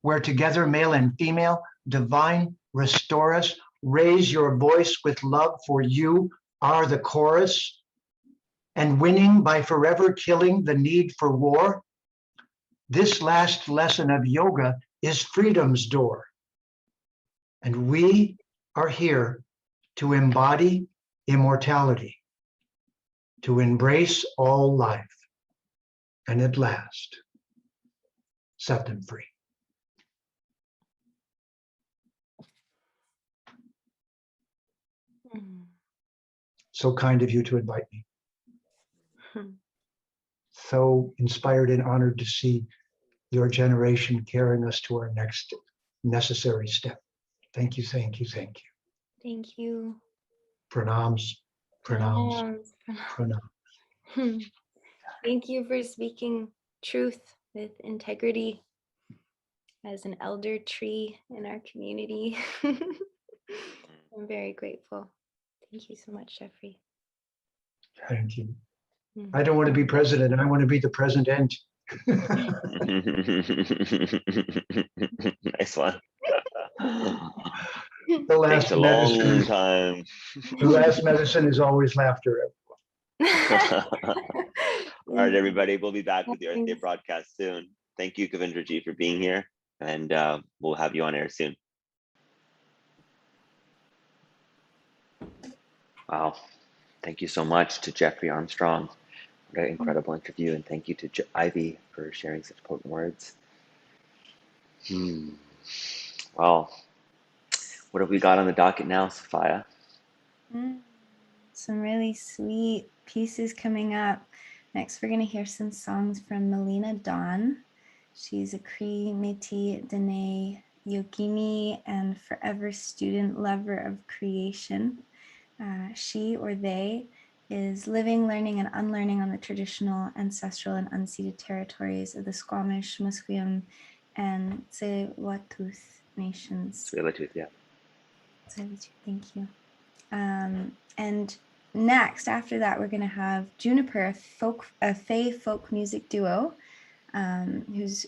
where together male and female, divine, restore us, raise your voice with love, for you are the chorus, and winning by forever killing the need for war. This last lesson of yoga is freedom's door. And we are here to embody immortality, to embrace all life, and at last, set them free. So kind of you to invite me. So inspired and honored to see your generation carrying us to our next necessary step. Thank you, thank you, thank you. Thank you. Pranams, pranams, pranams. Thank you for speaking truth with integrity as an elder tree in our community. I'm very grateful. Thank you so much, Jeffrey. Thank you. I don't want to be president. I want to be the president. Nice one. The last Takes a medicine, long time. the last medicine is always laughter. All right, everybody. We'll be back with the Earth Day broadcast soon. Thank you, Kavindraji, for being here, and we'll have you on air soon. Wow. Thank you so much to Jeffrey Armstrong. What an incredible interview, and thank you to Ivy for sharing such potent words. Well, what have we got on the docket now, Sophia? Some really sweet pieces coming up. Next, we're going to hear some songs from Melina Dawn. She's a Cree Métis Dene Yogini and forever student lover of creation. She or they is living, learning, and unlearning on the traditional, ancestral, and unceded territories of the Squamish, Musqueam, and Tsleil-Waututh nations. Tsleil-Waututh, yeah. Tsleil-Waututh, thank you. And next, after that, we're going to have Juniper, a Fey folk music duo, whose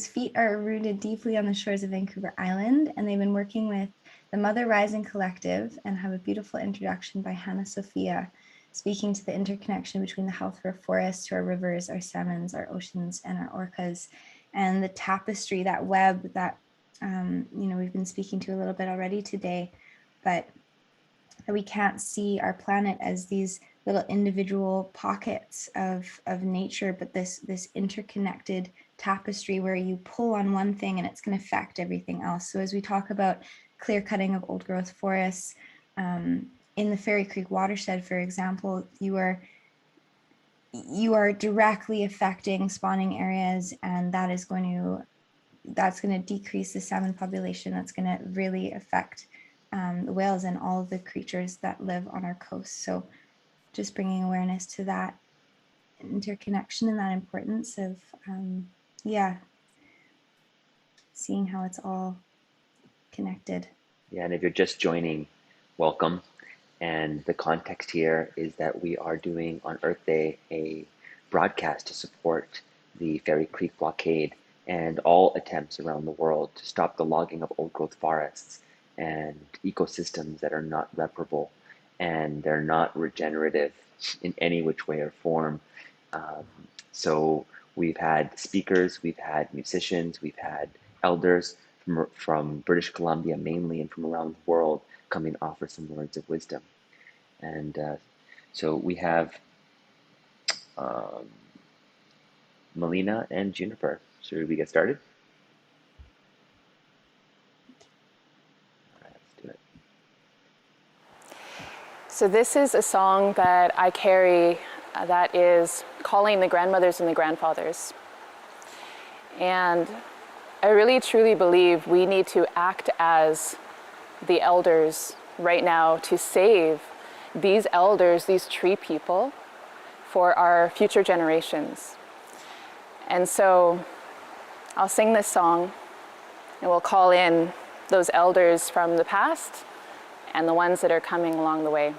feet are rooted deeply on the shores of Vancouver Island, and they've been working with the Mother Rising Collective and have a beautiful introduction by Hannah Sophia, speaking to the interconnection between the health of our forests, our rivers, our salmons, our oceans, and our orcas, and the tapestry, that web that we've been speaking to a little bit already today, but we can't see our planet as these little individual pockets of nature, but this interconnected tapestry where you pull on one thing and it's going to affect everything else. So as we talk about clear cutting of old growth forests, in the Fairy Creek watershed, for example, you are directly affecting spawning areas, and that's going to decrease the salmon population. That's going to really affect the whales and all of the creatures that live on our coast. So just bringing awareness to that interconnection and that importance of, seeing how it's all connected. Yeah, and if you're just joining, welcome. And the context here is that we are doing on Earth Day a broadcast to support the Fairy Creek blockade and all attempts around the world to stop the logging of old growth forests and ecosystems that are not reparable and they're not regenerative in any which way or form. Um, so we've had speakers, we've had musicians, we've had elders from British Columbia mainly and from around the world come and offer some words of wisdom. And so we have um, Melina and Juniper. Should we get started? All right, let's do it. So this is a song that I carry that is calling the grandmothers and the grandfathers. And I really truly believe we need to act as the elders right now to save these elders, these tree people, for our future generations. And so I'll sing this song and we'll call in those elders from the past and the ones that are coming along the way.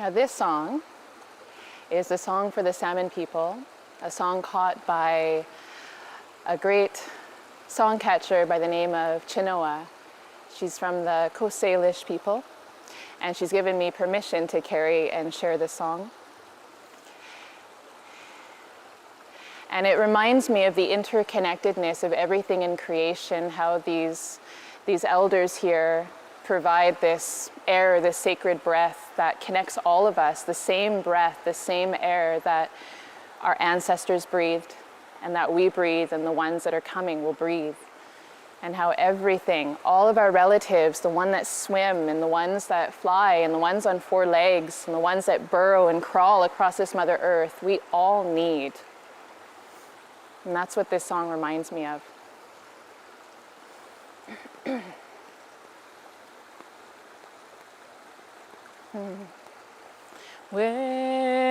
Now this song is the song for the Salmon people, a song caught by a great songcatcher by the name of Chinoa. She's from the Coast Salish people, and she's given me permission to carry and share this song. And it reminds me of the interconnectedness of everything in creation, how these elders here provide this air, this sacred breath that connects all of us, the same breath, the same air that our ancestors breathed and that we breathe and the ones that are coming will breathe. And how everything, all of our relatives, the ones that swim and the ones that fly and the ones on four legs and the ones that burrow and crawl across this Mother Earth, we all need. And that's what this song reminds me of. Way